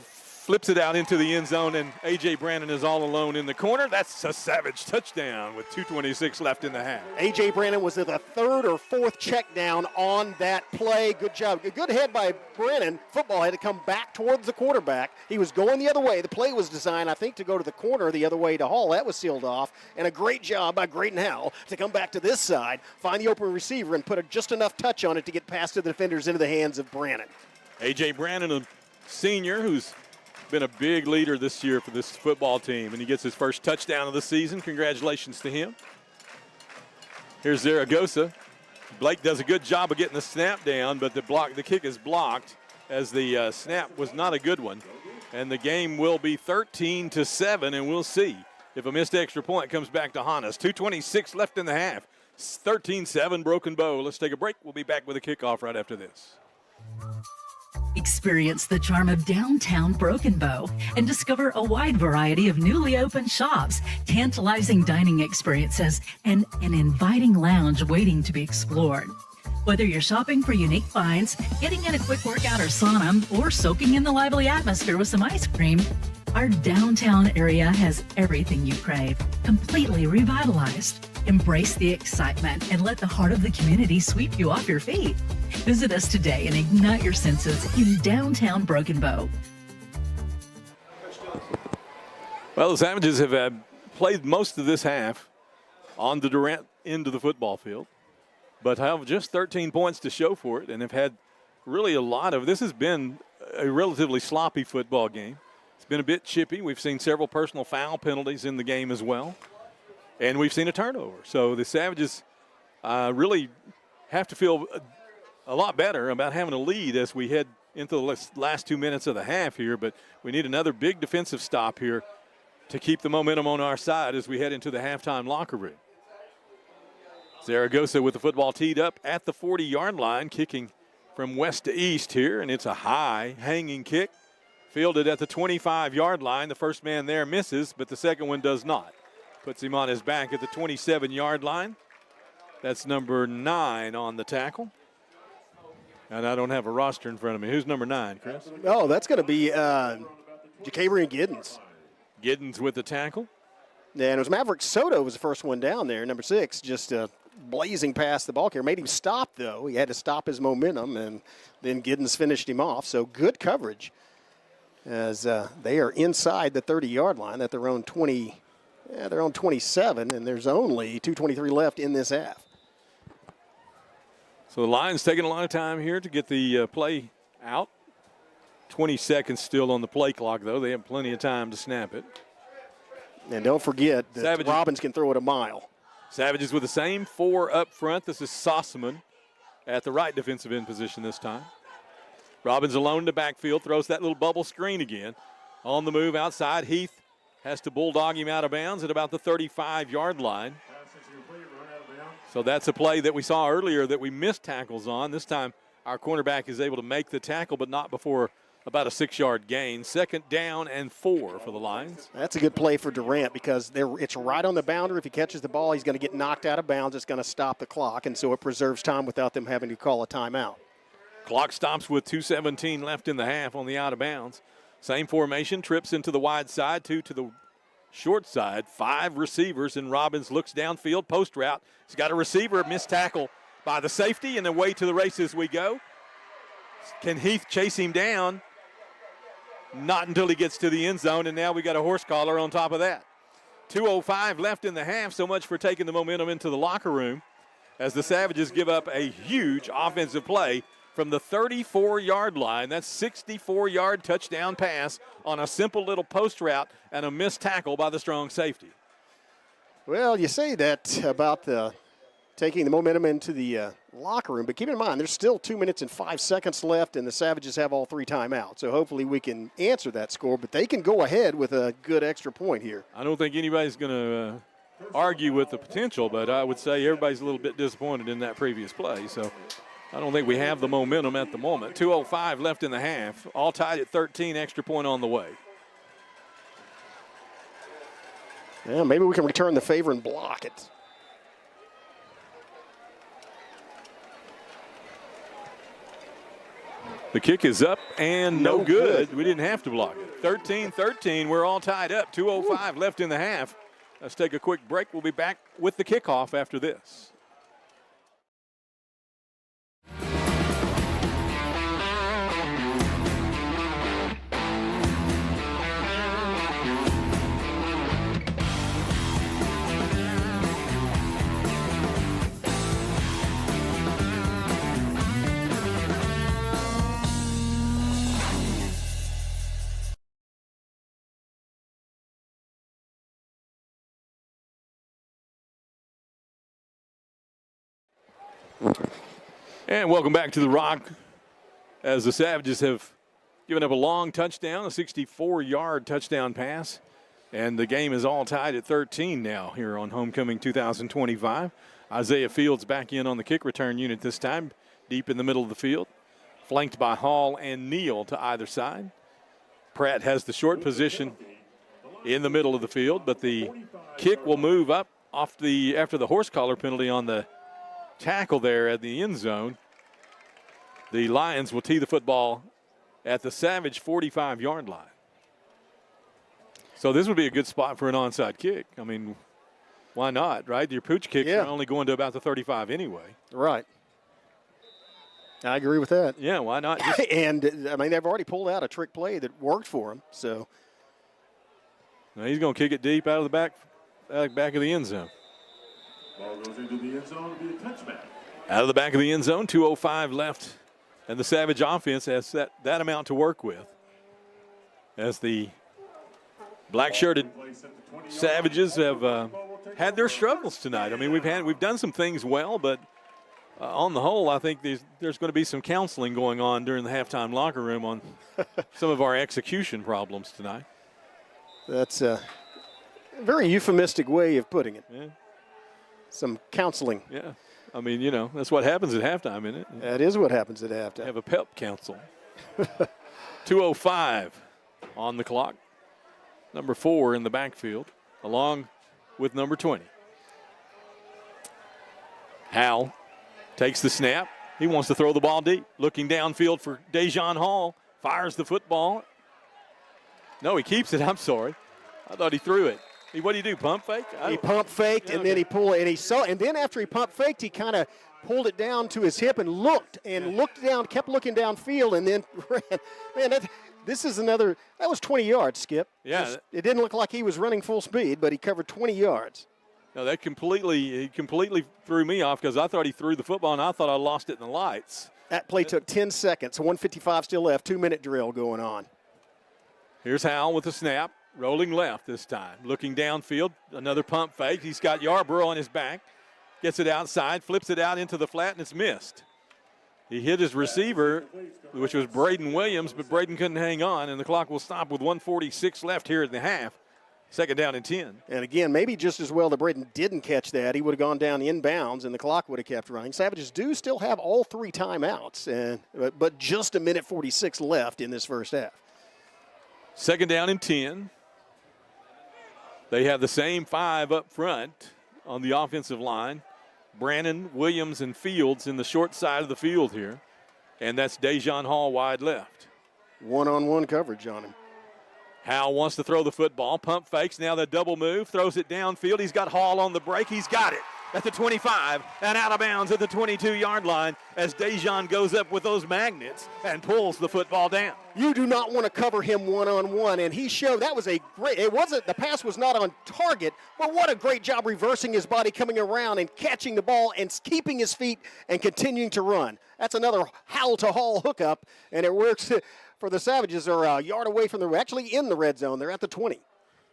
Flips it out into the end zone, and A.J. Brandon is all alone in the corner. That's a Savage touchdown with 2:26 left in the half. A.J. Brandon was at the 3rd or 4th check down on that play. Good job. A good head by Brandon. Football had to come back towards the quarterback. He was going the other way. The play was designed, I think, to go to the corner the other way to Hall. That was sealed off. And a great job by Graydon Howell to come back to this side, find the open receiver, and put just enough touch on it to get past the defenders into the hands of Brandon. A.J. Brandon, a senior who's been a big leader this year for this football team, and he gets his first touchdown of the season. Congratulations to him. Here's Zaragoza. Blake does a good job of getting the snap down, but the kick is blocked as the snap was not a good one. And the game will be 13-7, and we'll see if a missed extra point comes back to haunt us. 2:26 left in the half. 13-7 Broken Bow. Let's take a break. We'll be back with a kickoff right after this. Experience the charm of downtown Broken Bow and discover a wide variety of newly opened shops, tantalizing dining experiences, and an inviting lounge waiting to be explored. Whether you're shopping for unique finds, getting in a quick workout or sauna, or soaking in the lively atmosphere with some ice cream, our downtown area has everything you crave, completely revitalized. Embrace the excitement and let the heart of the community sweep you off your feet. Visit us today and ignite your senses in downtown Broken Bow. Well, the Savages have played most of this half on the Durant end of the football field, but have just 13 points to show for it, and have had really a lot of this has been a relatively sloppy football game. It's been a bit chippy. We've seen several personal foul penalties in the game as well, and we've seen a turnover. So the Savages really have to feel a lot better about having a lead as we head into the last 2 minutes of the half here, but we need another big defensive stop here to keep the momentum on our side as we head into the halftime locker room. Zaragoza with the football teed up at the 40-yard line, kicking from west to east here, and it's a high hanging kick fielded at the 25-yard line. The first man there misses, but the second one does not. Puts him on his back at the 27-yard line. That's number 9 on the tackle. And I don't have a roster in front of me. Who's number 9, Chris? Oh, that's going to be Jacabrian Giddens. Giddens with the tackle. And it was Maverick Soto was the first one down there, number 6, just blazing past the ball carrier. Made him stop, though. He had to stop his momentum, and then Giddens finished him off. So good coverage as they are inside the 30-yard line at their own 27, and there's only 2:23 left in this half. So the Lions taking a lot of time here to get the play out. 20 seconds still on the play clock, though. They have plenty of time to snap it. And don't forget that Savages. Robbins can throw it a mile. Savages with the same 4 up front. This is Sossaman at the right defensive end position this time. Robbins alone in the backfield, throws that little bubble screen again. On the move outside, Heath has to bulldog him out of bounds at about the 35-yard line. So that's a play that we saw earlier that we missed tackles on. This time our cornerback is able to make the tackle, but not before about a 6-yard gain. 2nd down and 4 for the Lions. That's a good play for Durant because it's right on the boundary. If he catches the ball, he's going to get knocked out of bounds. It's going to stop the clock, and so it preserves time without them having to call a timeout. Clock stops with 2:17 left in the half on the out of bounds. Same formation, trips into the wide side, 2 to the short side. 5 receivers, and Robbins looks downfield, post route. He's got a receiver, missed tackle by the safety, and away to the races we go. Can Heath chase him down? Not until he gets to the end zone, and now we got a horse collar on top of that. 2:05 left in the half, so much for taking the momentum into the locker room as the Savages give up a huge offensive play from the 34-yard line. That's 64-yard touchdown pass on a simple little post route and a missed tackle by the strong safety. Well, you say that about taking the momentum into the locker room, but keep in mind there's still 2 minutes and 5 seconds left, and the Savages have all 3 timeouts. So hopefully we can answer that score, but they can go ahead with a good extra point here. I don't think anybody's going to argue with the potential, but I would say everybody's a little bit disappointed in that previous play. So I don't think we have the momentum at the moment. 2:05 left in the half, all tied at 13, extra point on the way. Yeah, maybe we can return the favor and block it. The kick is up and no good. We didn't have to block it. 13-13, we're all tied up. 2:05 left in the half. Let's take a quick break. We'll be back with the kickoff after this. And welcome back to the Rock as the Savages have given up a long touchdown, a 64-yard touchdown pass. And the game is all tied at 13 now here on Homecoming 2025. Isaiah Fields back in on the kick return unit this time, deep in the middle of the field, flanked by Hall and Neal to either side. Pratt has the short position in the middle of the field, but the kick will move up after the horse collar penalty on the tackle there at the end zone. The Lions will tee the football at the Savage 45-yard line. So this would be a good spot for an onside kick. I mean, why not, right? Your pooch kicks are only going to about the 35 anyway. Right. I agree with that. Yeah, why not? And, I mean, they've already pulled out a trick play that worked for them. So now he's going to kick it deep out of the back of the end zone. Ball goes into the end zone. It'll be a touchback. Out of the back of the end zone, 2:05 left And the Savage offense has that amount to work with. As the black-shirted Savages have had their struggles tonight. I mean, we've done some things well, but on the whole, I think there's going to be some counseling going on during the halftime locker room on some of our execution problems tonight. That's a very euphemistic way of putting it. Yeah. Some counseling. Yeah. I mean, you know, that's what happens at halftime, isn't it? That is what happens at halftime. Have a pep council. 2:05 on the clock. Number 4 in the backfield, along with number 20. Howell takes the snap. He wants to throw the ball deep. Looking downfield for Dejon Hall. Fires the football. No, he keeps it. I'm sorry. I thought he threw it. What did he do, pump fake? He pump faked, and then he pulled it, and he saw, and then after he pump faked, he kind of pulled it down to his hip and looked down, kept looking downfield, and then ran. Man, this is another, that was 20 yards, Skip. Yeah. It didn't look like he was running full speed, but he covered 20 yards. No, he completely threw me off because I thought he threw the football, and I thought I lost it in the lights. That play took 10 seconds, 1:55 still left, 2-minute drill going on. Here's Howell with the snap. Rolling left this time. Looking downfield. Another pump fake. He's got Yarborough on his back. Gets it outside. Flips it out into the flat, and it's missed. He hit his receiver, which was Braden Williams, but Braden couldn't hang on, and the clock will stop with 1:46 left here in the half. Second down and 10. And again, maybe just as well that Braden didn't catch that. He would have gone down inbounds, and the clock would have kept running. Savages do still have all 3 timeouts, but just 1:46 left in this first half. Second down and 10. They have the same 5 up front on the offensive line. Brannon, Williams, and Fields in the short side of the field here. And that's Dejon Hall wide left. One-on-one coverage on him. Howell wants to throw the football. Pump fakes. Now the double move. Throws it downfield. He's got Hall on the break. He's got it at the 25 and out of bounds at the 22-yard line as Dejon goes up with those magnets and pulls the football down. You do not want to cover him one-on-one, and he showed that was a great, the pass was not on target, but what a great job reversing his body, coming around and catching the ball and keeping his feet and continuing to run. That's another Howell to Hall hookup, and it works for the Savages. They're a yard away from actually in the red zone. They're at the 20.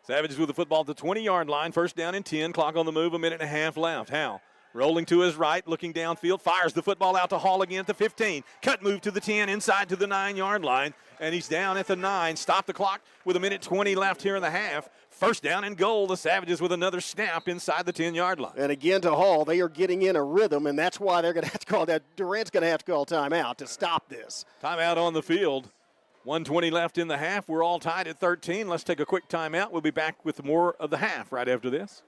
Savages with the football at the 20-yard line. First down and 10. Clock on the move. 1.5 minutes left. Howell rolling to his right, looking downfield. Fires the football out to Hall again at the 15. Cut move to the 10, inside to the 9-yard line. And he's down at the 9. Stop the clock with 1:20 left here in the half. First down and goal. The Savages with another snap inside the 10-yard line. And again to Hall. They are getting in a rhythm, and that's why they're going to have to call that. Durant's going to have to call timeout to stop this. Timeout on the field. 1:20 left in the half. We're all tied at 13. Let's take a quick timeout. We'll be back with more of the half right after this.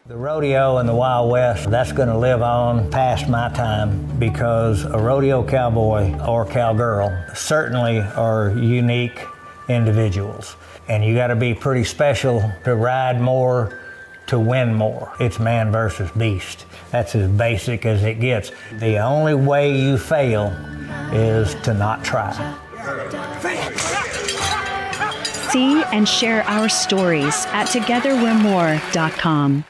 The rodeo in the Wild West, that's going to live on past my time because a rodeo cowboy or cowgirl certainly are unique individuals. And you got to be pretty special to ride more, to win more. It's man versus beast. That's as basic as it gets. The only way you fail is to not try. See and share our stories at togetherwe'remore.com.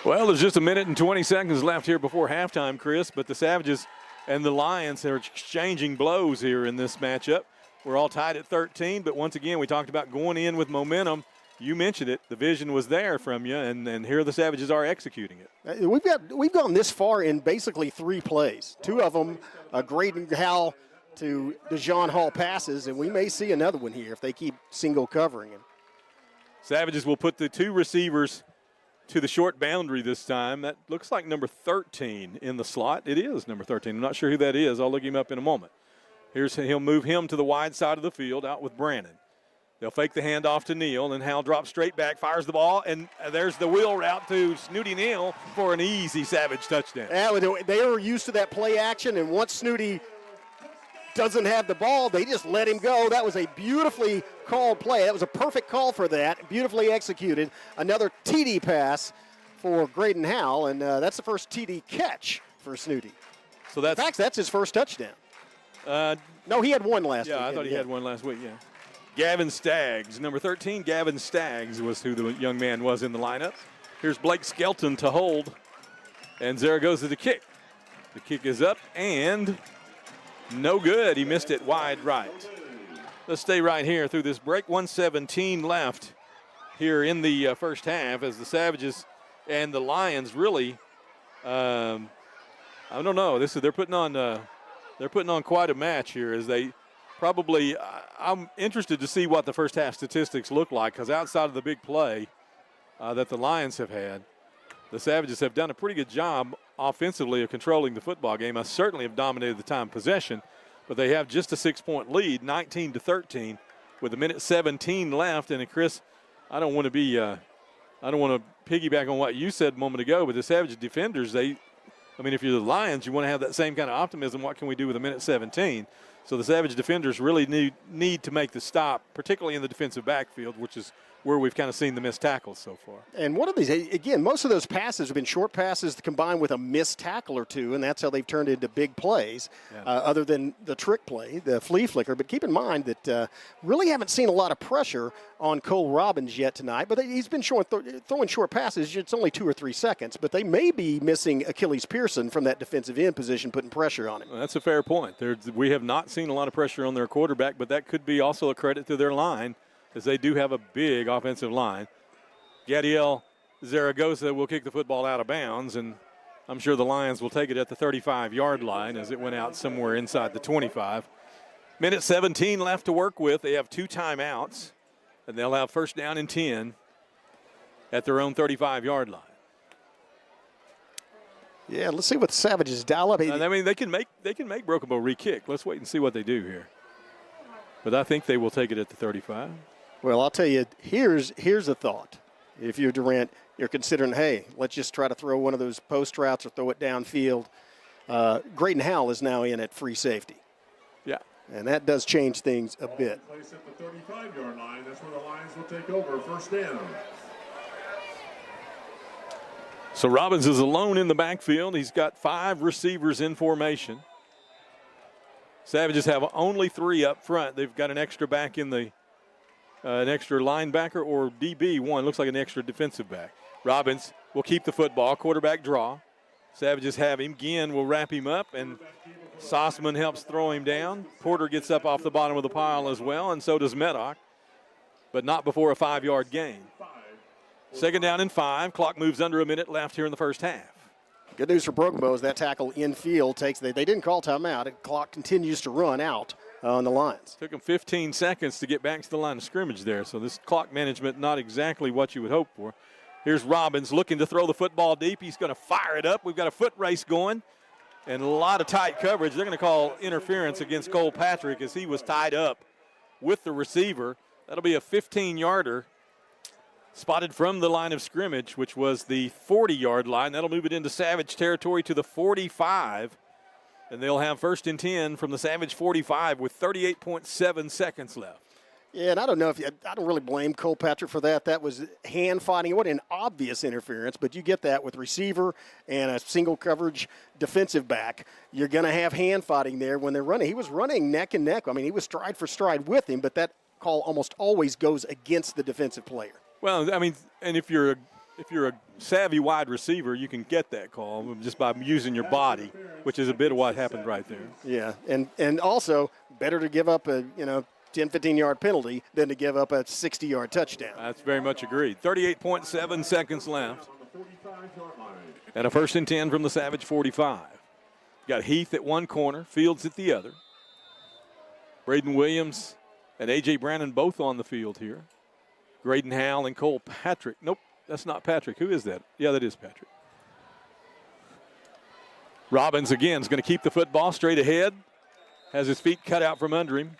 Well, there's just 1 minute and 20 seconds left here before halftime, Chris, but the Savages and the Lions are exchanging blows here in this matchup. We're all tied at 13, but once again, we talked about going in with momentum. You mentioned it. The vision was there from you, and here the Savages are executing it. We've gone this far in basically 3 plays. 2 of them, Graydon Howell to Dejon Hall passes, and we may see another one here if they keep single covering him. Savages will put the 2 receivers to the short boundary this time. That looks like number 13 in the slot. It is number 13. I'm not sure who that is. I'll look him up in a moment. He'll move him to the wide side of the field, out with Brannon. They'll fake the handoff to Neal, and Howell drops straight back, fires the ball, and there's the wheel route to Snooty Neal for an easy Savage touchdown. Yeah, they were used to that play action, and once Snooty doesn't have the ball, they just let him go. That was a beautifully called play. That was a perfect call for that, beautifully executed. Another TD pass for Graydon Howell, and that's the first TD catch for Snooty. So in fact, that's his first touchdown. No, he had one last week. Yeah, I thought he had one last week, yeah. Gavin Staggs, number 13, Gavin Staggs was who the young man was in the lineup. Here's Blake Skelton to hold, and Zaragoza to kick. The kick is up and no good. He missed it wide right. Let's stay right here through this break. 1:17 left here in the first half as the Savages and the Lions really, I don't know. They're putting on quite a match here as they probably. I'm interested to see what the first half statistics look like because outside of the big play that the Lions have had, the Savages have done a pretty good job offensively of controlling the football game. I certainly have dominated the time possession, but they have just a 6-point lead, 19-13, with 1:17 left. And Chris, I don't want to piggyback on what you said a moment ago, but the Savage defenders, if you're the Lions, you want to have that same kind of optimism. What can we do with 1:17? So the Savage defenders really need to make the stop, particularly in the defensive backfield, which is where we've kind of seen the missed tackles so far. And one of these, again, most of those passes have been short passes combined with a missed tackle or two, and that's how they've turned into big plays, other than the trick play, the flea flicker. But keep in mind that really haven't seen a lot of pressure on Cole Robbins yet tonight, but he's been throwing short passes. It's only 2 or 3 seconds, but they may be missing Achilles Pearson from that defensive end position, putting pressure on him. Well, that's a fair point. We have not seen a lot of pressure on their quarterback, but that could be also a credit to their line, as they do have a big offensive line. Gadiel Zaragoza will kick the football out of bounds, and I'm sure the Lions will take it at the 35-yard line as it went out somewhere inside the 25. 1:17 left to work with. They have 2 timeouts, and they'll have first down and 10 at their own 35-yard line. Yeah, let's see what the Savages dial up. They can make Broken Bow re-kick. Let's wait and see what they do here. But I think they will take it at the 35. Well, I'll tell you, here's a thought. If you're Durant, you're considering, hey, let's just try to throw one of those post routes or throw it downfield. Graydon Howell is now in at free safety. Yeah. And that does change things a bit. Place at the 35-yard line. That's where the Lions will take over. First down. So Robbins is alone in the backfield. He's got 5 receivers in formation. Savages have only 3 up front. They've got an extra back in the an extra linebacker or DB one. Looks like an extra defensive back. Robbins will keep the football. Quarterback draw. Savages have him. Ginn will wrap him up, and Sossman helps throw him down. Porter gets up off the bottom of the pile as well, and so does Meddock, but not before a 5-yard gain. Second down and 5. Clock moves under a minute left here in the first half. Good news for Broken Bow is that tackle infield they didn't call timeout. The clock continues to run out on the Lions. Took them 15 seconds to get back to the line of scrimmage there, so this clock management not exactly what you would hope for. Here's Robbins looking to throw the football deep. He's going to fire it up. We've got a foot race going and a lot of tight coverage. They're going to call interference against Cole Patrick as he was tied up with the receiver. That'll be a 15-yarder. Spotted from the line of scrimmage, which was the 40-yard line. That'll move it into Savage territory to the 45. And they'll have first and 10 from the Savage 45 with 38.7 seconds left. Yeah, and I don't really blame Cole Patrick for that. That was hand fighting. It wasn't an obvious interference, but you get that with receiver and a single coverage defensive back. You're going to have hand fighting there when they're running. He was running neck and neck. He was stride for stride with him, but that call almost always goes against the defensive player. Well, and if you're a savvy wide receiver, you can get that call just by using your body, which is a bit of what happened right there. Yeah, and also better to give up a 10, 15-yard penalty than to give up a 60-yard touchdown. That's very much agreed. 38.7 seconds left. And a first and 10 from the Savage 45. Got Heath at one corner, Fields at the other. Braden Williams and A.J. Brannon both on the field here. Graydon Howell and Cole Patrick. Nope, that's not Patrick. Who is that? Yeah, that is Patrick. Robbins again is going to keep the football straight ahead. Has his feet cut out from under him.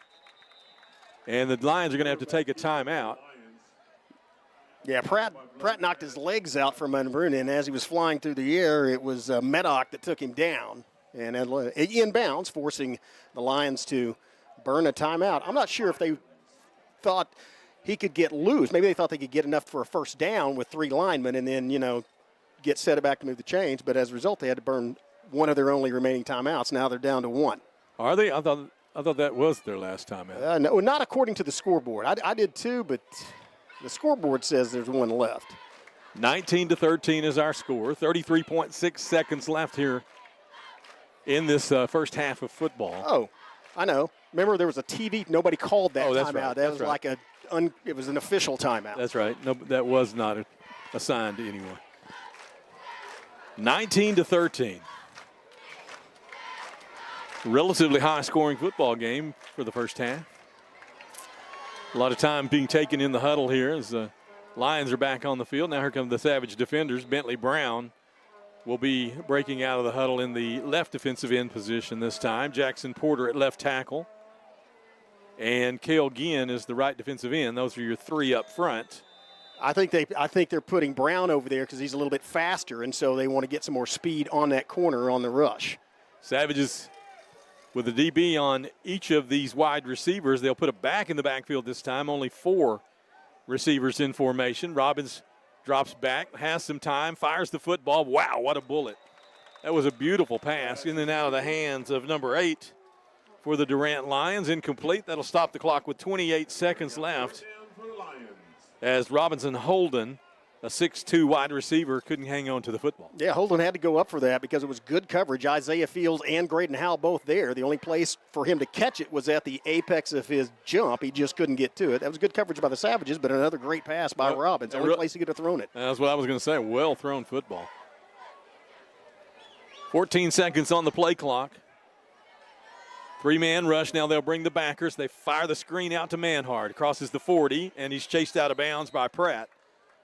And the Lions are going to have to take a timeout. Yeah, Pratt knocked his legs out from under him, and as he was flying through the air, it was Meddock that took him down. And inbounds, forcing the Lions to burn a timeout. I'm not sure if they thought he could get loose. Maybe they thought they could get enough for a first down with 3 linemen and then, get set it back to move the chains. But as a result, they had to burn one of their only remaining timeouts. Now they're down to 1. Are they? I thought that was their last timeout. No, not according to the scoreboard. I did too, but the scoreboard says there's 1 left. 19-13 is our score. 33.6 seconds left here in this first half of football. Oh, I know. Remember, there was a TV. Nobody called that that's timeout. right. That was like it was an official timeout. That's right. No, that was not assigned to anyone. 19-13. Relatively high-scoring football game for the first half. A lot of time being taken in the huddle here as the Lions are back on the field. Now here come the Savage defenders. Bentley Brown will be breaking out of the huddle in the left defensive end position this time. Jackson Porter at left tackle. And Cale Ginn is the right defensive end. Those are your three up front. I think they're putting Brown over there because he's a little bit faster, and so they want to get some more speed on that corner on the rush. Savages with the DB on each of these wide receivers. They'll put a back in the backfield this time. Only 4 receivers in formation. Robbins drops back, has some time, fires the football. Wow, what a bullet. That was a beautiful pass in and out of the hands of number 8 for the Durant Lions. Incomplete. That'll stop the clock with 28 seconds left as Robinson Holden, a 6'2 wide receiver, couldn't hang on to the football. Yeah, Holden had to go up for that because it was good coverage. Isaiah Fields and Graydon Howell both there. The only place for him to catch it was at the apex of his jump. He just couldn't get to it. That was good coverage by the Savages, but another great pass by Robbins. The only place he could have thrown it. That's what I was going to say. Well thrown football. 14 seconds on the play clock. 3-man rush. Now they'll bring the backers. They fire the screen out to Manhard. Crosses the 40, and he's chased out of bounds by Pratt.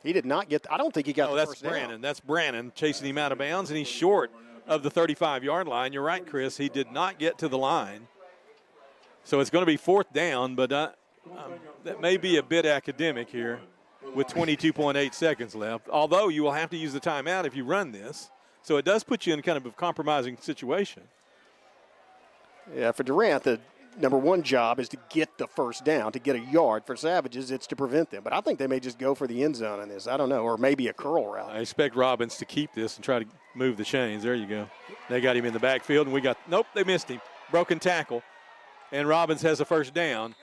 He did not get – I don't think he got the first down. That's Brannon. That's Brannon chasing him out of bounds, and he's short of the 35-yard line. You're right, Chris. He did not get to the line. So it's going to be 4th down, but that may be a bit academic here with 22.8 seconds left, although you will have to use the timeout if you run this. So it does put you in kind of a compromising situation. Yeah, for Durant, the number one job is to get the first down, to get a yard. For Savages, it's to prevent them. But I think they may just go for the end zone on this. I don't know, or maybe a curl route. I expect Robbins to keep this and try to move the chains. There you go. They got him in the backfield, and nope, they missed him. Broken tackle. And Robbins has a first down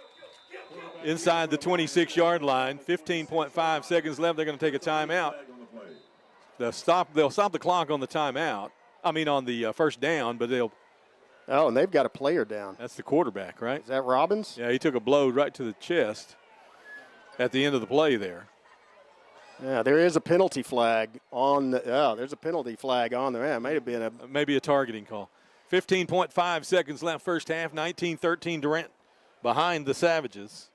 inside the 26-yard line. 15.5 seconds left. They're going to take a timeout. They'll stop the clock on the timeout. I mean on the first down, but they'll. Oh, and they've got a player down. That's the quarterback, right? Is that Robbins? Yeah, he took a blow right to the chest at the end of the play there. Yeah, there is a penalty flag on there's a penalty flag on there. Yeah, it may have been maybe a targeting call. 15.5 seconds left first half, 19-13 Durant behind the Savages.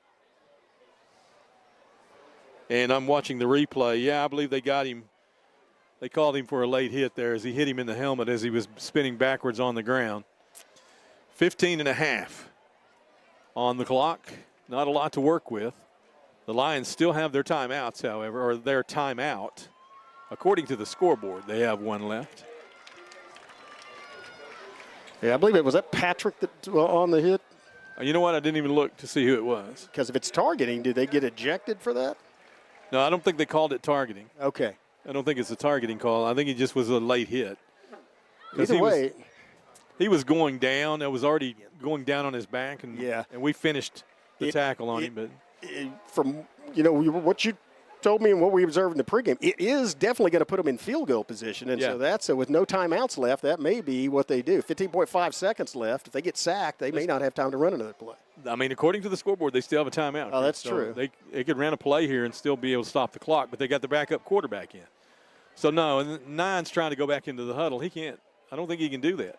And I'm watching the replay. Yeah, I believe they got him. They called him for a late hit there as he hit him in the helmet as he was spinning backwards on the ground. 15.5 on the clock. Not a lot to work with. The Lions still have their timeouts, however, or their timeout. According to the scoreboard, they have one left. Yeah, I believe it was that Patrick that on the hit. You know what? I didn't even look to see who it was. Because if it's targeting, do they get ejected for that? No, I don't think they called it targeting. Okay. I don't think it's a targeting call. I think it just was a late hit. Either way. He was going down. It was already going down on his back, and we finished the tackle on him. But from what you told me and what we observed in the pregame, it is definitely going to put them in field goal position. And so with no timeouts left, that may be what they do. 15.5 seconds left. If they get sacked, they may not have time to run another play. I mean, according to the scoreboard, they still have a timeout. Oh, that's true. They could run a play here and still be able to stop the clock, but they got the backup quarterback in. So, no, and 9's trying to go back into the huddle. He can't. I don't think he can do that.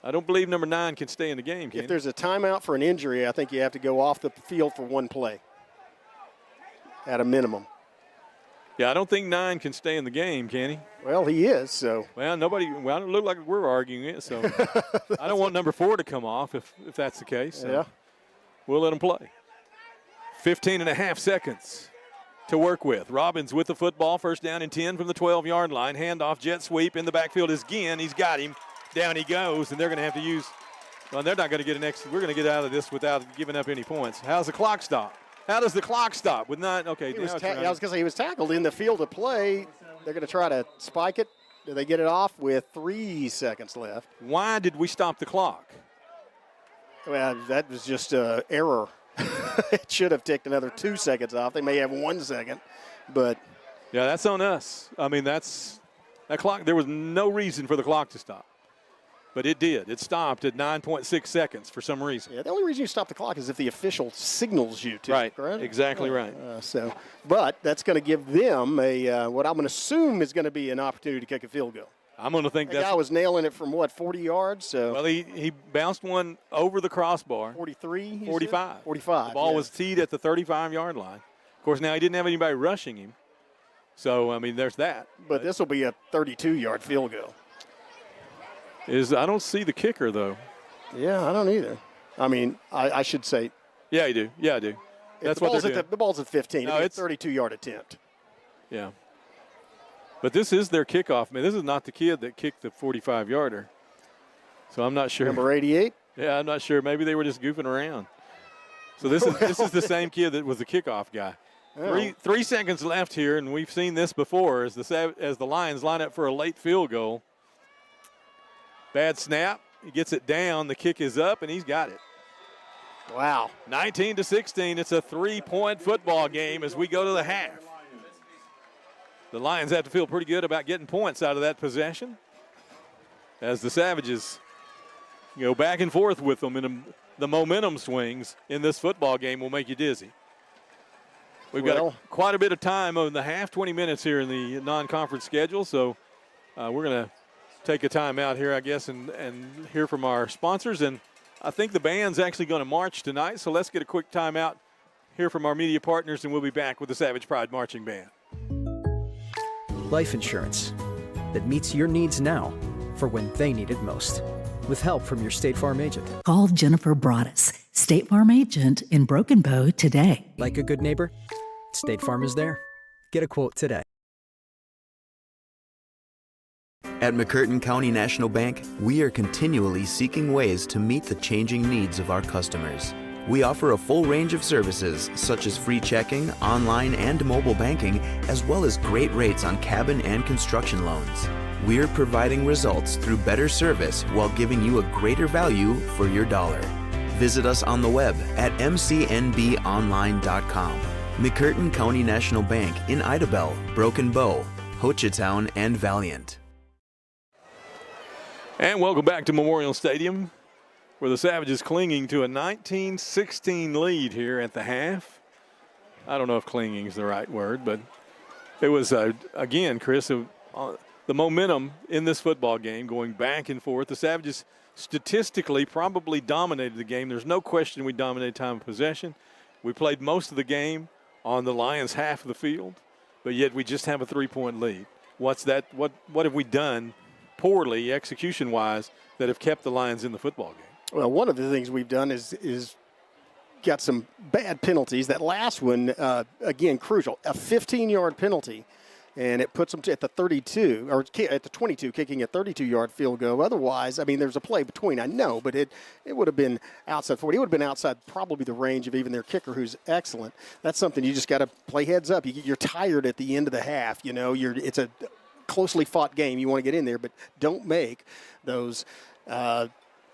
I don't believe number 9 can stay in the game, can If there's a timeout for an injury, I think you have to go off the field for one play at a minimum. Yeah, I don't think 9 can stay in the game, can he? Well, he is, so. Well, it don't look like we're arguing it, so I don't want number 4 to come off if that's the case. So yeah. We'll let him play. 15.5 seconds to work with. Robbins with the football, first down and 10 from the 12-yard line. Handoff, jet sweep. In the backfield is Ginn. He's got him. Down he goes, and they're going to have to use – well, they're not going to get an extra – we're going to get out of this without giving up any points. How's the clock stop? How does the clock stop? With 9 – okay. I was going to say he was tackled in the field of play. They're going to try to spike it. Do they get it off with 3 seconds left? Why did we stop the clock? Well, that was just an error. It should have ticked another 2 seconds off. They may have 1 second, but. Yeah, that's on us. I mean, that clock – there was no reason for the clock to stop. but it did. It stopped at 9.6 seconds for some reason. Yeah, the only reason you stop the clock is if the official signals you to. Right, correct? exactly right. But that's going to give them what I'm going to assume is going to be an opportunity to kick a field goal. I'm going to think That guy was nailing it from, 40 yards? So well, he bounced one over the crossbar. 43? 45. 45. The ball was teed at the 35-yard line. Of course, now he didn't have anybody rushing him. So, I mean, there's that. But this will be a 32-yard field goal. I don't see the kicker, though. Yeah, I don't either. I mean, I should say. Yeah, you do. Yeah, I do. That's what they're doing. The ball's at 15. No, it's a 32-yard attempt. Yeah. But this is their kickoff. I mean, this is not the kid that kicked the 45-yarder. So I'm not sure. Number 88? Yeah, I'm not sure. Maybe they were just goofing around. So this is the same kid that was the kickoff guy. Oh. 3 seconds left here, and we've seen this before as the Lions line up for a late field goal. Bad snap. He gets it down. The kick is up, and he's got it. Wow. 19-16. It's a 3-point football game as we go to the half. The Lions have to feel pretty good about getting points out of that possession as the Savages go back and forth with them, and the momentum swings in this football game will make you dizzy. We've got quite a bit of time on the half, 20 minutes here in the non-conference schedule, so we're going to take a time out here, I guess, and hear from our sponsors. And I think the band's actually going to march tonight, so let's get a quick time out, hear from our media partners, and we'll be back with the Savage Pride Marching Band. Life insurance that meets your needs now for when they need it most. With help from your State Farm agent. Call Jennifer Broaddus, State Farm agent in Broken Bow today. Like a good neighbor, State Farm is there. Get a quote today. At McCurtain County National Bank, we are continually seeking ways to meet the changing needs of our customers. We offer a full range of services such as free checking, online and mobile banking, as well as great rates on cabin and construction loans. We're providing results through better service while giving you a greater value for your dollar. Visit us on the web at mcnbonline.com. McCurtain County National Bank in Idabel, Broken Bow, Hochatown, and Valiant. And welcome back to Memorial Stadium, where the Savages clinging to a 19-16 lead here at the half. I don't know if clinging is the right word, but it was, again, Chris, the momentum in this football game going back and forth. The Savages statistically probably dominated the game. There's no question we dominated time of possession. We played most of the game on the Lions' half of the field, but yet we just have a 3-point lead. What's that? What have we done poorly, execution-wise, that have kept the Lions in the football game? Well, one of the things we've done is got some bad penalties. That last one, again, crucial, a 15-yard penalty, and it puts them at the 32, or at the 22, kicking a 32-yard field goal. Otherwise, I mean, there's a play between, I know, but it would have been outside 40. It would have been outside probably the range of even their kicker, who's excellent. That's something you just got to play heads up. You're tired at the end of the half. You know, it's a closely fought game. You want to get in there, but don't make those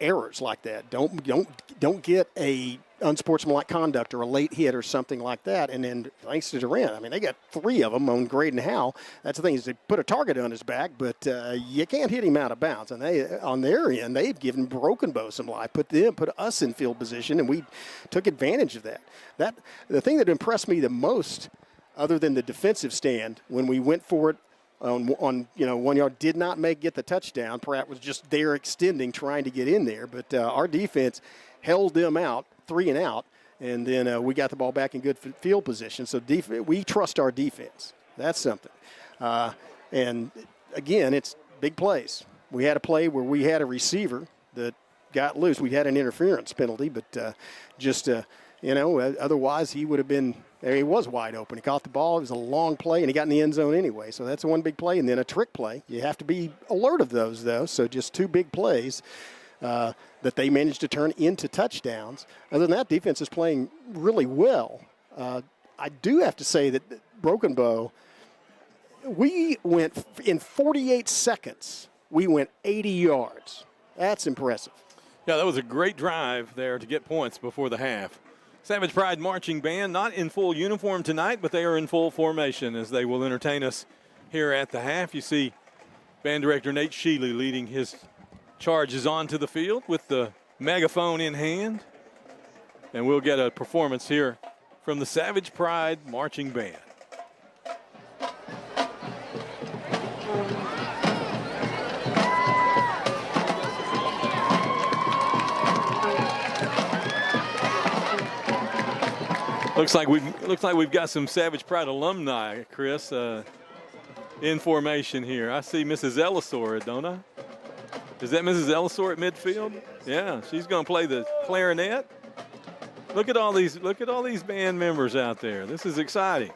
errors like that. Don't get a unsportsmanlike conduct or a late hit or something like that. And then thanks to Durant, I mean, they got 3 of them on Graydon Howell. That's the thing, is they put a target on his back, but you can't hit him out of bounds. And they, on their end, they've given Broken Bow some life, put us in field position, and we took advantage of that. The thing that impressed me the most, other than the defensive stand, when we went for it on 1 yard, did not get the touchdown. Pratt was just there extending, trying to get in there. But our defense held them out, 3 and out, and then we got the ball back in good field position. So we trust our defense. That's something. And, again, it's big plays. We had a play where we had a receiver that got loose. We had an interference penalty, but otherwise he would have been – he was wide open. He caught the ball. It was a long play, and he got in the end zone anyway. So that's one big play, and then a trick play. You have to be alert of those, though. So just 2 big plays that they managed to turn into touchdowns. Other than that, defense is playing really well. I do have to say that Broken Bow, we went in 48 seconds. We went 80 yards. That's impressive. Yeah, that was a great drive there to get points before the half. Savage Pride Marching Band, not in full uniform tonight, but they are in full formation as they will entertain us here at the half. You see Band Director Nate Sheely leading his charges onto the field with the megaphone in hand. And we'll get a performance here from the Savage Pride Marching Band. Looks like we've got some Savage Pride alumni, Chris, in formation here. I see Mrs. Ellisor, don't I? Is that Mrs. Ellisor at midfield? Yeah, she's going to play the clarinet. Look at all these band members out there. This is exciting.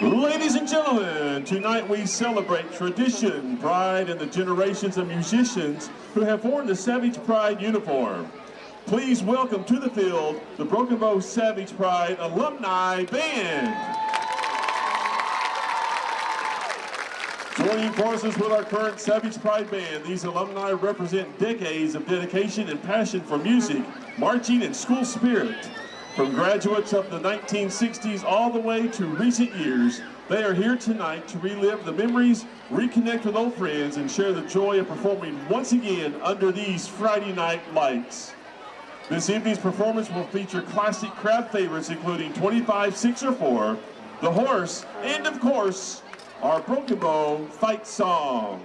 Ladies and gentlemen, tonight we celebrate tradition, pride, and the generations of musicians who have worn the Savage Pride uniform. Please welcome to the field the Broken Bow Savage Pride Alumni Band. Joining forces with our current Savage Pride Band, these alumni represent decades of dedication and passion for music, marching, and school spirit. From graduates of the 1960s all the way to recent years, they are here tonight to relive the memories, reconnect with old friends, and share the joy of performing once again under these Friday night lights. This evening's performance will feature classic crowd favorites including 25, 6, or 4, The Horse, and of course, our Broken Bow fight song.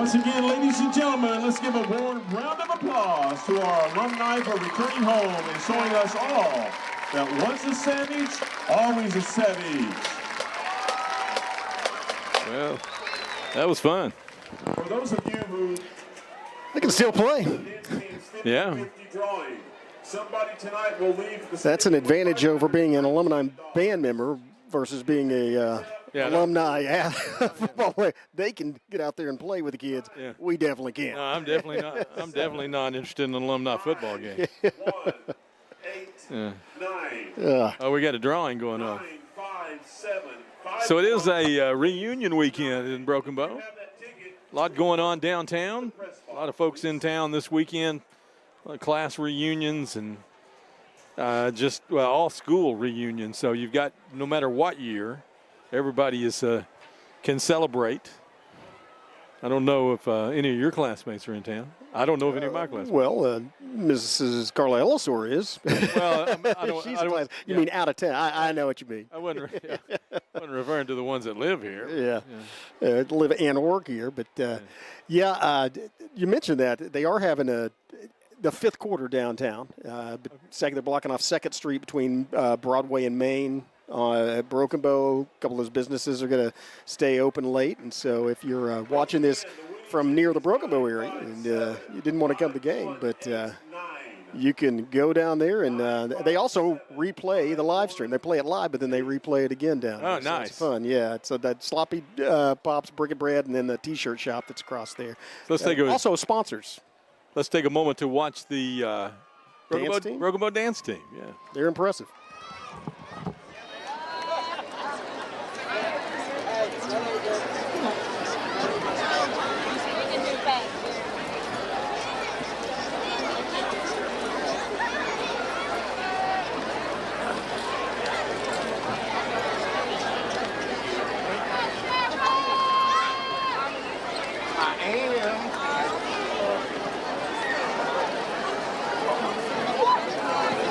Once again, ladies and gentlemen, let's give a warm round of applause to our alumni for returning home and showing us all that once a Savage, always a Savage. Well, that was fun. For those of you who They can still play. Yeah. drawing, somebody tonight will leave the That's an advantage over being an alumni band member versus being a alumni football player. They can get out there and play with the kids. Yeah. We definitely can't. No, I'm definitely not. I'm definitely not interested in an alumni football game. 1, 8, Yeah. 9, Oh, we got a drawing going on. 9, 5, 7, 5. So it is a reunion weekend in Broken Bow. A lot going on downtown. A lot of folks in town this weekend. Class reunions and all school reunions. So you've got, no matter what year, everybody can celebrate. I don't know if any of your classmates are in town. I don't know if any of my classmates. Well, Mrs. Carla Ellisor is. Well, I don't. She's I don't You mean out of town? I know what you mean. I wasn't referring to the ones that live here. Yeah. Live and work here. But, you mentioned that. They are having the fifth quarter downtown. They're blocking off 2nd Street between Broadway and Main. At Broken Bow, a couple of those businesses are going to stay open late. And so if you're watching this from near the Broken Bow area and you didn't want to come to the game, but you can go down there. And they also replay the live stream. They play it live, but then they replay it again down there. Oh, so nice. it's fun, yeah. So that Sloppy Pops, Brick and Bread, and then the T-shirt shop that's across there. So let's take also sponsors. Let's take a moment to watch the Broken Bow dance team. Yeah, they're impressive.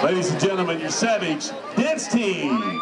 Ladies and gentlemen, your Savage dance team.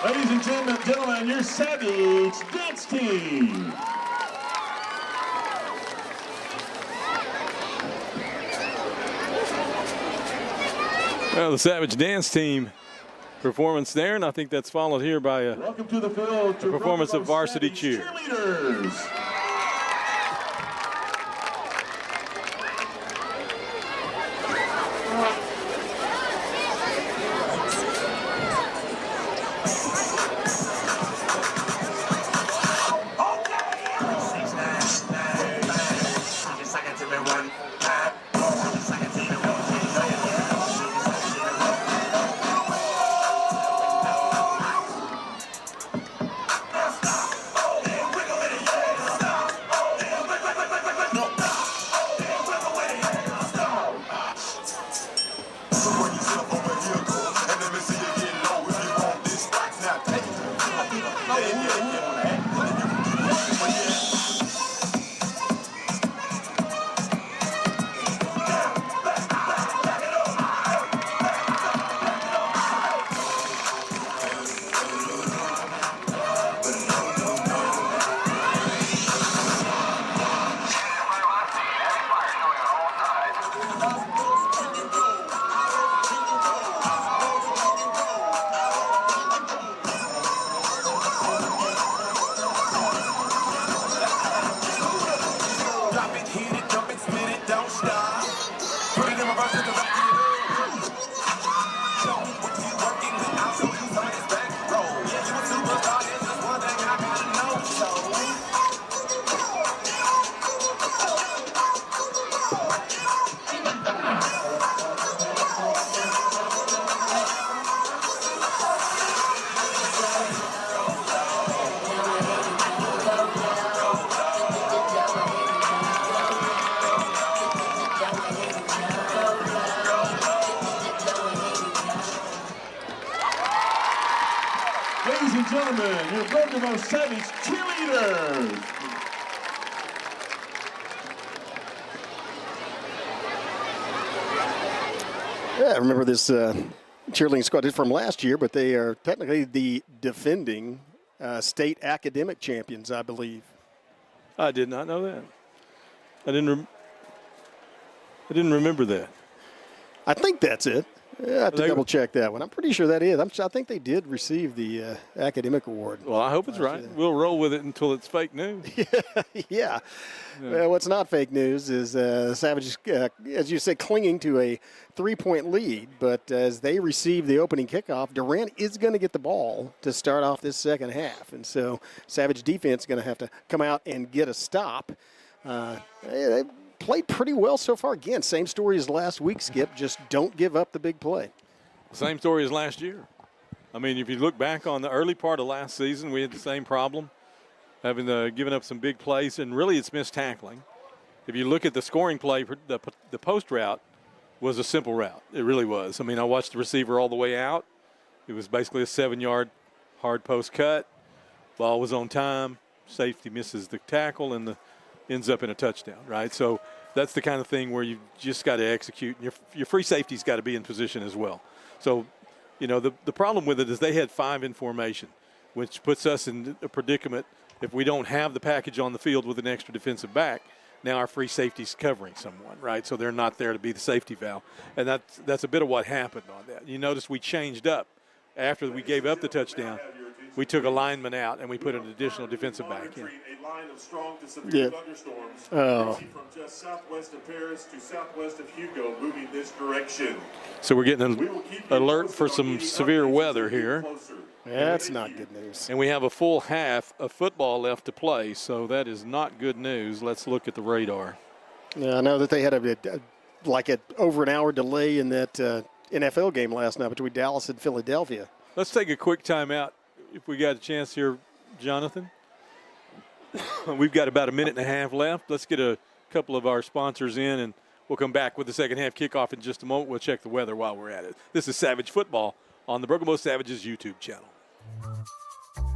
Ladies and gentlemen, your Savage dance team. Well, the Savage dance team performance there, and I think that's followed here by a Welcome to the field to performance of Varsity cheer. Cheerleaders. gentlemen, your Broken Bow Savage cheerleaders. Yeah, I remember this cheerleading squad from last year, but they are technically the defending state academic champions, I believe. I did not know that. I didn't remember that. I think that's it. Yeah, I have to double check that one. I'm pretty sure that is. I think they did receive the academic award. Well, I hope it's right. We'll roll with it until it's fake news. Yeah. Well, what's not fake news is Savages, as you said, clinging to a 3-point lead. But as they receive the opening kickoff, Durant is going to get the ball to start off this second half. And so Savage defense is going to have to come out and get a stop. They played pretty well so far. Again, same story as last week, Skip. Just don't give up the big play. Same story as last year. I mean, if you look back on the early part of last season, we had the same problem, having given up some big plays, and really it's missed tackling. If you look at the scoring play, the post route was a simple route. It really was. I mean, I watched the receiver all the way out. It was basically a 7-yard hard post cut. Ball was on time. Safety misses the tackle, and ends up in a touchdown, right? So that's the kind of thing where you just got to execute. Your free safety's got to be in position as well. So, you know, the problem with it is they had 5 in formation, which puts us in a predicament if we don't have the package on the field with an extra defensive back. Now our free safety's covering someone, right? So they're not there to be the safety valve. And that's a bit of what happened on that. You notice we changed up after we gave up the touchdown. We took a lineman out and we put an additional defensive back in. A line of strong to severe thunderstorms. From just southwest of Paris to southwest of Hugo, moving this direction. So we're getting an alert for some severe weather here. That's not good news. And we have a full half of football left to play, so that is not good news. Let's look at the radar. Yeah, I know that they had over an hour delay in that NFL game last night between Dallas and Philadelphia. Let's take a quick timeout if we got a chance here, Jonathan. We've got about a minute and a half left. Let's get a couple of our sponsors in, and we'll come back with the second half kickoff in just a moment. We'll check the weather while we're at it. This is Savage Football on the Broken Bow Savages YouTube channel.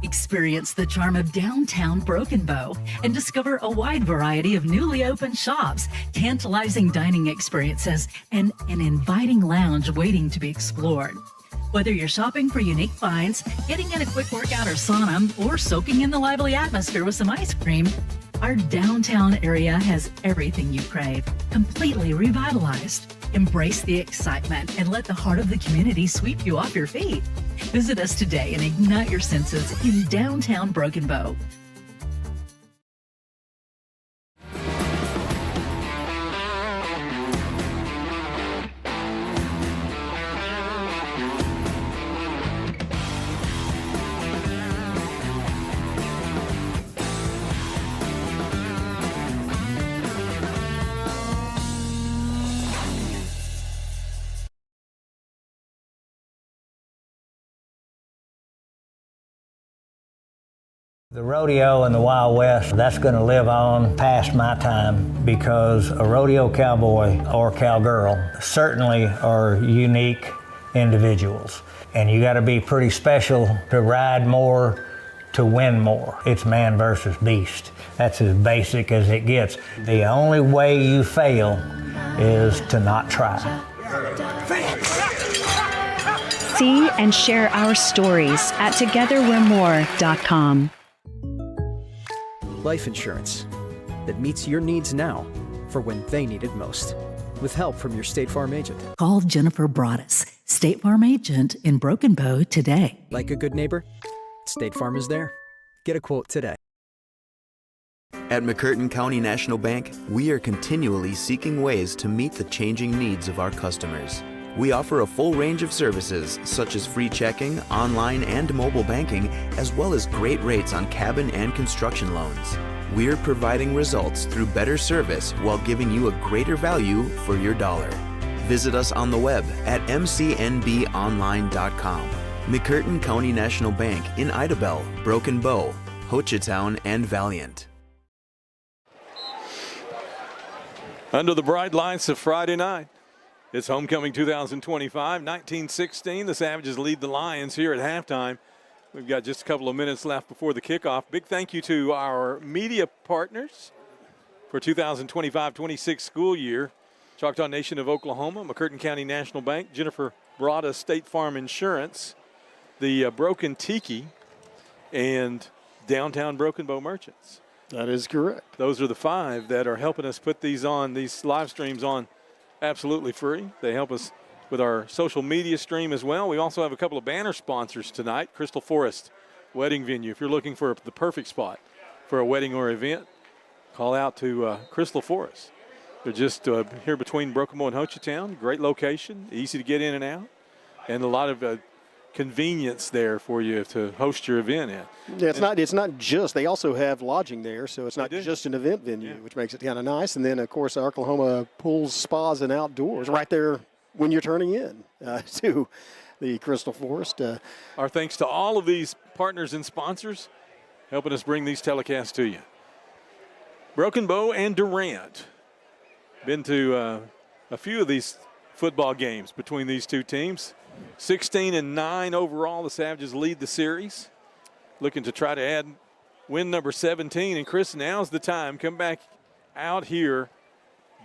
Experience the charm of downtown Broken Bow and discover a wide variety of newly opened shops, tantalizing dining experiences, and an inviting lounge waiting to be explored. Whether you're shopping for unique finds, getting in a quick workout or sauna, or soaking in the lively atmosphere with some ice cream, our downtown area has everything you crave, completely revitalized. Embrace the excitement and let the heart of the community sweep you off your feet. Visit us today and ignite your senses in downtown Broken Bow. The rodeo and the Wild West, that's going to live on past my time because a rodeo cowboy or cowgirl certainly are unique individuals. And you got to be pretty special to ride more, to win more. It's man versus beast. That's as basic as it gets. The only way you fail is to not try. See and share our stories at togetherwe'remore.com. Life insurance that meets your needs now for when they need it most. With help from your State Farm agent. Call Jennifer Broaddus, State Farm agent in Broken Bow today. Like a good neighbor, State Farm is there. Get a quote today. At McCurtain County National Bank, we are continually seeking ways to meet the changing needs of our customers. We offer a full range of services such as free checking, online and mobile banking, as well as great rates on cabin and construction loans. We're providing results through better service while giving you a greater value for your dollar. Visit us on the web at mcnbonline.com. McCurtain County National Bank in Idabel, Broken Bow, Hochatown, and Valiant. Under the bright lights of Friday night, it's Homecoming 2025, 1916. The Savages lead the Lions here at halftime, We've got just a couple of minutes left before the kickoff. Big thank you to our media partners for 2025-26 school year. Choctaw Nation of Oklahoma, McCurtain County National Bank, Jennifer Broada State Farm Insurance, the Broken Tiki, and Downtown Broken Bow Merchants. That is correct. Those are the 5 that are helping us put these live streams on absolutely free. They help us with our social media stream as well. We also have a couple of banner sponsors tonight. Crystal Forest Wedding Venue. If you're looking for the perfect spot for a wedding or event, call out to Crystal Forest. They're just here between Broken Bow and Ho Chi Town. Great location, easy to get in and out, and a lot of convenience there for you to host your event in. Yeah, it's not just, they also have lodging there, so it's not just an event venue, which makes it kind of nice. And then, of course, Oklahoma Pools, Spas, and Outdoors right there when you're turning in to the Crystal Forest. Our thanks to all of these partners and sponsors helping us bring these telecasts to you. Broken Bow and Durant. Been to a few of these football games between these two teams. 16-9 overall. The Savages lead the series. Looking to try to win number 17. And Chris, now's the time. Come back out here.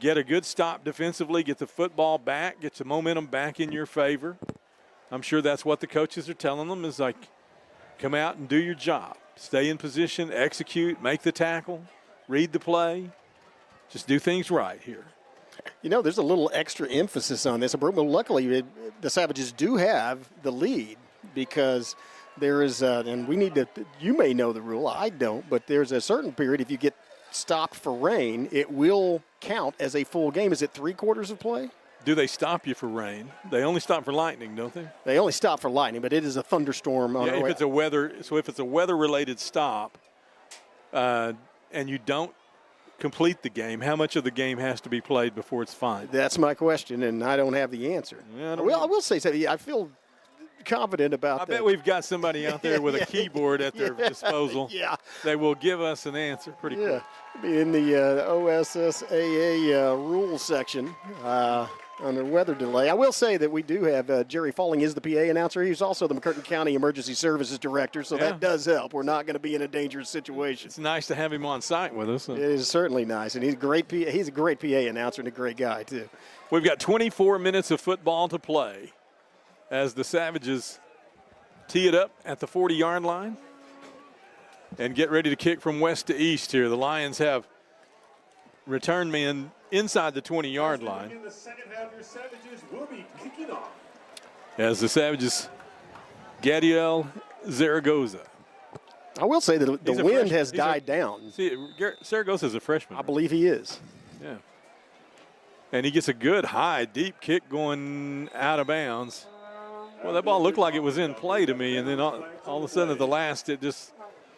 Get a good stop defensively. Get the football back. Get the momentum back in your favor. I'm sure that's what the coaches are telling them is like, come out and do your job. Stay in position, execute, make the tackle, read the play. Just do things right here. You know, there's a little extra emphasis on this. Luckily, the Savages do have the lead because there is, and we need to, you may know the rule, I don't, but there's a certain period if you get stopped for rain, it will count as a full game. Is it 3/4 of play? Do they stop you for rain? They only stop for lightning, don't they? They only stop for lightning, but it is a thunderstorm. Yeah, if it's a weather-related stop, and you don't complete the game, how much of the game has to be played before it's fine? That's my question, and I don't have the answer. Yeah, I will say something. I feel confident about that. I bet we've got somebody out there with a keyboard at their disposal. Yeah. They will give us an answer pretty quick. In the OSSAA rules section under weather delay. I will say that we do have Jerry Falling is the PA announcer. He's also the McCurtain County Emergency Services Director, so that does help. We're not going to be in a dangerous situation. It's nice to have him on site with us. It is certainly nice, and he's a great PA announcer and a great guy, too. We've got 24 minutes of football to play as the Savages tee it up at the 40-yard line and get ready to kick from west to east here. The Lions have return men inside the 20-yard line. In the second half, your Savages will be kicking off. As the Savages, Gadiel Zaragoza. I will say that the wind has died down. See, Zaragoza's a freshman. I believe he is. Yeah. And he gets a good high, deep kick going out of bounds. Well, that ball looked like it was in play to me, and then all of a sudden at the last it just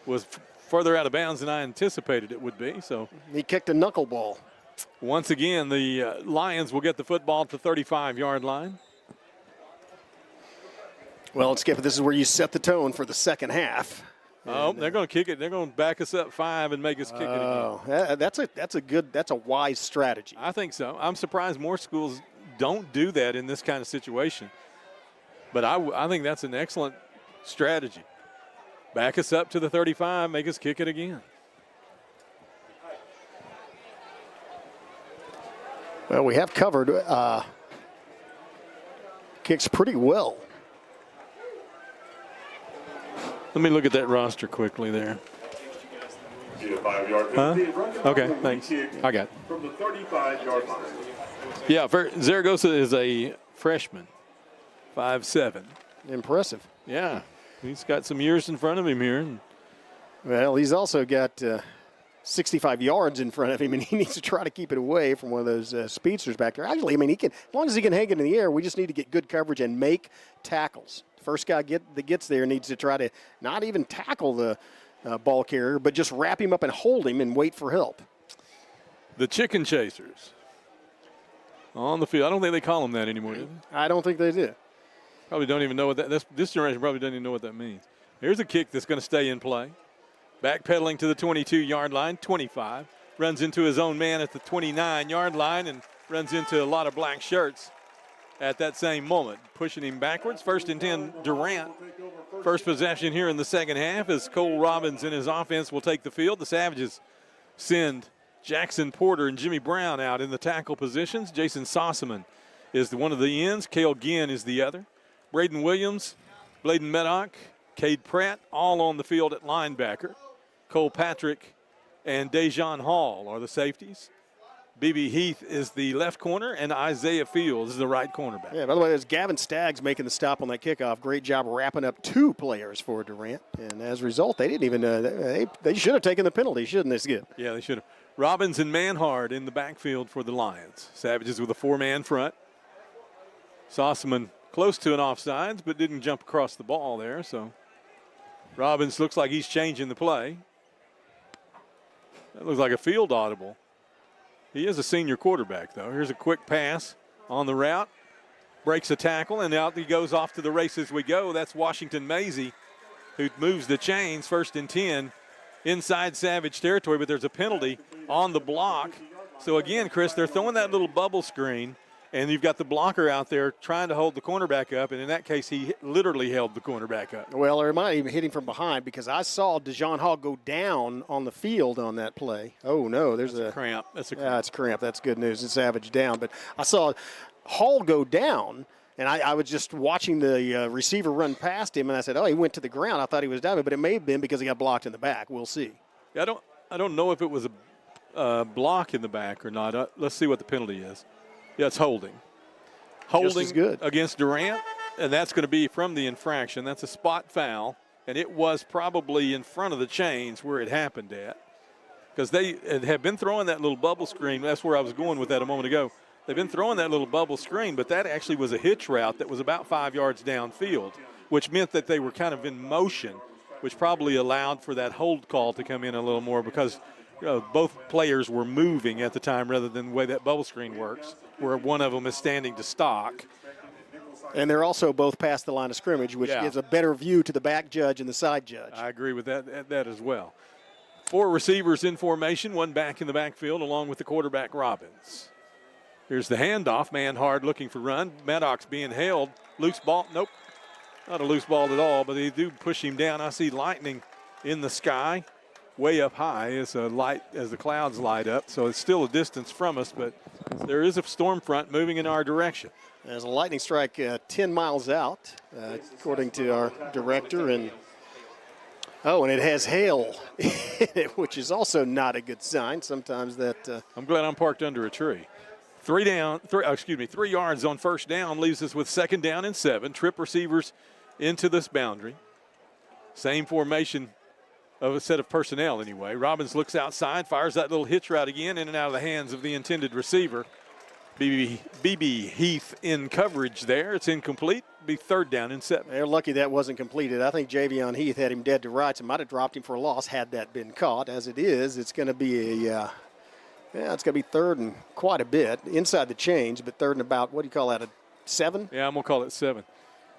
was further out of bounds than I anticipated it would be. So he kicked a knuckleball. Once again, the Lions will get the football at the 35-yard line. Well, Skip, this is where you set the tone for the second half. Oh, they're going to kick it. They're going to back us up 5 and make us kick it again. Oh, that's a wise strategy. I think so. I'm surprised more schools don't do that in this kind of situation. But I think that's an excellent strategy. Back us up to the 35, make us kick it again. Well, we have covered kicks pretty well. Let me look at that roster quickly there. Huh? Okay, thanks. I got it. From the 35-yard line. Yeah, Zaragoza is a freshman, 5'7". Impressive. Yeah, he's got some years in front of him here. Well, he's also got 65 yards in front of him, and he needs to try to keep it away from one of those speedsters back there. Actually, I mean, as long as he can hang it in the air, we just need to get good coverage and make tackles. First guy that gets there needs to try to not even tackle the ball carrier, but just wrap him up and hold him and wait for help. The Chicken Chasers on the field. I don't think they call them that anymore, do they? I don't think they do. Probably don't even know what that – this generation probably doesn't even know what that means. Here's a kick that's going to stay in play. Backpedaling to the 22-yard line, 25. Runs into his own man at the 29-yard line and runs into a lot of black shirts. at that same moment, pushing him backwards. 1st and 10, Durant. First possession here in the second half as Cole Robbins and his offense will take the field. The Savages send Jackson Porter and Jimmy Brown out in the tackle positions. Jason Sossaman is one of the ends. Cale Ginn is the other. Braden Williams, Bladen Meddock, Cade Pratt, all on the field at linebacker. Cole Patrick and Dejon Hall are the safeties. B.B. Heath is the left corner, and Isaiah Fields is the right cornerback. Yeah, by the way, there's Gavin Staggs making the stop on that kickoff. Great job wrapping up 2 players for Durant. And as a result, they didn't even they should have taken the penalty, shouldn't they, Skip? Yeah, they should have. Robbins and Manhard in the backfield for the Lions. Savages with a 4-man front. Sossaman close to an offsides, but didn't jump across the ball there. So Robbins looks like he's changing the play. That looks like a field audible. He is a senior quarterback, though. Here's a quick pass on the route. Breaks a tackle, and out he goes off to the races we go. That's Washington Mazie, who moves the chains. 1st and 10 inside Savage territory, but there's a penalty on the block. So, again, Chris, they're throwing that little bubble screen, and you've got the blocker out there trying to hold the cornerback up, and in that case, he literally held the cornerback up. Well, or it might even hit him from behind because I saw Dejon Hall go down on the field on that play. Oh, no, there's a cramp. That's a cramp. Yeah, it's cramp. That's good news. It's Savage down. But I saw Hall go down, and I was just watching the receiver run past him, and I said, oh, he went to the ground. I thought he was down, but it may have been because he got blocked in the back. We'll see. I don't know if it was a block in the back or not. Let's see what the penalty is. Yeah, it's holding. Holding good against Durant, and that's going to be from the infraction. That's a spot foul, and it was probably in front of the chains where it happened at because they have been throwing that little bubble screen. That's where I was going with that a moment ago. They've been throwing that little bubble screen, but that actually was a hitch route that was about 5 yards downfield, which meant that they were kind of in motion, which probably allowed for that hold call to come in a little more because both players were moving at the time rather than the way that bubble screen works, where one of them is standing to stock. And they're also both past the line of scrimmage, which gives a better view to the back judge and the side judge. I agree with that as well. 4 receivers in formation, 1 back in the backfield, along with the quarterback Robbins. Here's the handoff. Manhard looking for run. Maddox being held. Loose ball. Nope. Not a loose ball at all, but they do push him down. I see lightning in the sky, way up high as the clouds light up. So it's still a distance from us, but there is a storm front moving in our direction. There's a lightning strike 10 miles out, according to our director. And it has hail, which is also not a good sign. Sometimes that. I'm glad I'm parked under a tree. 3 yards on first down leaves us with 2nd down and 7. Trip receivers into this boundary. Same formation of a set of personnel anyway. Robbins looks outside, fires that little hitch route again, in and out of the hands of the intended receiver. B.B. Heath in coverage there. It's incomplete. Be 3rd down and 7. They're lucky that wasn't completed. I think Javion Heath had him dead to rights and might have dropped him for a loss had that been caught. As it is, it's going to be it's going to be 3rd and quite a bit inside the chains, but 3rd and about, what do you call that, a 7? Yeah, I'm going to call it 7.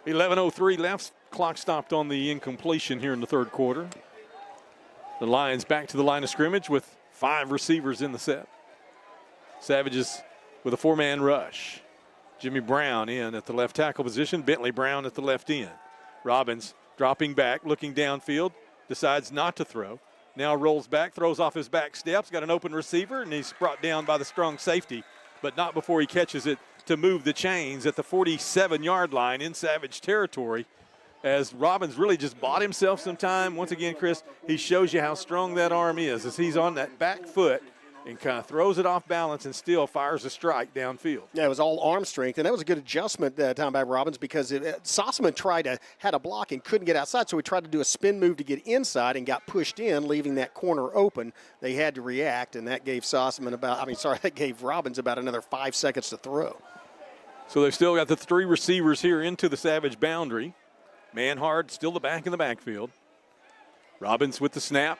11:03 left. Clock stopped on the incompletion here in the 3rd quarter. The Lions back to the line of scrimmage with 5 receivers in the set. Savages with a 4-man rush. Jimmy Brown in at the left tackle position. Bentley Brown at the left end. Robbins dropping back, looking downfield, decides not to throw. Now rolls back, throws off his back steps, got an open receiver, and he's brought down by the strong safety, but not before he catches it to move the chains at the 47-yard line in Savage territory. As Robbins really just bought himself some time. Once again, Chris, he shows you how strong that arm is as he's on that back foot and kind of throws it off balance and still fires a strike downfield. Yeah, it was all arm strength, and that was a good adjustment that time by Robbins because Sossaman had a block and couldn't get outside, so he tried to do a spin move to get inside and got pushed in, leaving that corner open. They had to react, and that gave that gave Robbins about another 5 seconds to throw. So they've still got the 3 receivers here into the Savage boundary. Manhard still the back in the backfield. Robbins with the snap.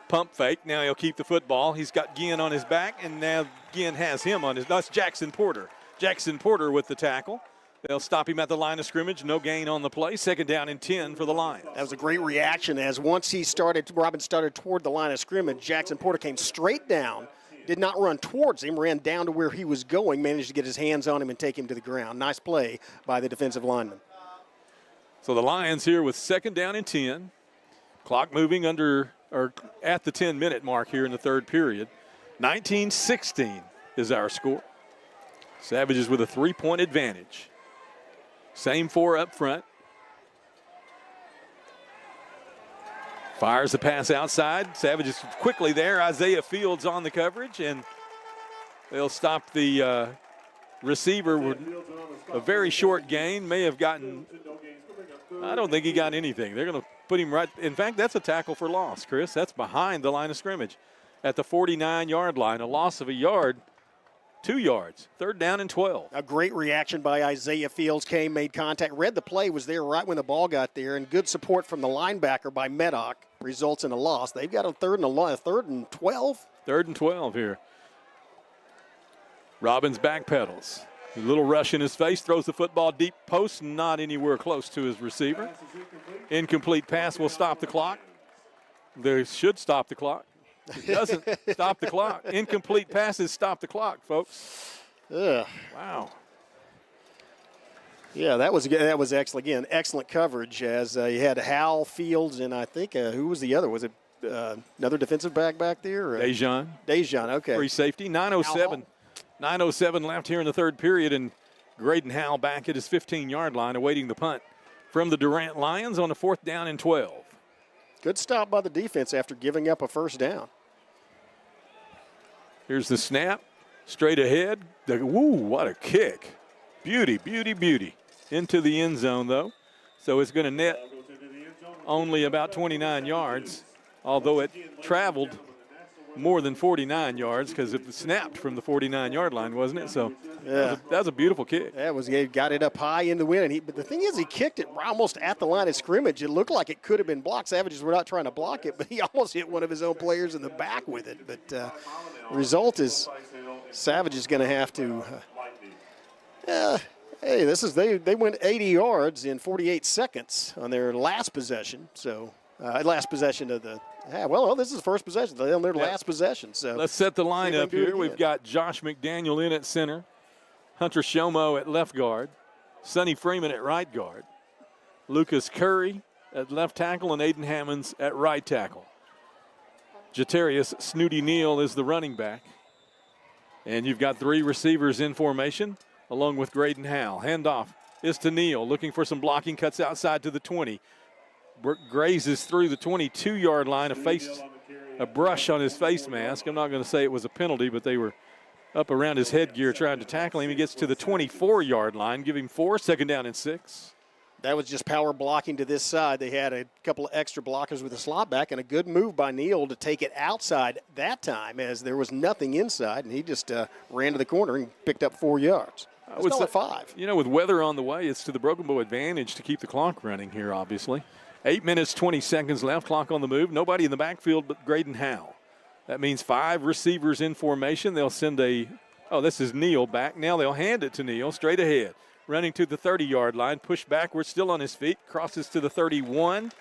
Pump fake. Now he'll keep the football. He's got Ginn on his back, and now Ginn has him on his. That's Jackson Porter. Jackson Porter with the tackle. They'll stop him at the line of scrimmage. No gain on the play. 2nd down and 10 for the Lions. That was a great reaction as once Robbins started toward the line of scrimmage, Jackson Porter came straight down, did not run towards him, ran down to where he was going, managed to get his hands on him and take him to the ground. Nice play by the defensive lineman. So the Lions here with 2nd down and 10. Clock moving at the 10-minute mark here in the third period. 19-16 is our score. Savages with a 3-point advantage. Same 4 up front. Fires the pass outside. Savages quickly there. Isaiah Fields on the coverage, and they'll stop the receiver with a very short gain. May have gotten, I don't think he got anything. They're going to put him right. In fact, that's a tackle for loss, Chris. That's behind the line of scrimmage at the 49-yard line. A loss of a yard, 2 yards. 3rd down and 12. A great reaction by Isaiah Fields. Came, made contact, read the play, was there right when the ball got there, and good support from the linebacker by Meddock results in a loss. They've got a 3rd and 12. 3rd and 12 here. Robbins backpedals. A little rush in his face, throws the football deep post, not anywhere close to his receiver. Incomplete pass will stop the clock. They should stop the clock. It doesn't stop the clock. Incomplete passes stop the clock, folks. Ugh. Wow. Yeah, that was excellent. Again, excellent coverage as you had Hal, Fields, and I think who was the other? Was it another defensive back there? Dejan. Dejan, okay. Free safety. 9:07 left here in the third period, and Graydon Howell back at his 15-yard line awaiting the punt from the Durant Lions on a 4th down and 12. Good stop by the defense after giving up a 1st down. Here's the snap, straight ahead. Woo, what a kick. Beauty, beauty, beauty. Into the end zone, though. So it's going to net only about 29 yards, although it traveled more than 49 yards because it snapped from the 49-yard line, wasn't it? So yeah, that was a beautiful kick. He got it up high in the wind. But the thing is, he kicked it almost at the line of scrimmage. It looked like it could have been blocked. Savages were not trying to block it, but he almost hit one of his own players in the back with it. But result is Savage is going to have to hey, they went 80 yards in 48 seconds on their last possession. So last possession of the this is the first possession. They're on their last possession. So let's set the lineup here. We've got Josh McDaniel in at center, Hunter Shomo at left guard, Sonny Freeman at right guard, Lucas Curry at left tackle, and Aiden Hammonds at right tackle. Jatarius Snooty Neal is the running back. And you've got 3 receivers in formation, along with Graydon Howell. Handoff is to Neal, looking for some blocking, cuts outside to the 20. Grazes through the 22-yard line, a brush on his face mask. I'm not going to say it was a penalty, but they were up around his headgear trying to tackle him. He gets to the 24-yard line, give him 4, 2nd down and 6. That was just power blocking to this side. They had a couple of extra blockers with a slot back, and a good move by Neal to take it outside that time as there was nothing inside, and he just ran to the corner and picked up 4 yards. I would say 5. You know, with weather on the way, it's to the Broken Bow advantage to keep the clock running here, obviously. 8 minutes, 20 seconds left, clock on the move. Nobody in the backfield but Graydon Howell. That means 5 receivers in formation. They'll send this is Neal back. Now they'll hand it to Neal straight ahead. Running to the 30-yard line, push backwards, still on his feet, crosses to the 31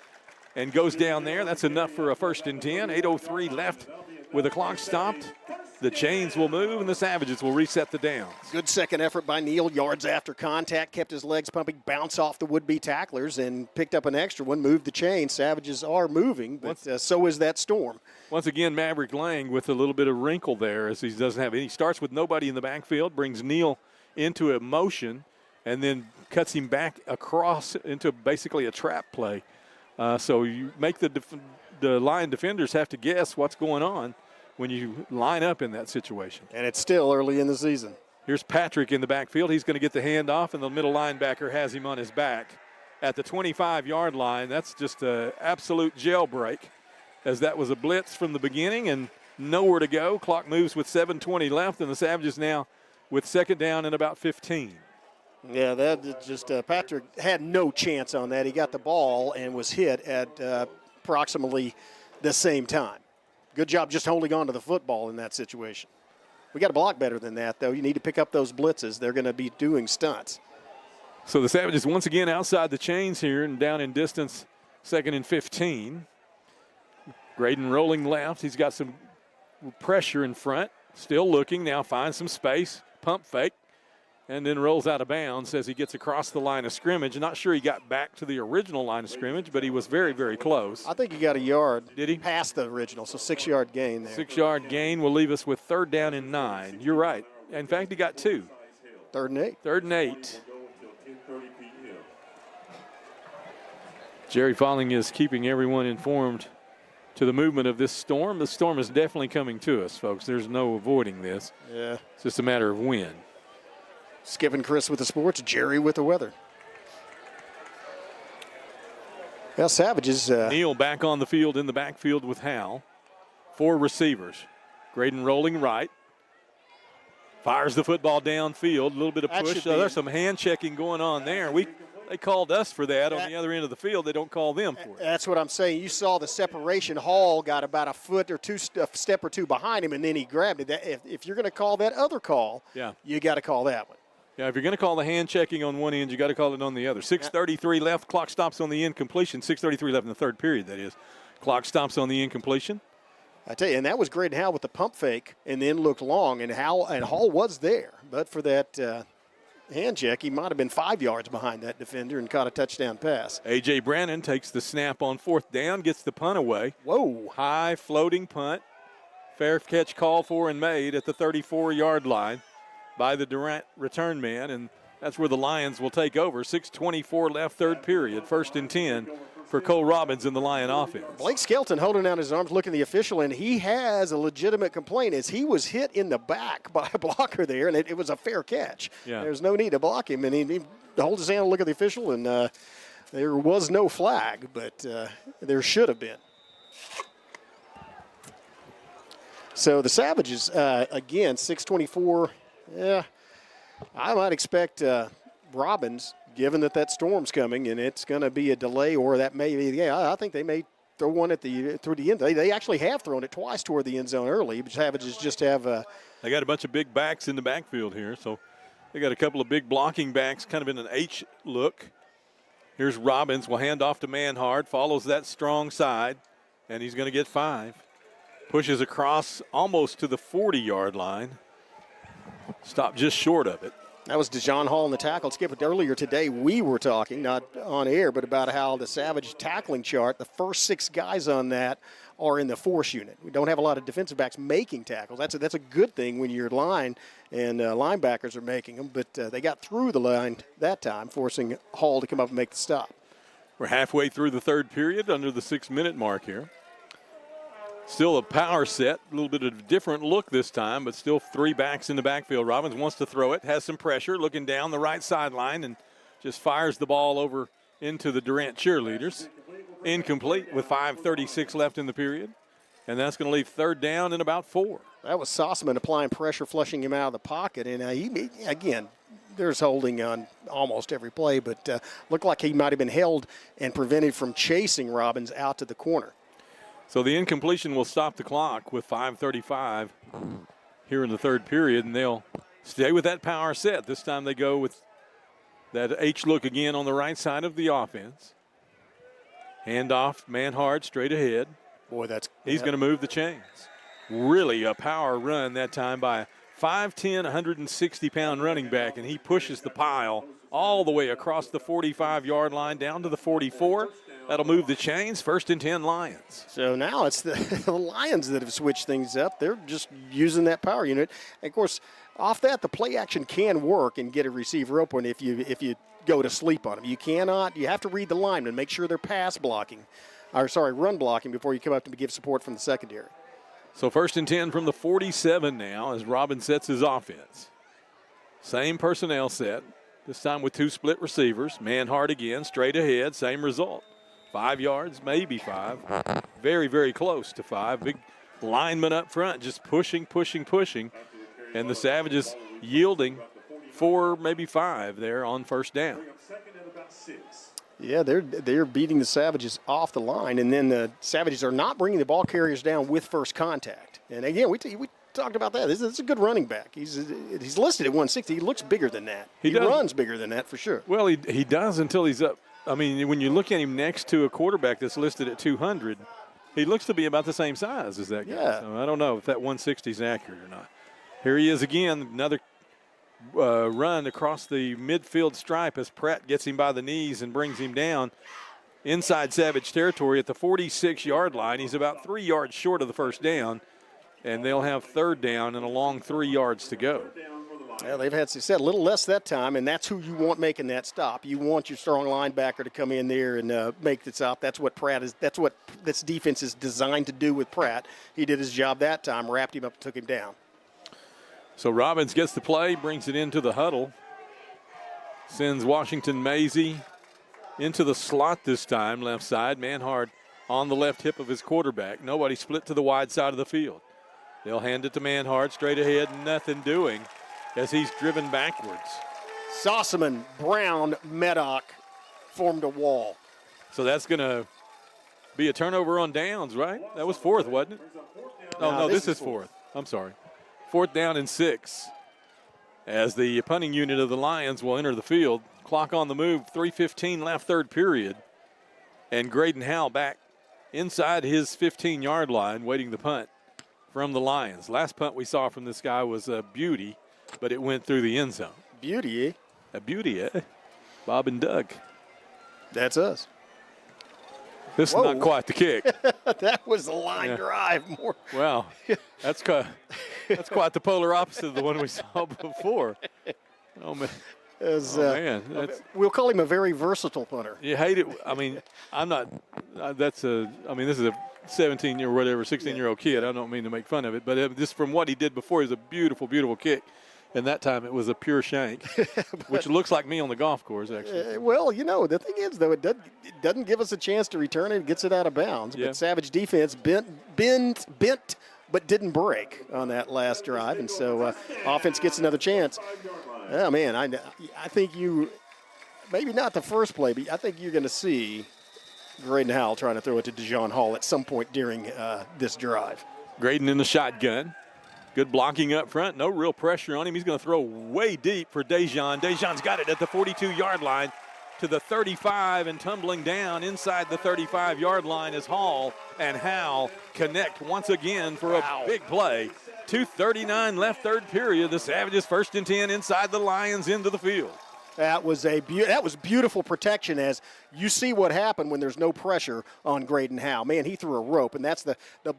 and goes down there. That's enough for a 1st and 10. 8:03 left with the clock stopped. The chains will move, and the Savages will reset the downs. Good second effort by Neal. Yards after contact, kept his legs pumping, bounce off the would-be tacklers, and picked up an extra one, moved the chain. Savages are moving, but so is that storm. Once again, Maverick Lang with a little bit of wrinkle there as he doesn't have any. He starts with nobody in the backfield, brings Neal into a motion, and then cuts him back across into basically a trap play. So you make the line defenders have to guess what's going on when you line up in that situation. And it's still early in the season. Here's Patrick in the backfield. He's going to get the handoff, and the middle linebacker has him on his back at the 25-yard line. That's just an absolute jailbreak, as that was a blitz from the beginning and nowhere to go. Clock moves with 7:20 left, and the Savages now with 2nd down and about 15. Yeah, that just Patrick had no chance on that. He got the ball and was hit at approximately the same time. Good job just holding on to the football in that situation. We got to block better than that, though. You need to pick up those blitzes. They're going to be doing stunts. So the Savages once again outside the chains here and down in distance, 2nd and 15. Graydon rolling left. He's got some pressure in front. Still looking, now finds some space, pump fake, and then rolls out of bounds as he gets across the line of scrimmage. Not sure he got back to the original line of scrimmage, but he was very, very close. I think he got a yard. Did he? Past the original, so 6-yard gain there. 6-yard gain will leave us with 3rd down and 9. You're right. In fact, he got 2. 3rd and 8. 3rd and 8. Jerry Falling is keeping everyone informed to the movement of this storm. The storm is definitely coming to us, folks. There's no avoiding this. Yeah. It's just a matter of when. Skip and Chris with the sports, Jerry with the weather. Well, Savages. Neal back on the field in the backfield with Hal. 4 receivers. Graydon rolling right. Fires the football downfield. A little bit of push. There's some hand checking going on there. They called us for that on the other end of the field. They don't call them for it. That's what I'm saying. You saw the separation. Hall got about a foot or two, a step or two behind him, and then he grabbed it. If you're going to call that other call, you got to call that one. Yeah, if you're going to call the hand checking on one end, you got to call it on the other. 6:33 left. Clock stops on the incompletion. 6:33 left in the 3rd period, that is. Clock stops on the incompletion. I tell you, and that was Graydon Howell with the pump fake and then looked long, and Hall was there. But for that hand check, he might have been 5 yards behind that defender and caught a touchdown pass. A.J. Brannon takes the snap on 4th down, gets the punt away. Whoa. High floating punt. Fair catch called for and made at the 34-yard line by the Durant return man, and that's where the Lions will take over. 6:24 left, 3rd period. 1st and 10 for Cole Robbins in the Lion offense. Blake Skelton holding out his arms, looking at the official, and he has a legitimate complaint as he was hit in the back by a blocker there, and it was a fair catch. Yeah. There's no need to block him, and he holds his hand and look at the official, and there was no flag, but there should have been. So the Savages, again, 6:24. Yeah, I might expect Robbins, given that storm's coming and it's going to be a delay, or that may be, I think they may throw one through the end. They actually have thrown it twice toward the end zone early. But Savages just have. They got a bunch of big backs in the backfield here, so they got a couple of big blocking backs, kind of in an H look. Here's Robbins. Will hand off to Manhard. Follows that strong side, and he's going to get 5. Pushes across almost to the 40-yard line. Stopped just short of it. That was DeJohn Hall in the tackle. Skip, earlier today we were talking, not on air, but about how the Savage tackling chart, the first 6 guys on that are in the force unit. We don't have a lot of defensive backs making tackles. That's a good thing when your line and linebackers are making them, but they got through the line that time, forcing Hall to come up and make the stop. We're halfway through the 3rd period, under the 6-minute mark here. Still a power set, a little bit of a different look this time, but still 3 backs in the backfield. Robbins wants to throw it, has some pressure, looking down the right sideline, and just fires the ball over into the Durant cheerleaders. Incomplete with 5:36 left in the period, and that's going to leave 3rd down and about 4. That was Sossaman applying pressure, flushing him out of the pocket, and he again, there's holding on almost every play, but looked like he might have been held and prevented from chasing Robbins out to the corner. So the incompletion will stop the clock with 5:35 here in the 3rd period, and they'll stay with that power set. This time they go with that H look again on the right side of the offense. Handoff, Manhard straight ahead. Boy, he's going to move the chains. Really a power run that time by a 5'10", 160-pound running back, and he pushes the pile all the way across the 45-yard line down to the 44. That'll move the chains. 1st and 10 Lions. So now it's the Lions that have switched things up. They're just using that power unit. And of course, off that, the play action can work and get a receiver open if you go to sleep on them. You have to read the linemen, make sure they're run blocking before you come up to give support from the secondary. So 1st and 10 from the 47 now as Robbins sets his offense. Same personnel set, this time with 2 split receivers. Manhard again, straight ahead, same result. 5 yards, maybe 5. Very, very close to 5. Big lineman up front just pushing. And the Savages yielding 4, maybe 5 there on 1st down. Yeah, they're beating the Savages off the line, and then the Savages are not bringing the ball carriers down with first contact. And again, we talked about that. This is a good running back. He's listed at 160. He looks bigger than that. He runs bigger than that for sure. Well, he does until he's up. I mean, when you look at him next to a quarterback that's listed at 200, He looks to be about the same size as that guy. Yeah. So I don't know if that 160 is accurate or not. Here he is again, another run across the midfield stripe as Pratt gets him by the knees and brings him down inside Savage territory at the 46-yard line. He's about 3 yards short of the first down, and they'll have third down and a long 3 yards to go. Well, they've had success, a little less that time, and that's who you want making that stop. You want your strong linebacker to come in there and make the stop. That's what Pratt is. That's what this defense is designed to do with Pratt. He did his job that time, wrapped him up, and took him down. So Robbins gets the play, brings it into the huddle, sends Washington Maisie into the slot this time, left side. Manhard on the left hip of his quarterback. Nobody split to the wide side of the field. They'll hand it to Manhard straight ahead, nothing doing as he's driven backwards. Sossaman, Brown, Meddock formed a wall. So that's going to be a turnover on downs, right? That was fourth, wasn't it? Oh, no, this is fourth. I'm sorry. 4th down and 6 as the punting unit of the Lions will enter the field. Clock on the move, 3:15 left, third period. And Graydon Howell back inside his 15-yard line waiting the punt from the Lions. Last punt we saw from this guy was a beauty, but it went through the end zone. Beauty, eh? A beauty, eh? Bob and Doug. That's us. This Whoa. is not quite the kick. That was a line drive. More. Wow, that's quite the polar opposite of the one we saw before. Oh, man. Man. We'll call him a very versatile punter. You hate it. I mean, I'm not this is a 17-year or whatever, 16-year-old kid. I don't mean to make fun of it, but just from what he did before, it was a beautiful, beautiful kick. And that time it was a pure shank, which looks like me on the golf course, actually. Well, you know, the thing is, though, it doesn't give us a chance to return it. It gets it out of bounds. Yeah. But Savage defense bent, but didn't break on that last drive. And so offense gets another chance. Oh, man, I think maybe not the first play, but I think you're going to see Graydon Howell trying to throw it to DeJohn Hall at some point during this drive. Graydon in the shotgun. Good blocking up front. No real pressure on him. He's going to throw way deep for Dejon. Dejon's got it at the 42-yard line to the 35 and tumbling down inside the 35-yard line as Hall and Howell connect once again for a big play. 2:39 left, third period. The Savages 1st and 10 inside the Lions into the field. That was beautiful protection, as you see what happened when there's no pressure on Graydon Howell. Man, he threw a rope, and that's the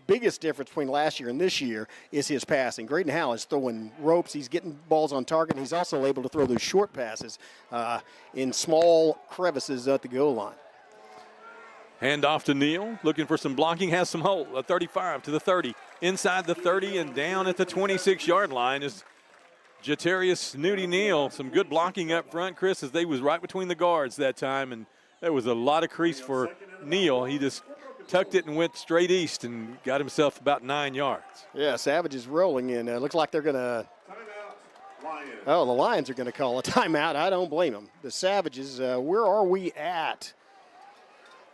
biggest difference between last year and this year is his passing. Graydon Howell is throwing ropes. He's getting balls on target. And he's also able to throw those short passes in small crevices at the goal line. Hand off to Neal, looking for some blocking, has some hole. A 35 to the 30, inside the 30 and down at the 26-yard line is Jatarius Snooty Neal. Some good blocking up front, Chris, as they was right between the guards that time, and there was a lot of crease for Neal. He just tucked it and went straight east and got himself about 9 yards. Yeah, Savage is rolling in. Looks like they're going to – the Lions are going to call a timeout. I don't blame them. The Savages, where are we at?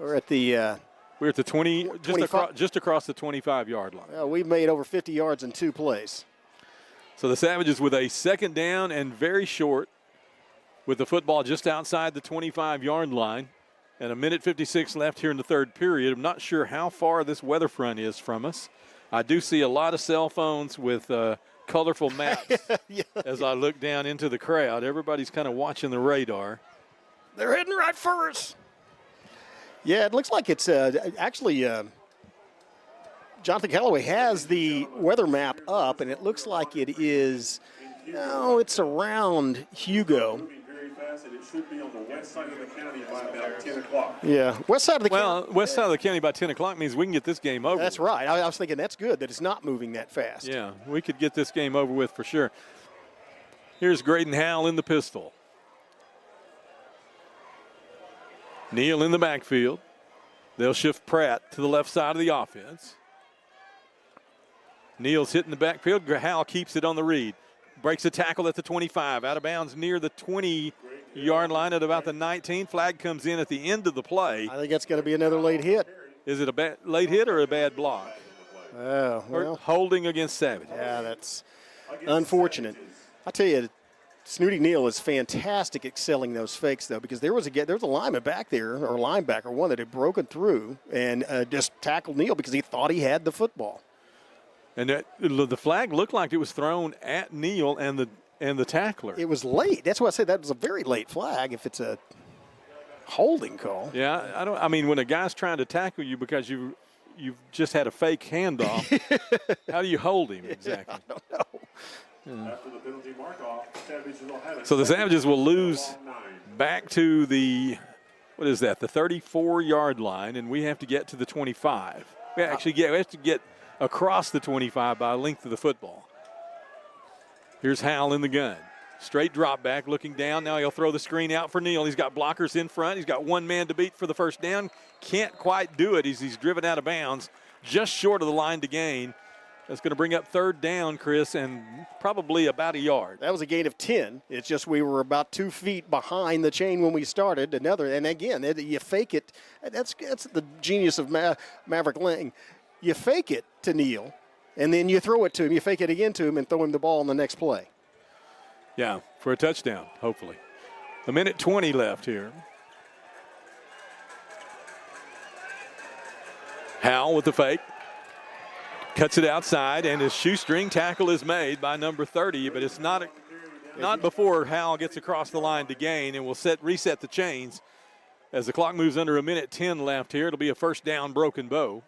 We're at the we're at the 20, just across the 25-yard line. We've made over 50 yards in 2 plays. So the Savages with a 2nd down and very short with the football just outside the 25-yard line and 1:56 left here in the third period. I'm not sure how far this weather front is from us. I do see a lot of cell phones with colorful maps as I look down into the crowd. Everybody's kind of watching the radar. They're heading right for us. Yeah, it looks like it's actually Jonathan Callaway has the weather map up, and it looks like it is, it's around Hugo. It should be on the west side of the county by about 10 o'clock. Yeah, west side of the county. Well, west side of the county by 10 o'clock means we can get this game over. That's right. I was thinking that's good that it's not moving that fast. Yeah, we could get this game over with for sure. Here's Graydon Howell in the pistol. Neal in the backfield. They'll shift Pratt to the left side of the offense. Neal's hitting the backfield. Howell keeps it on the read. Breaks a tackle at the 25. Out of bounds near the 20-yard line at about the 19. Flag comes in at the end of the play. I think that's going to be another late hit. Is it a late hit or a bad block? Oh, well. Or holding against Savage. Yeah, that's unfortunate. I tell you, Snooty Neal is fantastic at selling those fakes, though, because there was a lineman back there, or linebacker, one that had broken through and just tackled Neal because he thought he had the football. And the flag looked like it was thrown at Neal and the tackler. It was late. That's why I said that was a very late flag if it's a holding call. Yeah, I mean, when a guy's trying to tackle you because you've just had a fake handoff, how do you hold him exactly? I don't know. After the penalty mark-off, Savages will have it. So the Savages will lose back to the 34-yard line, and we have to get to the 25. We have to get across the 25 by length of the football. Here's Howell in the gun. Straight drop back, looking down. Now he'll throw the screen out for Neal. He's got blockers in front. He's got one man to beat for the first down. Can't quite do it. He's driven out of bounds, just short of the line to gain. That's going to bring up third down, Chris, and probably about a yard. That was a gain of 10. It's just we were about 2 feet behind the chain when we started. And again, you fake it. That's the genius of Maverick Lang. You fake it to Neal, and then you throw it to him. You fake it again to him and throw him the ball on the next play. Yeah, for a touchdown, hopefully. 1:20 left here. Howell with the fake. Cuts it outside, and his shoestring tackle is made by number 30, but it's not before Howell gets across the line to gain, and will reset the chains. As the clock moves under 1:10 left here, it'll be a first down, Broken Bow.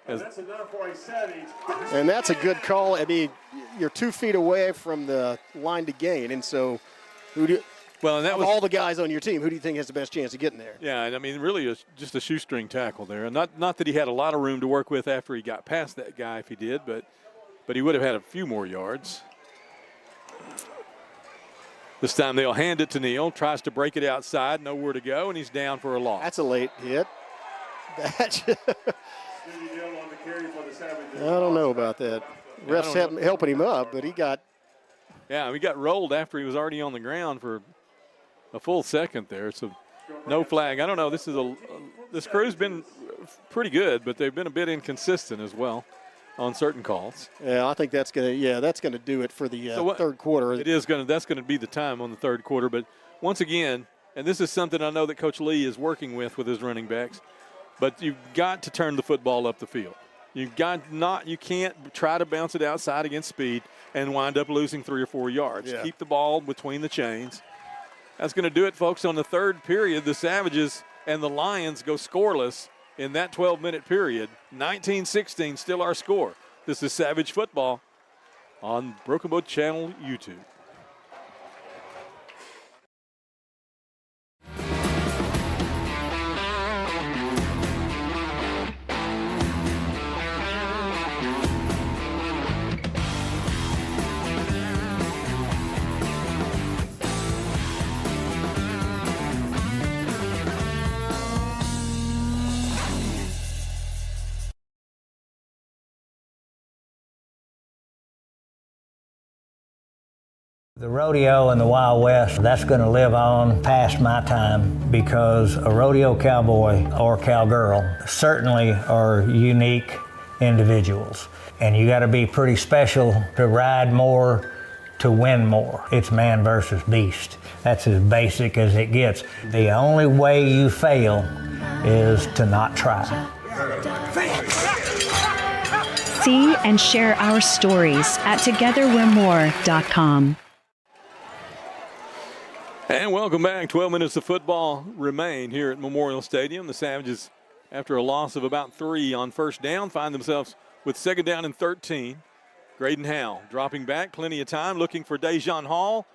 That's enough for a Savage. And that's a good call. I mean, you're 2 feet away from the line to gain, and so all the guys on your team, who do you think has the best chance of getting there? Yeah, and I mean, really, just a shoestring tackle there. Not that he had a lot of room to work with after he got past that guy, if he did, but he would have had a few more yards. This time they'll hand it to Neal. Tries to break it outside, nowhere to go, and he's down for a loss. That's a late hit. I don't know about that. Refs helping him up, but he got. Yeah, he got rolled after he was already on the ground for a full second there. So no flag. I don't know. This crew's been pretty good, but they've been a bit inconsistent as well on certain calls. Yeah, I think that's gonna do it for the third quarter. That's gonna be the time on the third quarter. But once again, and this is something I know that Coach Lee is working with his running backs, but you've got to turn the football up the field. You can't try to bounce it outside against speed and wind up losing 3 or 4 yards. Yeah. Keep the ball between the chains. That's going to do it, folks. On the third period, the Savages and the Lions go scoreless in that 12-minute period. 19-16, still our score. This is Savage Football on Broken Bow Channel YouTube. The rodeo and the Wild West, that's going to live on past my time because a rodeo cowboy or cowgirl certainly are unique individuals. And you got to be pretty special to ride more, to win more. It's man versus beast. That's as basic as it gets. The only way you fail is to not try. See and share our stories at togetherwe'remore.com. And welcome back. 12 minutes of football remain here at Memorial Stadium. The Savages, after a loss of about 3 on first down, find themselves with second down and 13. Graydon Howell dropping back, plenty of time, looking for Dejon Hall.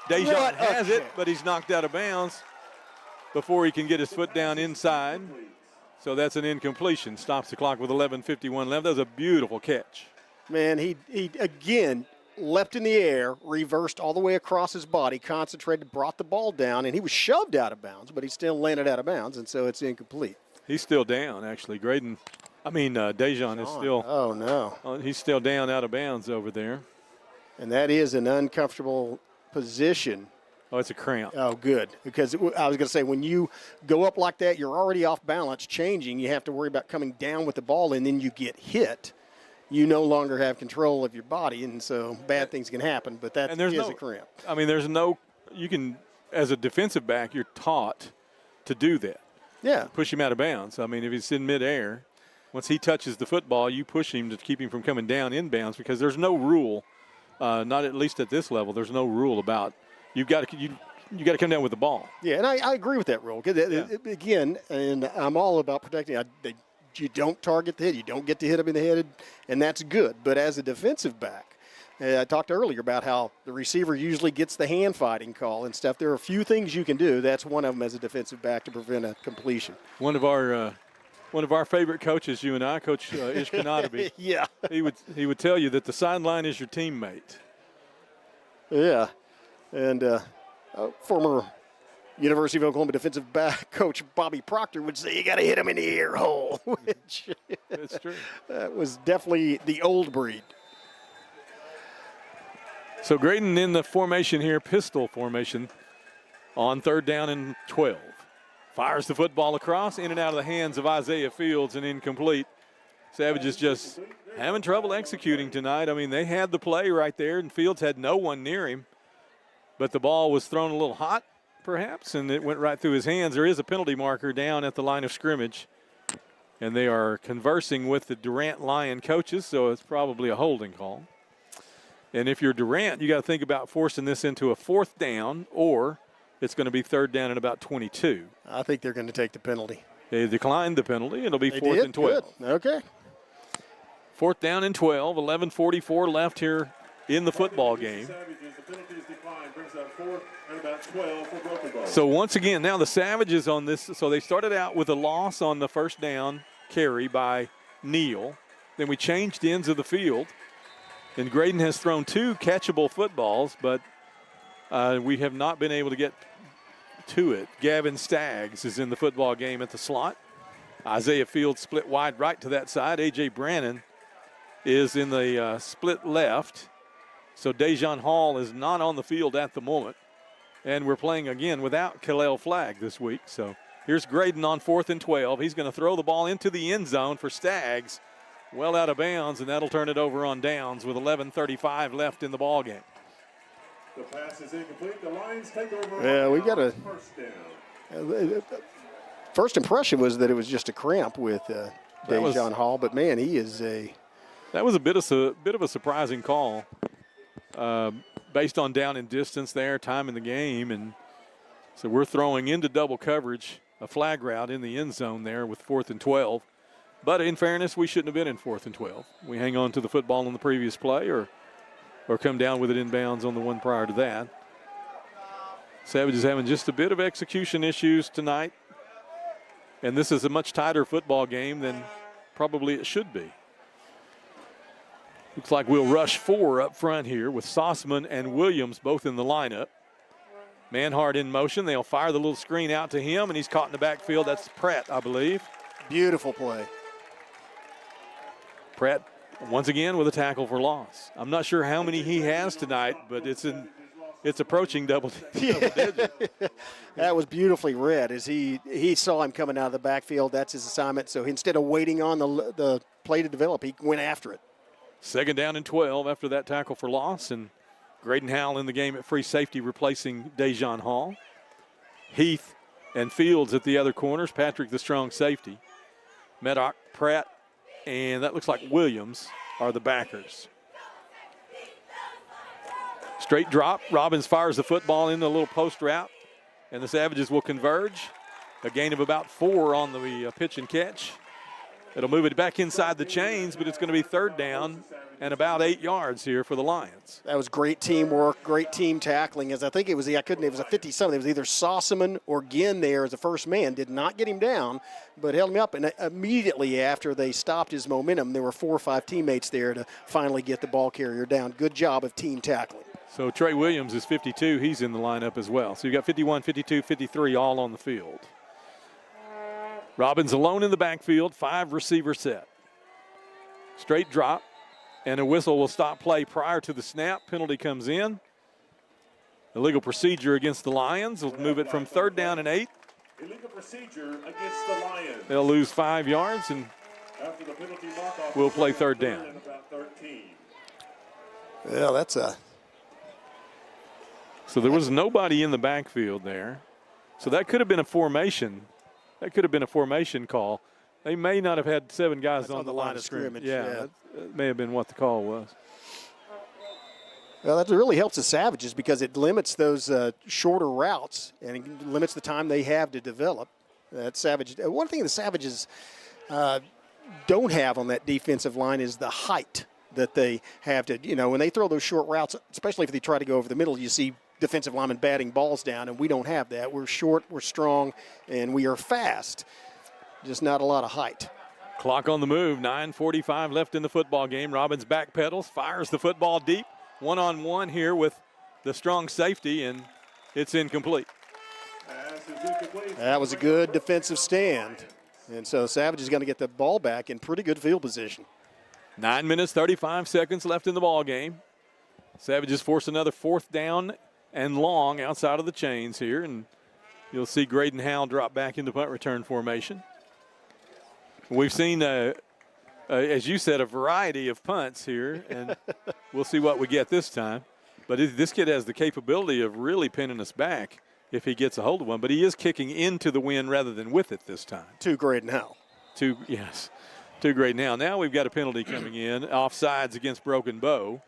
Dejon has it, but he's knocked out of bounds before he can get his foot down inside. So that's an incompletion. Stops the clock with 11:51 left. That was a beautiful catch. Man, he again leapt in the air, reversed all the way across his body, concentrated, brought the ball down, and he was shoved out of bounds, but he still landed out of bounds, and so it's incomplete. He's still down, actually. Dejon is still. Oh, no. He's still down out of bounds over there. And that is an uncomfortable position. Oh, it's a cramp. Oh, good. Because I was going to say, when you go up like that, you're already off balance changing. You have to worry about coming down with the ball, and then you get hit. you no longer have control of your body, and so bad things can happen. But that is a cramp. I mean, there's no – you can – as a defensive back, you're taught to do that. Yeah. Push him out of bounds. I mean, if he's in midair, once he touches the football, you push him to keep him from coming down inbounds because there's no rule, not at least at this level, there's no rule about you got to come down with the ball. Yeah, and I agree with that rule. Again, and I'm all about protecting. You don't target the head. You don't get to hit him in the head, and that's good. But as a defensive back, I talked earlier about how the receiver usually gets the hand fighting call and stuff. There are a few things you can do. That's one of them as a defensive back to prevent a completion. One of our favorite coaches, you and I, Coach Ishkanadaby, yeah, he would tell you that the sideline is your teammate. Yeah, and former University of Oklahoma defensive back coach Bobby Proctor would say you got to hit him in the ear hole, which that's true. That was definitely the old breed. So Graydon in the formation here, pistol formation, on 3rd down and 12. Fires the football across, in and out of the hands of Isaiah Fields and incomplete. Savages just having trouble executing tonight. I mean, they had the play right there, and Fields had no one near him. But the ball was thrown a little hot, perhaps, and it went right through his hands. There is a penalty marker down at the line of scrimmage. And they are conversing with the Durant Lion coaches, so it's probably a holding call. And if you're Durant, you got to think about forcing this into a 4th down, or it's going to be 3rd down and about 22. I think they're going to take the penalty. They declined the penalty. It'll be 4th and 12. Good. Okay. 4th down and 12. 11:44 left here in the football game. So once again, now the Savages on this. So they started out with a loss on the 1st down carry by Neal. Then we changed ends of the field. And Graydon has thrown 2 catchable footballs, but we have not been able to get to it. Gavin Staggs is in the football game at the slot. Isaiah Fields split wide right to that side. A.J. Brannon is in the split left. So Dejan Hall is not on the field at the moment. And we're playing again without Kalel Flagg this week. So here's Graydon on 4th and 12. He's going to throw the ball into the end zone for Staggs. Well out of bounds, and that'll turn it over on downs with 11:35 left in the ball game. The pass is incomplete. The Lions take over. Yeah, we got a 1st down. First impression was that it was just a cramp with Dejan Hall, but man, he is a. That was a bit of a surprising call, based on down and distance there, time in the game, and so we're throwing into double coverage, a flag route in the end zone there with 4th and 12. But in fairness, we shouldn't have been in 4th and 12. We hang on to the football on the previous play or come down with it inbounds on the one prior to that. Savages having just a bit of execution issues tonight. And this is a much tighter football game than probably it should be. Looks like we'll rush 4 up front here with Sossman and Williams both in the lineup. Manhart in motion. They'll fire the little screen out to him, and he's caught in the backfield. That's Pratt, I believe. Beautiful play. Pratt, once again, with a tackle for loss. I'm not sure how many he has tonight, but it's approaching double digit. That was beautifully read as he saw him coming out of the backfield. That's his assignment. So instead of waiting on the play to develop, he went after it. 2nd down and 12 after that tackle for loss, and Graydon Howell in the game at free safety replacing Dejan Hall. Heath and Fields at the other corners. Patrick the strong safety. Meddock, Pratt, and that looks like Williams are the backers. Straight drop. Robbins fires the football in the little post route, and the Savages will converge. A gain of about 4 on the pitch and catch. It'll move it back inside the chains, but it's going to be 3rd down and about 8 yards here for the Lions. That was great teamwork, great team tackling. As I think it was a 50-something. It was either Sossaman or Ginn there as the first man. Did not get him down, but held him up. And immediately after they stopped his momentum, there were 4 or 5 teammates there to finally get the ball carrier down. Good job of team tackling. So Trey Williams is 52. He's in the lineup as well. So you've got 51, 52, 53 all on the field. Robbins alone in the backfield, 5 receiver set. Straight drop, and a whistle will stop play prior to the snap. Penalty comes in. Illegal procedure against the Lions. We'll move it from 3rd down and 8. Illegal procedure against the Lions. They'll lose 5 yards, and will play third down. Well, that's a. So there was nobody in the backfield there. So that could have been a formation. That could have been a formation call. They may not have had 7 guys on the line of scrimmage. Yeah, that may have been what the call was. Well, that really helps the Savages because it limits those shorter routes and it limits the time they have to develop. That Savage. One thing the Savages don't have on that defensive line is the height that they have to, when they throw those short routes, especially if they try to go over the middle, you see defensive linemen batting balls down, and we don't have that. We're short, we're strong, and we are fast. Just not a lot of height. Clock on the move, 9:45 left in the football game. Robbins backpedals, fires the football deep. One-on-one here with the strong safety, and it's incomplete. That was a good defensive stand. And so Savage is going to get the ball back in pretty good field position. 9 minutes, 35 seconds left in the ball game. Savages force another 4th down and long outside of the chains here, and you'll see Graydon Howell drop back into punt return formation. We've seen, as you said, a variety of punts here, and we'll see what we get this time. But this kid has the capability of really pinning us back if he gets a hold of one, but he is kicking into the wind rather than with it this time. To Graydon Howell. Yes, to Graydon Howell. Now we've got a penalty coming in, offsides against Broken Bow.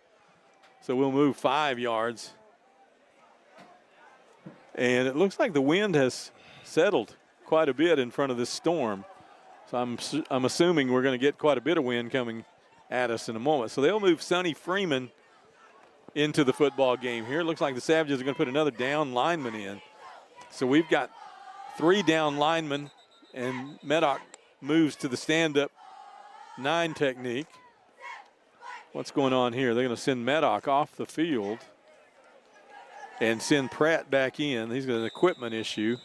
So we'll move 5 yards. And it looks like the wind has settled quite a bit in front of this storm. So I'm assuming we're going to get quite a bit of wind coming at us in a moment. So they'll move Sonny Freeman into the football game here. It looks like the Savages are going to put another down lineman in. So we've got 3 down linemen, and Meddock moves to the stand-up 9 technique. What's going on here? They're going to send Meddock off the field and send Pratt back in. He's got an equipment issue.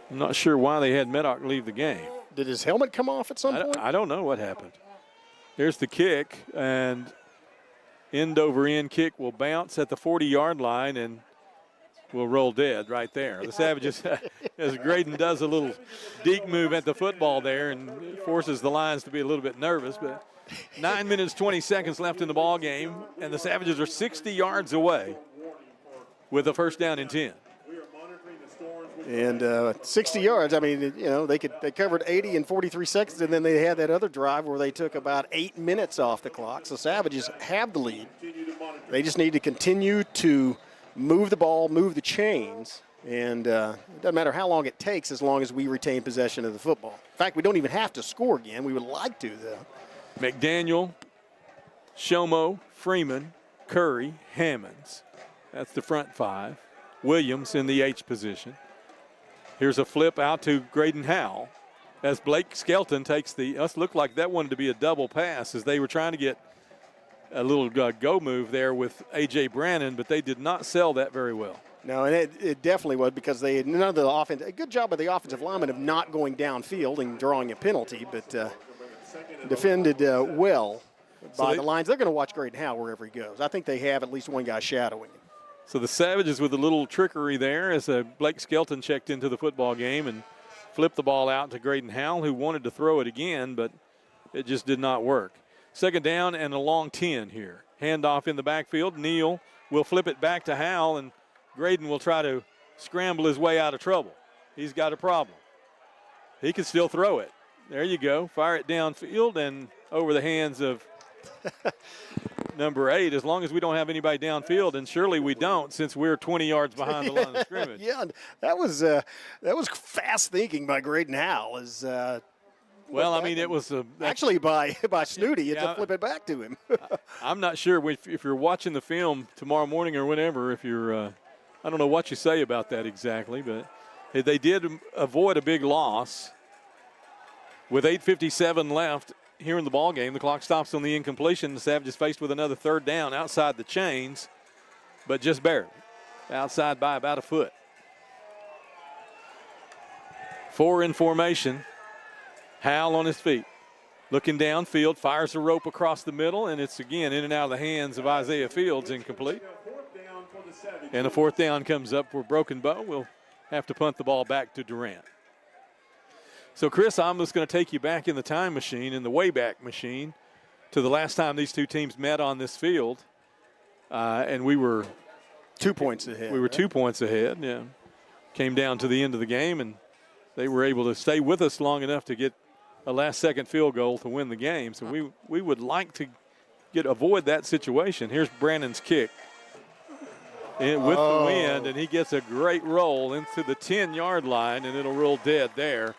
I'm not sure why they had Meddock leave the game. Did his helmet come off at some point? I don't know what happened. Here's the kick, and end over end kick will bounce at the 40-yard line and will roll dead right there. The Savages, as Graydon does a little deke move at the football there and forces the Lions to be a little bit nervous. But 9 minutes, 20 seconds left in the ball game, and the Savages are 60 yards away with a 1st down and 10. And 60 yards, I mean, they covered 80 in 43 seconds, and then they had that other drive where they took about 8 minutes off the clock. So Savages have the lead. They just need to continue to move the ball, move the chains, and it doesn't matter how long it takes as long as we retain possession of the football. In fact, we don't even have to score again. We would like to, though. McDaniel, Shomo, Freeman, Curry, Hammonds. That's the front 5. Williams in the H position. Here's a flip out to Graydon Howell as Blake Skelton takes us looked like that wanted to be a double pass as they were trying to get a little go move there with A.J. Brannon, but they did not sell that very well. No, and it definitely was because they had none of the offense. A good job by the offensive linemen of not going downfield and drawing a penalty, but defended well by the Lions. They're going to watch Graydon Howell wherever he goes. I think they have at least one guy shadowing him. So the Savages with a little trickery there as Blake Skelton checked into the football game and flipped the ball out to Graydon Howell, who wanted to throw it again, but it just did not work. 2nd down and a long 10 here. Handoff in the backfield. Neal will flip it back to Howell, and Graydon will try to scramble his way out of trouble. He's got a problem. He can still throw it. There you go. Fire it downfield and over the hands of number 8, as long as we don't have anybody downfield, and surely we don't since we're 20 yards behind the line of scrimmage. Yeah, that was fast thinking by Graydon Howell. Well, I mean, it was actually by Snooty to flip it back to him. I'm not sure if you're watching the film tomorrow morning or whenever, if you're I don't know what you say about that exactly, but they did avoid a big loss. With 8:57 left here in the ball game, the clock stops on the incompletion. The Savages faced with another 3rd down outside the chains, but just barely. Outside by about a foot. 4 in formation. Howell on his feet. Looking downfield, fires the rope across the middle, and it's again in and out of the hands of Isaiah Fields, incomplete. And a 4th down comes up for Broken Bow. We'll have to punt the ball back to Durant. So, Chris, I'm just going to take you back in the time machine, in the Wayback Machine, to the last time these two teams met on this field. And we were 2 points ahead. We were 2 points ahead, yeah. Came down to the end of the game, and they were able to stay with us long enough to get a last-second field goal to win the game. So we would like to avoid that situation. Here's Brandon's kick with the wind, and he gets a great roll into the 10-yard line, and it'll roll dead there.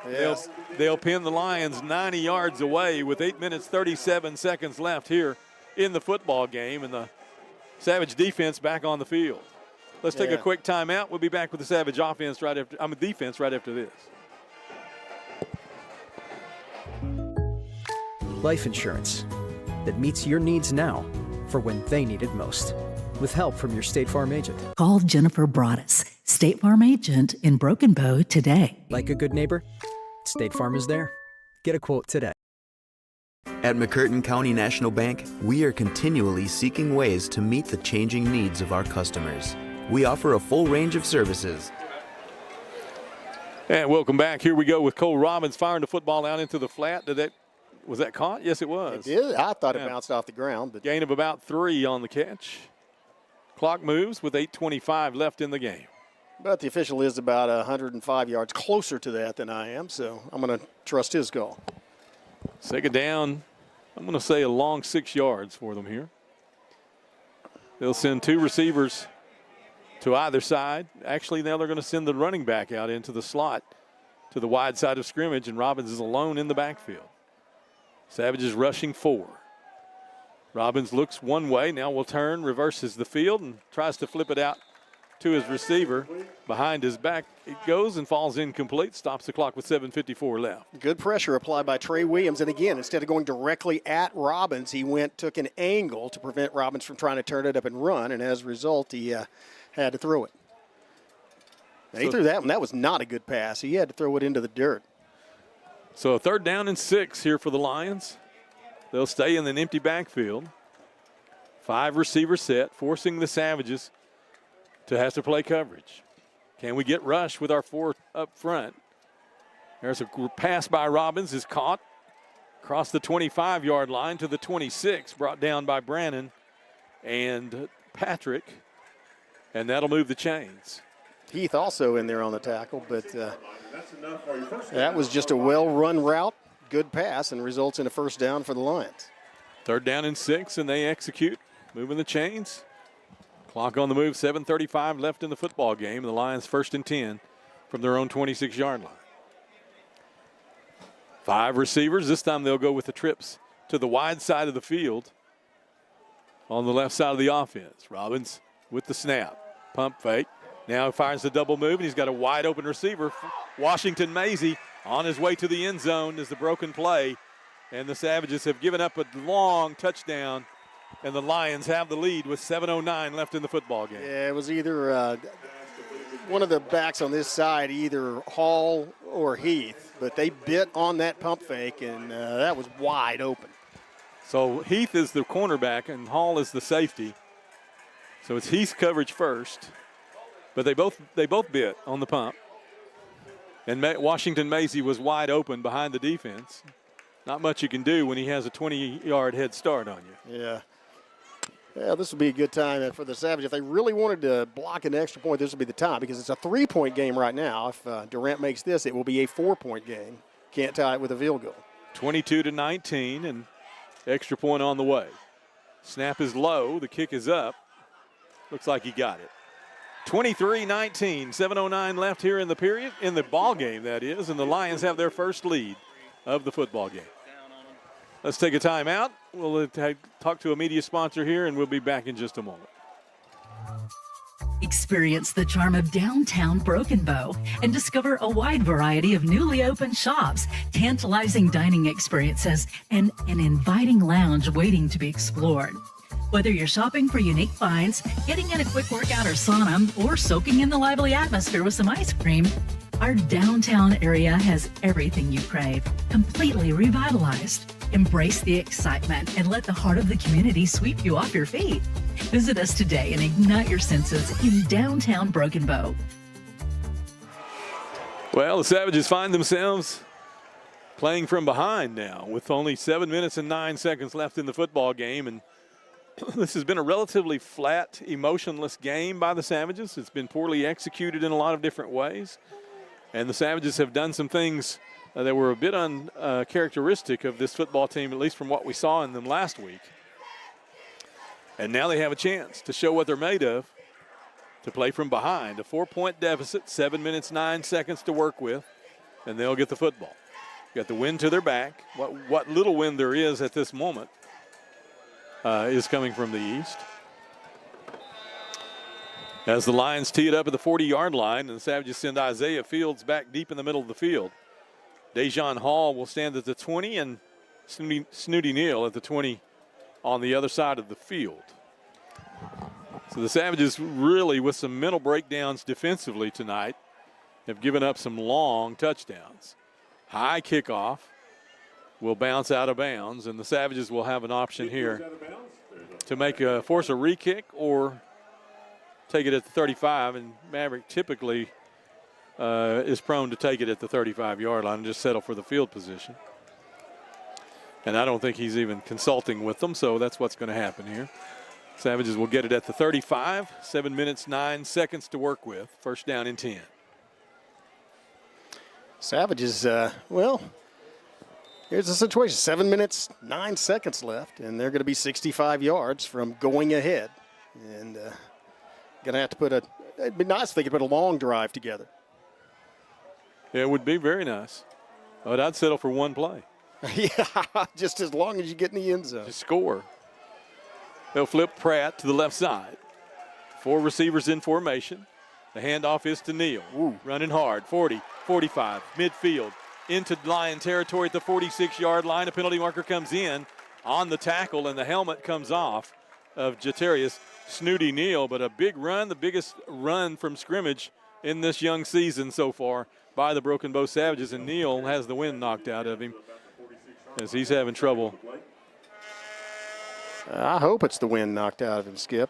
Yes. They'll pin the Lions 90 yards away with 8 minutes, 37 seconds left here in the football game, and the Savage defense back on the field. Let's take a quick timeout. We'll be back with the Savage defense right after this. Life insurance that meets your needs now for when they need it most. With help from your State Farm agent. Call Jennifer Broaddus, State Farm agent in Broken Bow today. Like a good neighbor, State Farm is there. Get a quote today. At McCurtain County National Bank, we are continually seeking ways to meet the changing needs of our customers. We offer a full range of services. And welcome back. Here we go with Cole Robbins firing the football out into the flat. Was that caught? Yes, it was. It did. I thought it bounced off the ground. But gain of about 3 on the catch. Clock moves with 8:25 left in the game. But the official is about 105 yards closer to that than I am, so I'm going to trust his call. Second down, I'm going to say a long 6 yards for them here. They'll send 2 receivers to either side. Actually, now they're going to send the running back out into the slot to the wide side of scrimmage, and Robbins is alone in the backfield. Savage is rushing 4. Robbins looks one way, now will turn, reverses the field, and tries to flip it out to his receiver. Behind his back it goes and falls incomplete. Stops the clock with 7:54 left. Good pressure applied by Trey Williams. And again, instead of going directly at Robbins, he took an angle to prevent Robbins from trying to turn it up and run. And as a result, he had to throw it. Now, he threw that one. That was not a good pass. He had to throw it into the dirt. So a 3rd down and 6 here for the Lions. They'll stay in an empty backfield. 5 receiver set, forcing the Savages to have to play coverage. Can we get rush with our 4 up front? There's a pass by Robbins, is caught across the 25-yard line to the 26, brought down by Brannon and Patrick, and that'll move the chains. Heath also in there on the tackle, but that was just a well-run route, good pass, and results in a 1st down for the Lions. 3rd down and 6, and they execute, moving the chains. Clock on the move, 7:35 left in the football game. The Lions 1st and 10 from their own 26-yard line. 5 receivers. This time they'll go with the trips to the wide side of the field on the left side of the offense. Robbins with the snap. Pump fake. Now he fires the double move, and he's got a wide open receiver. Washington Mazie on his way to the end zone is the broken play. And the Savages have given up a long touchdown, and the Lions have the lead with 7:09 left in the football game. Yeah, it was either one of the backs on this side, either Hall or Heath, but they bit on that pump fake, and that was wide open. So Heath is the cornerback, and Hall is the safety. So it's Heath's coverage first, but they both bit on the pump. And Washington Mazie was wide open behind the defense. Not much you can do when he has a 20-yard head start on you. Yeah. Yeah, this would be a good time for the Savage. If they really wanted to block an extra point, this would be the time, because it's a 3-point game right now. If Durant makes this, it will be a 4-point game. Can't tie it with a field goal. 22-19, and extra point on the way. Snap is low. The kick is up. Looks like he got it. 23-19, 7:09 left here in the period, in the ball game, that is, and the Lions have their first lead of the football game. Let's take a timeout. We'll talk to a media sponsor here, and we'll be back in just a moment. Experience the charm of downtown Broken Bow and discover a wide variety of newly opened shops, tantalizing dining experiences, and an inviting lounge waiting to be explored. Whether you're shopping for unique finds, getting in a quick workout or sauna, or soaking in the lively atmosphere with some ice cream, our downtown area has everything you crave, completely revitalized. Embrace the excitement and let the heart of the community sweep you off your feet. Visit us today and ignite your senses in downtown Broken Bow. Well, the Savages find themselves playing from behind now with only 7 minutes and 9 seconds left in the football game. And this has been a relatively flat, emotionless game by the Savages. It's been poorly executed in a lot of different ways. And the Savages have done some things that were a bit uncharacteristic of this football team, at least from what we saw in them last week. And now they have a chance to show what they're made of, to play from behind. A 4-point deficit, 7 minutes, 9 seconds to work with, and they'll get the football. Got the wind to their back. What little wind there is at this moment is coming from the east. As the Lions tee it up at the 40-yard line, and the Savages send Isaiah Fields back deep in the middle of the field. Dejon Hall will stand at the 20, and Snooty Neal at the 20 on the other side of the field. So the Savages really, with some mental breakdowns defensively tonight, have given up some long touchdowns. High kickoff will bounce out of bounds, and the Savages will have an option here to force a re-kick or take it at the 35, and Maverick typically is prone to take it at the 35-yard line and just settle for the field position. And I don't think he's even consulting with them, so that's what's going to happen here. Savages will get it at the 35, 7 minutes, 9 seconds to work with. First down and 10. Savages, well, here's the situation. 7 minutes, 9 seconds left, and they're going to be 65 yards from going ahead. And going to have to it'd be nice if they could put a long drive together. Yeah, it would be very nice. But I'd settle for one play. Yeah, just as long as you get in the end zone. Just score. They'll flip Pratt to the left side. 4 receivers in formation. The handoff is to Neal. Running hard. 40, 45, midfield. Into Lion territory at the 46-yard line. A penalty marker comes in on the tackle, and the helmet comes off of Jatarius Snooty Neal. But a big run, the biggest run from scrimmage in this young season so far by the Broken Bow Savages, and Neal has the wind knocked out of him as he's having trouble. I hope it's the wind knocked out of him, Skip.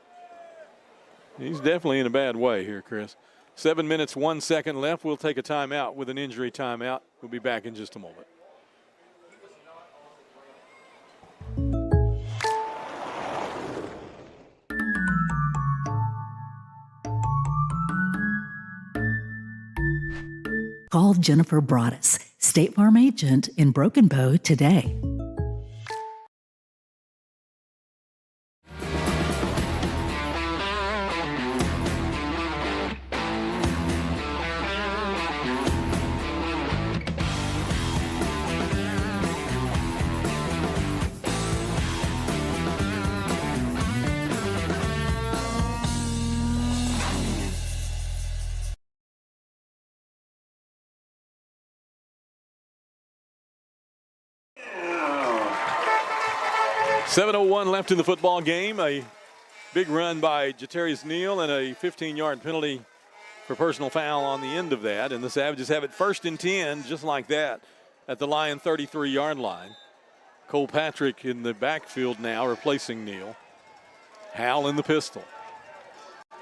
He's definitely in a bad way here, Chris. 7 minutes, 1 second left. We'll take a timeout with an injury timeout. We'll be back in just a moment. Call Jennifer Broaddus, State Farm agent in Broken Bow today. .701 left in the football game. A big run by Jatarius Neal and a 15-yard penalty for personal foul on the end of that. And the Savages have it 1st and 10, just like that, at the Lion 33-yard line. Cole Patrick in the backfield now, replacing Neal. Howell in the pistol.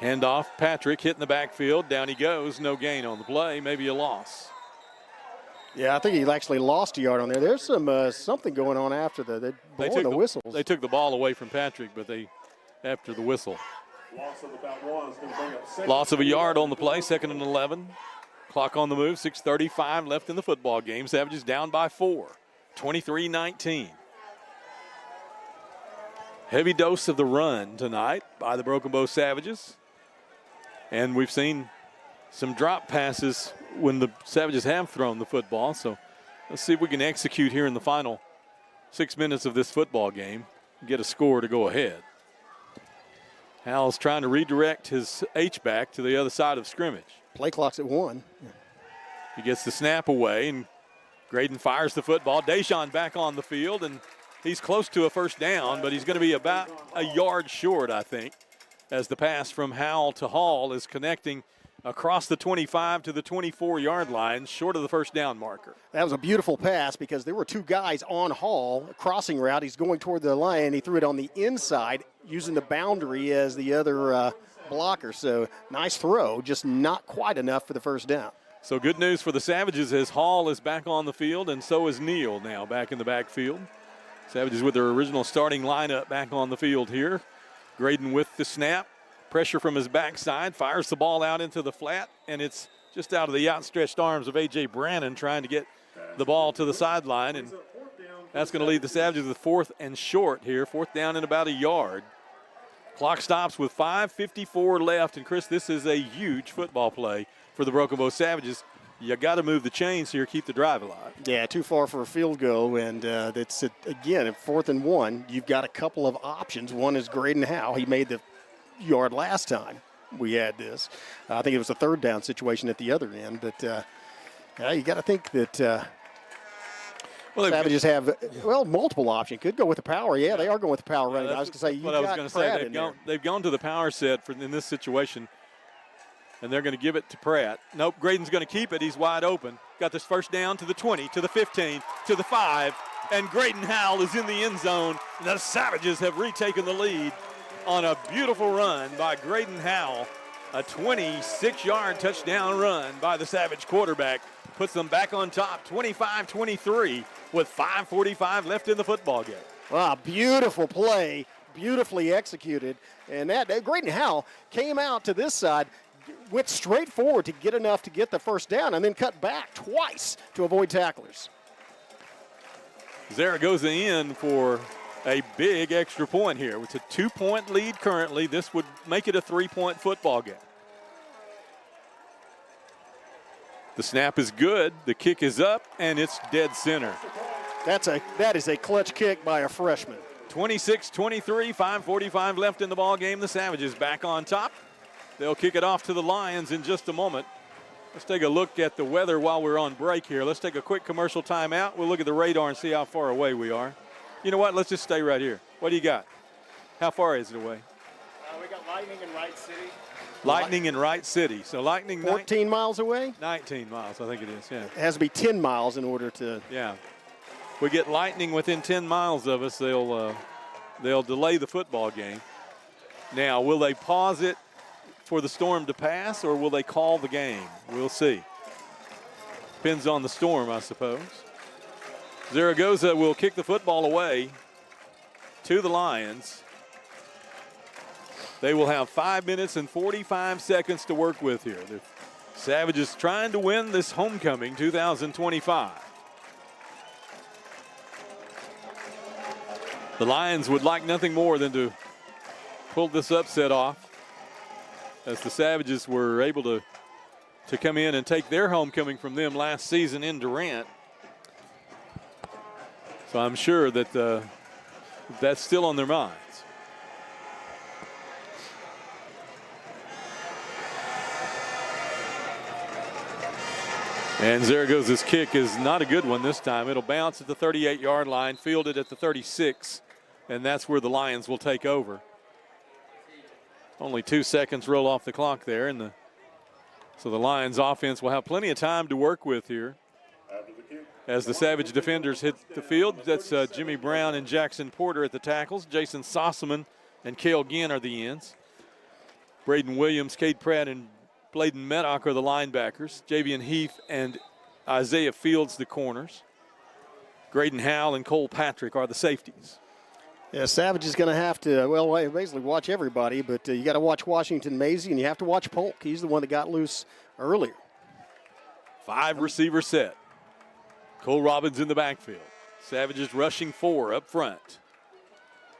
Handoff, Patrick hitting the backfield. Down he goes. No gain on the play. Maybe a loss. Yeah, I think he actually lost a yard on there. There's some something going on after the whistles. They took the ball away from Patrick, but after the whistle. Loss of a yard on the play, 2nd and 11. Clock on the move, 6:35 left in the football game. Savages down by 4, 23-19. Heavy dose of the run tonight by the Broken Bow Savages. And we've seen some drop passes when the Savages have thrown the football. So let's see if we can execute here in the final 6 minutes of this football game and get a score to go ahead. Hal's trying to redirect his H-back to the other side of scrimmage. Play clock's at 1. He gets the snap away, and Graydon fires the football. Dejon back on the field, and he's close to a first down, but he's going to be about a yard short, I think, as the pass from Howell to Hall is connecting across the 25 to the 24-yard line, short of the first down marker. That was a beautiful pass because there were 2 guys on Hall, crossing route. He's going toward the line. He threw it on the inside, using the boundary as the other blocker. So nice throw, just not quite enough for the first down. So good news for the Savages as Hall is back on the field, and so is Neal now back in the backfield. Savages with their original starting lineup back on the field here. Graydon with the snap. Pressure from his backside. Fires the ball out into the flat, and it's just out of the outstretched arms of A.J. Brannon trying to get the ball to the sideline. And that's going to leave the Savages with 4th and short here. 4th down and about a yard. Clock stops with 5:54 left. And, Chris, this is a huge football play for the Broken Bow Savages. You got to move the chains here, keep the drive alive. Yeah, too far for a field goal, and it's, again, at 4th and 1, you've got a couple of options. One is Graydon Howe. He made the yard last time we had this. I think it was a 3rd down situation at the other end, but you got to think that Savages have, multiple options. Could go with the power. Yeah, they are going with the power running. I was going to say, they've gone to the power set in this situation. And they're going to give it to Pratt. Nope, Graydon's going to keep it. He's wide open. Got this first down to the 20, to the 15, to the 5. And Graydon Howell is in the end zone. The Savages have retaken the lead on a beautiful run by Graydon Howell. A 26-yard touchdown run by the Savage quarterback. Puts them back on top, 25-23, with 5:45 left in the football game. Wow, beautiful play, beautifully executed. And that Graydon Howell came out to this side, went straight forward to get enough to get the first down, and then cut back twice to avoid tacklers. Zaragoza in for a big extra point here. It's a 2-point lead currently. This would make it a 3-point football game. The snap is good. The kick is up, and it's dead center. That is a clutch kick by a freshman. 26-23, 5:45 left in the ball game. The Savages back on top. They'll kick it off to the Lions in just a moment. Let's take a look at the weather while we're on break here. Let's take a quick commercial timeout. We'll look at the radar and see how far away we are. You know what? Let's just stay right here. What do you got? How far is it away? We got lightning in Wright City. Lightning in Wright City. So lightning 14 miles away? 19 miles, I think it is, yeah. It has to be 10 miles in order to. Yeah. If we get lightning within 10 miles of us, they'll delay the football game. Now, will they pause it for the storm to pass, or will they call the game? We'll see. Depends on the storm, I suppose. Zaragoza will kick the football away to the Lions. They will have 5 minutes and 45 seconds to work with here. The Savages trying to win this homecoming 2025. The Lions would like nothing more than to pull this upset off, as the Savages were able to come in and take their homecoming from them last season in Durant. So I'm sure that that's still on their minds. And Zaragoza's kick is not a good one this time. It'll bounce at the 38-yard line, fielded at the 36, and that's where the Lions will take over. Only 2 seconds roll off the clock there, and so the Lions offense will have plenty of time to work with here. As the Savage defenders hit the field, that's Jimmy Brown and Jackson Porter at the tackles. Jason Sossaman and Cale Ginn are the ends. Braden Williams, Cade Pratt, and Bladen Meddock are the linebackers. Javian Heath and Isaiah Fields the corners. Graydon Howell and Cole Patrick are the safeties. Yeah, Savage is going to have to, basically watch everybody, but you got to watch Washington Maisie, and you have to watch Polk. He's the one that got loose earlier. 5 receiver set. Cole Robbins in the backfield. Savages rushing 4 up front.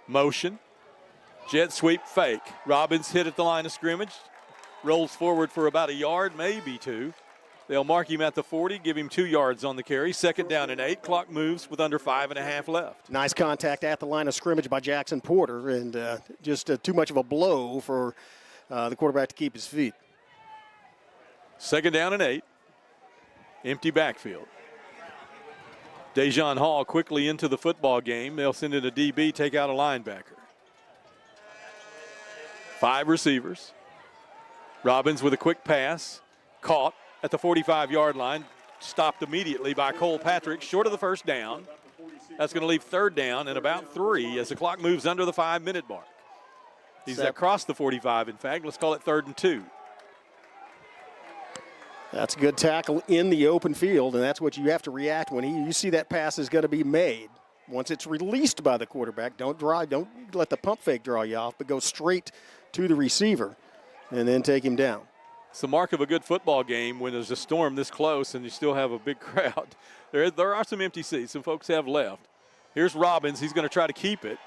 Motion. Jet sweep fake. Robbins hit at the line of scrimmage. Rolls forward for about a yard, maybe 2. They'll mark him at the 40, give him 2 yards on the carry. 2nd down and 8. Clock moves with under 5.5 left. Nice contact at the line of scrimmage by Jackson Porter, and just too much of a blow for the quarterback to keep his feet. 2nd down and 8. Empty backfield. Dejon Hall quickly into the football game. They'll send in a DB, take out a linebacker. 5 receivers. Robbins with a quick pass. Caught at the 45-yard line. Stopped immediately by Cole Patrick, short of the first down. That's going to leave 3rd down and about 3 as the clock moves under the 5-minute mark. He's across the 45, in fact. Let's call it 3rd and 2. That's a good tackle in the open field, and that's what you have to react when you see that pass is going to be made. Once it's released by the quarterback, don't let the pump fake draw you off, but go straight to the receiver and then take him down. It's the mark of a good football game when there's a storm this close and you still have a big crowd. There are some empty seats. Some folks have left. Here's Robbins. He's going to try to keep it.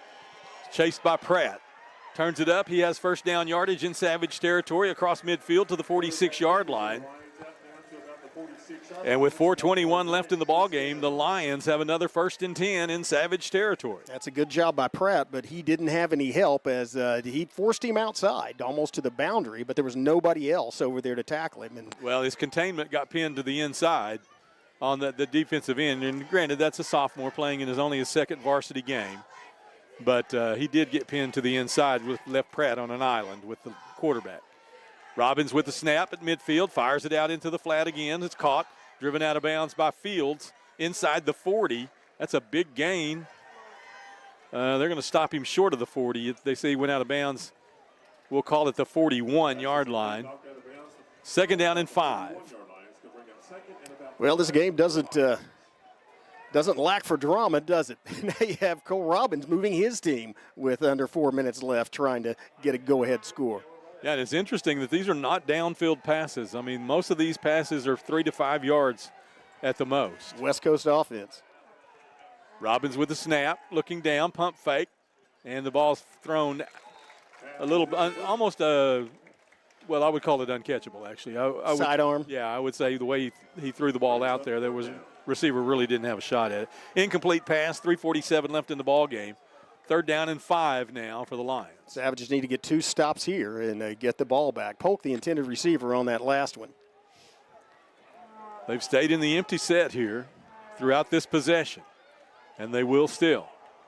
Chased by Pratt. Turns it up. He has first down yardage in Savage territory across midfield to the 46-yard line. And with 4:21 left in the ball game, the Lions have another 1st and 10 in Savage territory. That's a good job by Pratt, but he didn't have any help as he forced him outside almost to the boundary, but there was nobody else over there to tackle him. And well, his containment got pinned to the inside on the defensive end. And granted, that's a sophomore playing in only his 2nd varsity game. But he did get pinned to the inside, with left Pratt on an island with the quarterback. Robbins with the snap at midfield, fires it out into the flat again. It's caught, driven out of bounds by Fields inside the 40. That's a big gain. They're going to stop him short of the 40. They say he went out of bounds. We'll call it the 41-yard line. 2nd down and 5. Well, this game doesn't lack for drama, does it? Now you have Cole Robbins moving his team with under 4 minutes left, trying to get a go-ahead score. Yeah, and it's interesting that these are not downfield passes. I mean, most of these passes are 3 to 5 yards at the most. West Coast offense. Robbins with the snap, looking down, pump fake, and the ball's thrown a little, almost well, I would call it uncatchable, actually. Sidearm? Yeah, I would say the way he threw the ball out there was receiver really didn't have a shot at it. Incomplete pass, 3:47 left in the ball game. 3rd down and 5 now for the Lions. Savages need to get 2 stops here and get the ball back. Polk, the intended receiver on that last one. They've stayed in the empty set here throughout this possession, and they will still.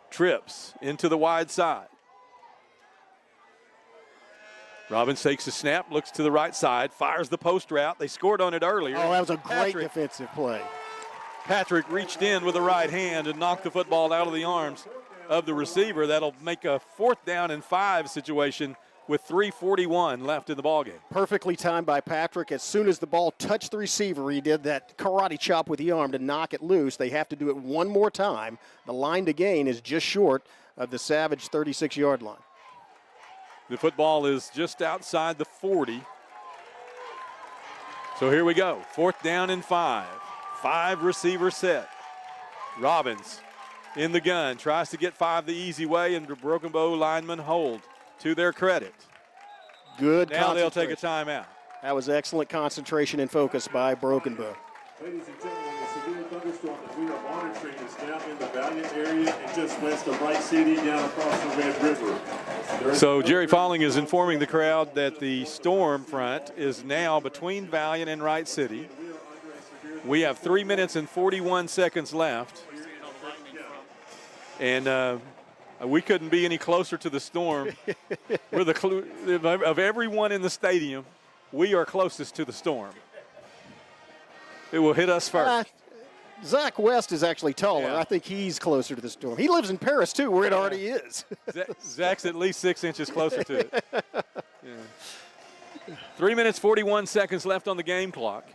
Trips into the wide side. Robbins takes a snap, looks to the right side, fires the post route. They scored on it earlier. Oh, that was a great defensive play. Patrick reached in with the right hand and knocked the football out of the arms of the receiver. That'll make a 4th down and 5 situation with 3:41 left in the ballgame. Perfectly timed by Patrick. As soon as the ball touched the receiver, he did that karate chop with the arm to knock it loose. They have to do it one more time. The line to gain is just short of the Savage 36-yard line. The football is just outside the 40. So here we go. 4th down and 5. 5 receiver set. Robbins in the gun, tries to get 5 the easy way, and the Broken Bow linemen hold, to their credit. Good Now they'll take a timeout. That was excellent concentration and focus by Broken Bow. Ladies and gentlemen, the severe thunderstorm that we are monitoring is down in the Valiant area and just west of Wright City down across the Red River. So Jerry Falling is informing the crowd that the storm front is now between Valiant and Wright City. We have 3 minutes and 41 seconds left. And we couldn't be any closer to the storm. We're of everyone in the stadium, we are closest to the storm. It will hit us first. Zach West is actually taller. Yeah. I think he's closer to the storm. He lives in Paris, too, where it already is. Zach's at least 6 inches closer to it. Yeah. 3 minutes, 41 seconds left on the game clock.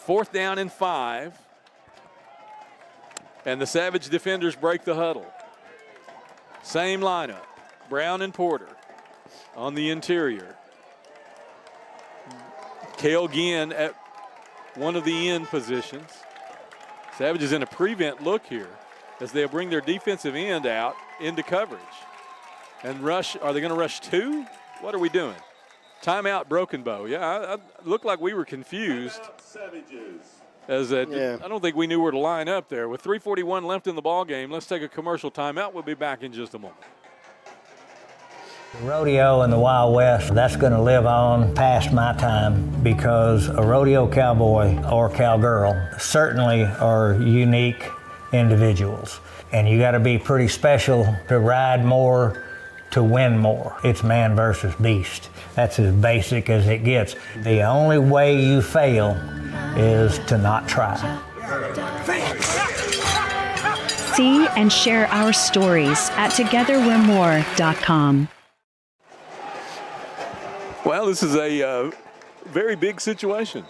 4th down and 5. And the Savage defenders break the huddle. Same lineup. Brown and Porter on the interior. Cale Ginn at one of the end positions. Savage is in a prevent look here as they bring their defensive end out into coverage. And rush, are they going to rush 2? What are we doing? Timeout, Broken Bow. Yeah, I looked like we were confused. I don't think we knew where to line up there. With 3:41 left in the ball game, let's take a commercial timeout. We'll be back in just a moment. The rodeo and the Wild West, that's going to live on past my time because a rodeo cowboy or cowgirl certainly are unique individuals. And you got to be pretty special to ride more, to win more. It's man versus beast. That's as basic as it gets. The only way you fail is to not try. See and share our stories at togetherwe'remore.com. Well, this is a very big situation.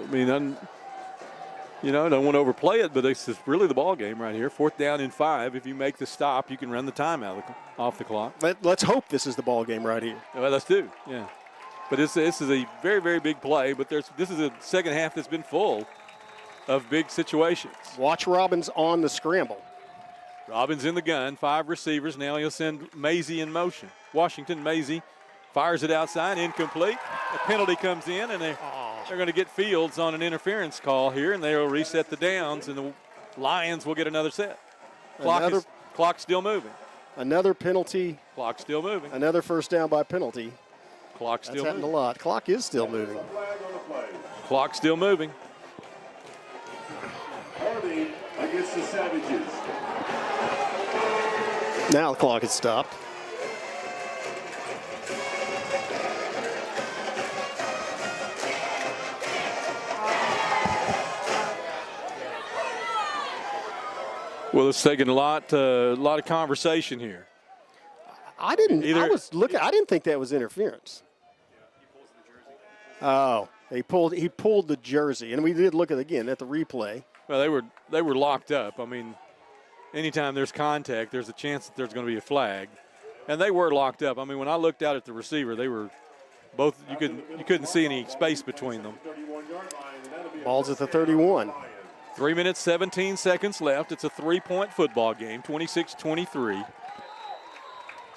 I mean, don't want to overplay it, but this is really the ball game right here. 4th down and 5. If you make the stop, you can run the timeout off the clock. Let's hope this is the ball game right here. Well, let's do, yeah. But this is a very, very big play, but this is a second half that's been full of big situations. Watch Robbins on the scramble. Robbins in the gun, 5 receivers. Now he'll send Maisie in motion. Washington, Maisie fires it outside, incomplete. A penalty comes in, and they're going to get Fields on an interference call here, and they'll reset the downs, and the Lions will get another set. Clock still moving. Another penalty. Clock still moving. Another first down by penalty. Clock still That's happened moving. a lot. Clock is still moving. Clock still moving. Hardy against the Savages. Now the clock has stopped. Well, it's taking a lot of conversation here. I didn't think that was interference. Oh, he pulled the jersey, and we did look at the replay. Well, they were locked up. I mean, anytime there's contact, there's a chance that there's going to be a flag, and they were locked up. I mean, when I looked out at the receiver, they were both. You couldn't see any space between them. Ball's at the 31. 3 minutes, 17 seconds left. It's a 3-point football game, 26-23.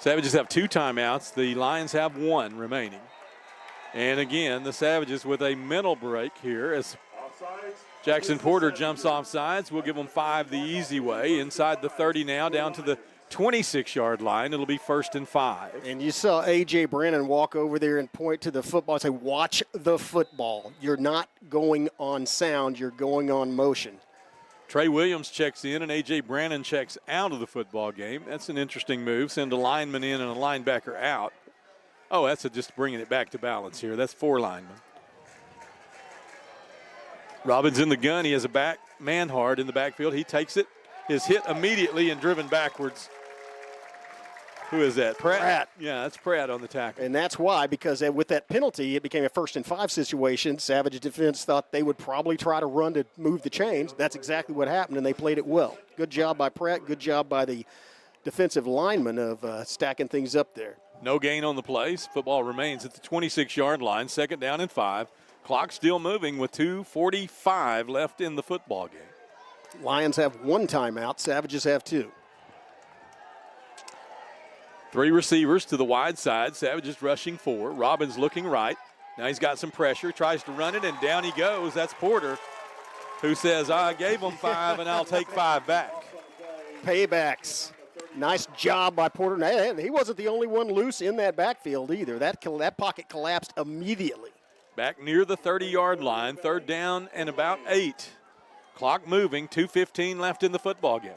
Savages have 2 timeouts. The Lions have 1 remaining. And again, the Savages with a mental break here as Jackson Porter jumps off sides. We'll give them 5 the easy way. Inside the 30 now, down to the 26-yard line. It'll be 1st and 5. And you saw A.J. Brannon walk over there and point to the football and say, watch the football. You're not going on sound. You're going on motion. Trey Williams checks in, and A.J. Brannon checks out of the football game. That's an interesting move. Send a lineman in and a linebacker out. Oh, that's just bringing it back to balance here. That's 4 linemen. Robbins in the gun. He has a man hard in the backfield. He takes it. Is hit immediately and driven backwards. Who is that? Pratt. Yeah, that's Pratt on the tackle. And that's why, because with that penalty, it became a 1st and 5 situation. Savage defense thought they would probably try to run to move the chains. That's exactly what happened, and they played it well. Good job by Pratt. Good job by the defensive lineman of stacking things up there. No gain on the plays. Football remains at the 26-yard line. 2nd down and 5. Clock still moving with 2:45 left in the football game. Lions have 1 timeout. Savages have 2. 3 receivers to the wide side. Savages rushing 4. Robbins looking right. Now he's got some pressure. Tries to run it, and down he goes. That's Porter, who says, I gave him 5, and I'll take 5 back. Paybacks. Nice job by Porter. And he wasn't the only one loose in that backfield either. That pocket collapsed immediately. Back near the 30-yard line. 3rd down and about 8. Clock moving. 2:15 left in the football game.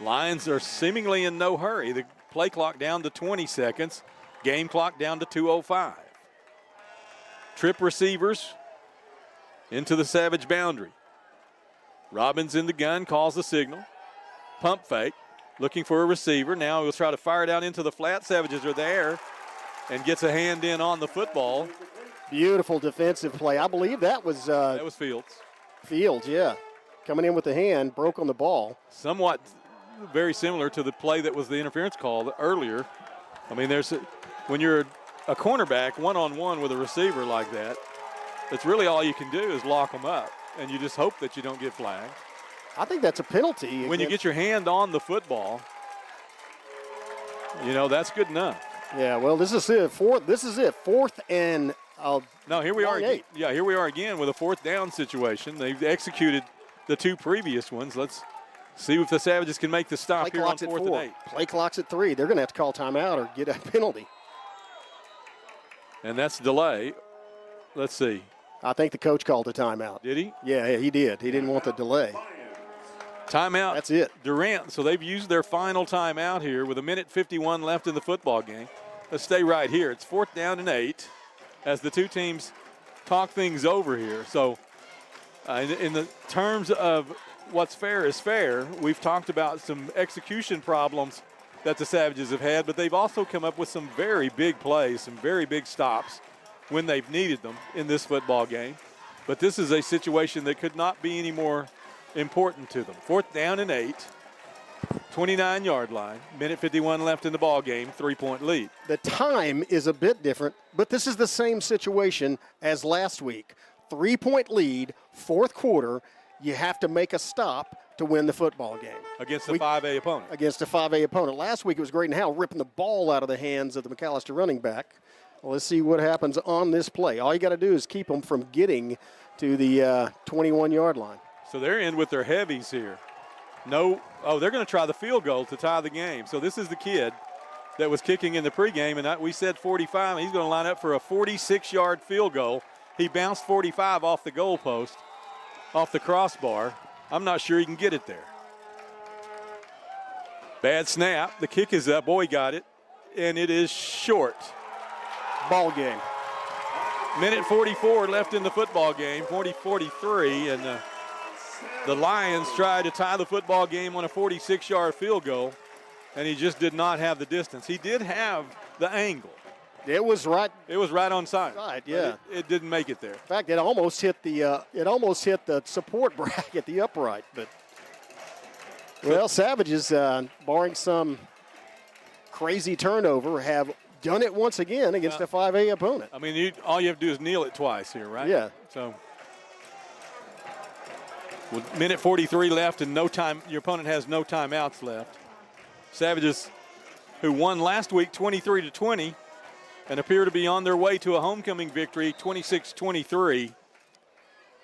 Lions are seemingly in no hurry. The play clock down to 20 seconds. Game clock down to 2:05. Trip receivers into the Savage boundary. Robbins in the gun, calls the signal. Pump fake, looking for a receiver. Now he'll try to fire it out into the flat. Savages are there and gets a hand in on the football. Beautiful defensive play. I believe that was Fields. Fields, yeah. Coming in with the hand, broke on the ball. Somewhat very similar to the play that was the interference call earlier. I mean, when you're a cornerback one-on-one with a receiver like that, that's really all you can do is lock them up, and you just hope that you don't get flagged. I think that's a penalty. When you get your hand on the football, that's good enough. Yeah, well, this is it. 4th and no, here we are. 8. Yeah, here we are again with a 4th down situation. They've executed the 2 previous ones. Let's see if the Savages can make the stop here on 4th and 8. Play clock's at 3. They're going to have to call timeout or get a penalty. And that's delay. Let's see. I think the coach called a timeout. Did he? Yeah, he did. He didn't want the delay. Timeout. That's it. Durant. So they've used their final timeout here with 1:51 left in the football game. Let's stay right here. It's 4th down and 8 as the 2 teams talk things over here. So in the terms of what's fair is fair, we've talked about some execution problems that the Savages have had, but they've also come up with some very big plays, some very big stops when they've needed them in this football game. But this is a situation that could not be any more important to them. 4th down and 8, 29-yard line, minute 51 left in the ball game, 3-point lead. The time is a bit different, but this is the same situation as last week. 3-point lead, 4th quarter. You have to make a stop to win the football game. Against a 5A opponent. Against a 5A opponent. Last week it was Graydon Howell ripping the ball out of the hands of the McAllister running back. Well, let's see what happens on this play. All you got to do is keep them from getting to the 21-yard line. So they're in with their heavies here. They're going to try the field goal to tie the game. So this is the kid that was kicking in the pregame, and we said 45. He's going to line up for a 46-yard field goal. He bounced 45 off the goalpost, off the crossbar. I'm not sure he can get it there. Bad snap. The kick is up. Boy got it, and it is short. Ball game. Minute 44 left in the football game, 40-43, and the Lions tried to tie the football game on a 46-yard field goal, and he just did not have the distance. He did have the angle. It was right. It was right on side. Right, yeah. It didn't make it there. In fact, it almost hit the support bracket, the upright. But well, Savages, barring some crazy turnover, have done it once again against a 5A opponent. I mean, all you have to do is kneel it twice here, right? Yeah. So, with minute 43 left and no time, your opponent has no timeouts left. Savages, who won last week 23-20, and appear to be on their way to a homecoming victory, 26-23.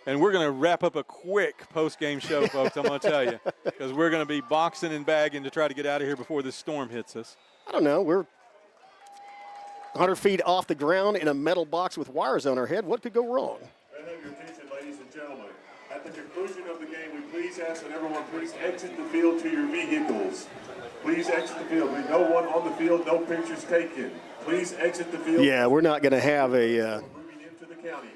And we're going to wrap up a quick post-game show, folks, I'm going to tell you, because we're going to be boxing and bagging to try to get out of here before this storm hits us. I don't know. We're 100 feet off the ground in a metal box with wires on our head. What could go wrong? I have your attention, ladies and gentlemen. At the conclusion of the game, we please ask that everyone please exit the field to your vehicles. Please exit the field. With no one on the field, no pictures taken. Please exit the field. Yeah, we're not going to have a Moving into the county.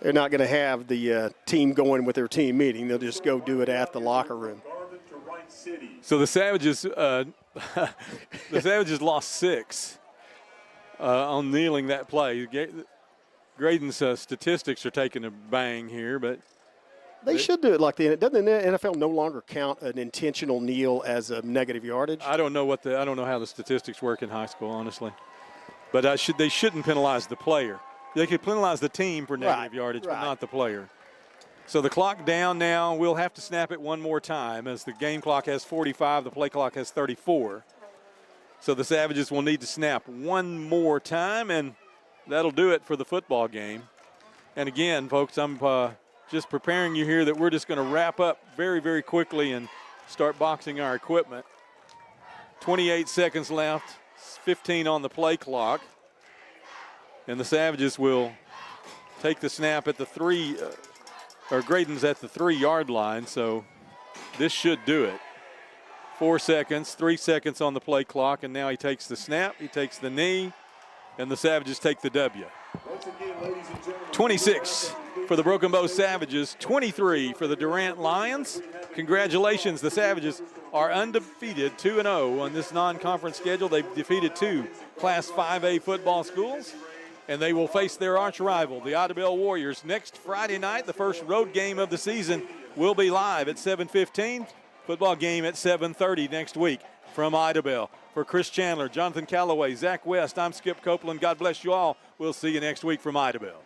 they're not going to have the team going with their team meeting. They'll just go do it at the locker room. Garland to Wright City. So the Savages, lost 6 on kneeling that play. Graydon's statistics are taking a bang here, but They should do it like the doesn't the NFL no longer count an intentional kneel as a negative yardage? I don't know how the statistics work in high school, honestly. But they shouldn't penalize the player. They could penalize the team for negative yardage, but not the player. So the clock down now. We'll have to snap it one more time as the game clock has 45, the play clock has 34. So the Savages will need to snap one more time, and that'll do it for the football game. And again, folks, I'm just preparing you here that we're just going to wrap up very, very quickly and start boxing our equipment. 28 seconds left, 15 on the play clock. And the Savages will take the snap at the Graydon's at the 3-yard line, so this should do it. 4 seconds, 3 seconds on the play clock, and now he takes the snap, he takes the knee, and the Savages take the W. 26 for the Broken Bow Savages, 23 for the Durant Lions. Congratulations, the Savages are undefeated, 2-0 on this non-conference schedule. They've defeated 2 Class 5A football schools, and they will face their arch rival, the Ida Bell Warriors, next Friday night. The first road game of the season will be live at 7:15. Football game at 7:30 next week from Ida Bell. For Chris Chandler, Jonathan Calloway, Zach West, I'm Skip Copeland. God bless you all. We'll see you next week from Ida Bell.